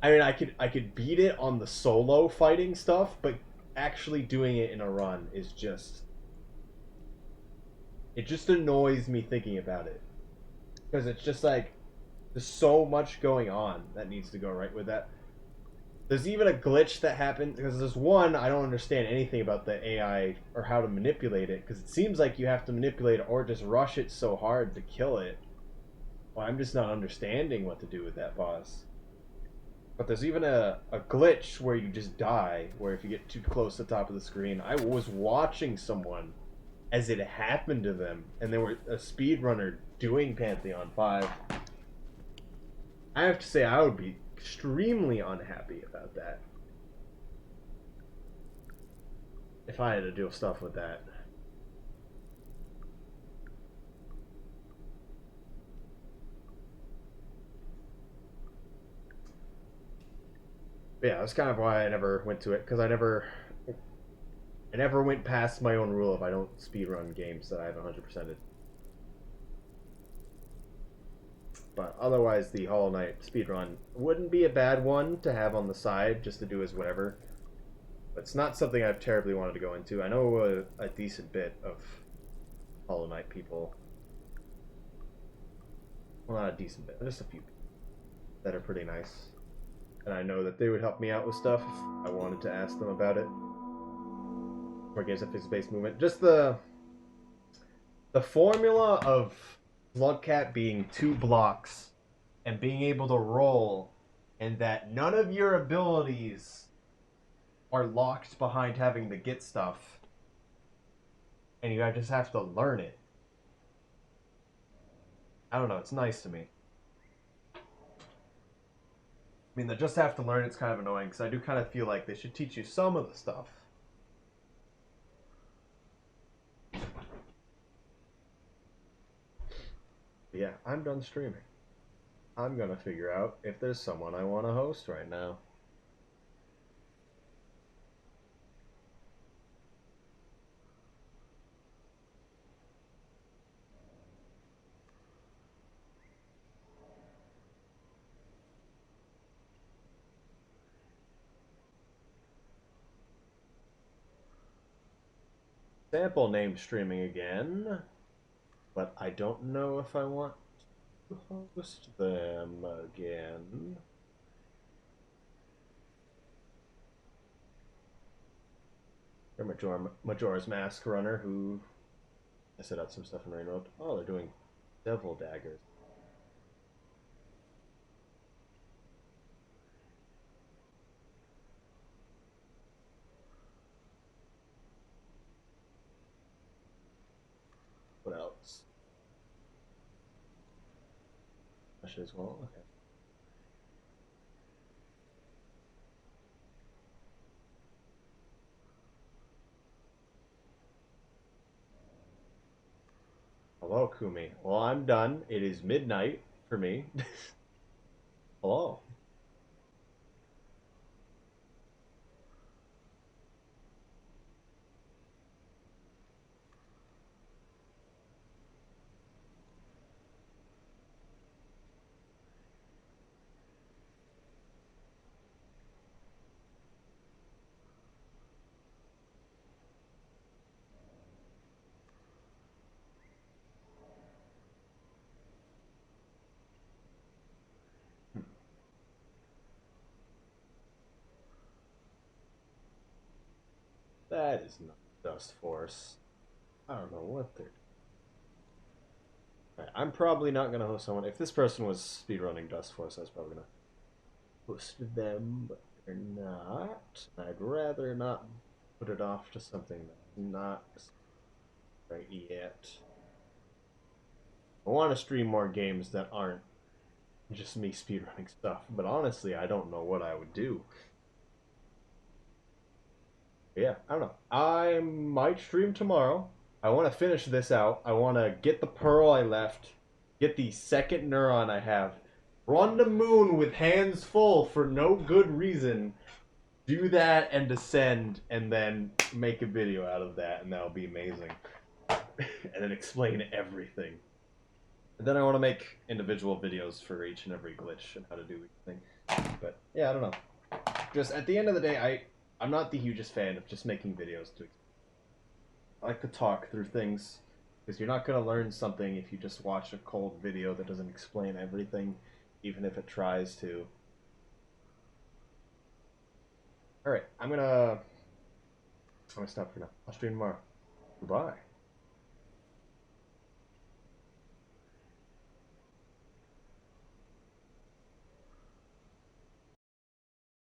I mean, I could beat it on the solo fighting stuff, but actually doing it in a run is just... It just annoys me thinking about it. Because it's just like, there's so much going on that needs to go right with that. There's even a glitch that happened because there's one I don't understand anything about the AI or how to manipulate it because it seems like you have to manipulate it or just rush it so hard to kill it. Well, I'm just not understanding what to do with that boss. But there's even a glitch where you just die, where if you get too close to the top of the screen. I was watching someone as it happened to them, and they were a speedrunner doing Pantheon 5. I have to say, I would be extremely unhappy about that if I had to do stuff with that. But yeah, that's kind of why I never went to it, because I never went past my own rule if I don't speedrun games that I have 100%ed. But otherwise, the Hollow Knight speedrun wouldn't be a bad one to have on the side just to do as whatever. But it's not something I've terribly wanted to go into. I know a decent bit of Hollow Knight people. Well, not a decent bit, just a few that are pretty nice. And I know that they would help me out with stuff if I wanted to ask them about it. Or games of physics-based movement. Just the formula of Slugcat being 2 blocks and being able to roll, and that none of your abilities are locked behind having to get stuff, and you just have to learn it. I don't know, it's nice to me. I mean, the just have to learn it's kind of annoying, because I do kind of feel like they should teach you some of the stuff. But yeah, I'm done streaming. I'm gonna figure out if there's someone I want to host right now. Sample name streaming again, but I don't know if I want to host them again. Or Majora's Mask Runner, who I set out some stuff in Rain Road. Oh, they're doing Devil Daggers. What else? I should as well. Okay. Hello, Kumi. Well, I'm done. It is midnight for me. Hello. That is not Dust Force. I don't know what they're. Right, I'm probably not gonna host someone. If this person was speedrunning Dust Force, I was probably gonna host them, but they're not. I'd rather not put it off to something that's not right yet. I want to stream more games that aren't just me speedrunning stuff, but honestly, I don't know what I would do. Yeah, I don't know. I might stream tomorrow. I want to finish this out. I want to get the pearl I left, get the second neuron I have, run the moon with hands full for no good reason, do that and descend, and then make a video out of that, and that'll be amazing. And then explain everything. And then I want to make individual videos for each and every glitch and how to do each thing. But yeah, I don't know. Just at the end of the day, I'm not the hugest fan of just making videos. I like to talk through things because you're not going to learn something if you just watch a cold video that doesn't explain everything, even if it tries to. All right, I'm gonna stop for now. I'll stream tomorrow. Goodbye.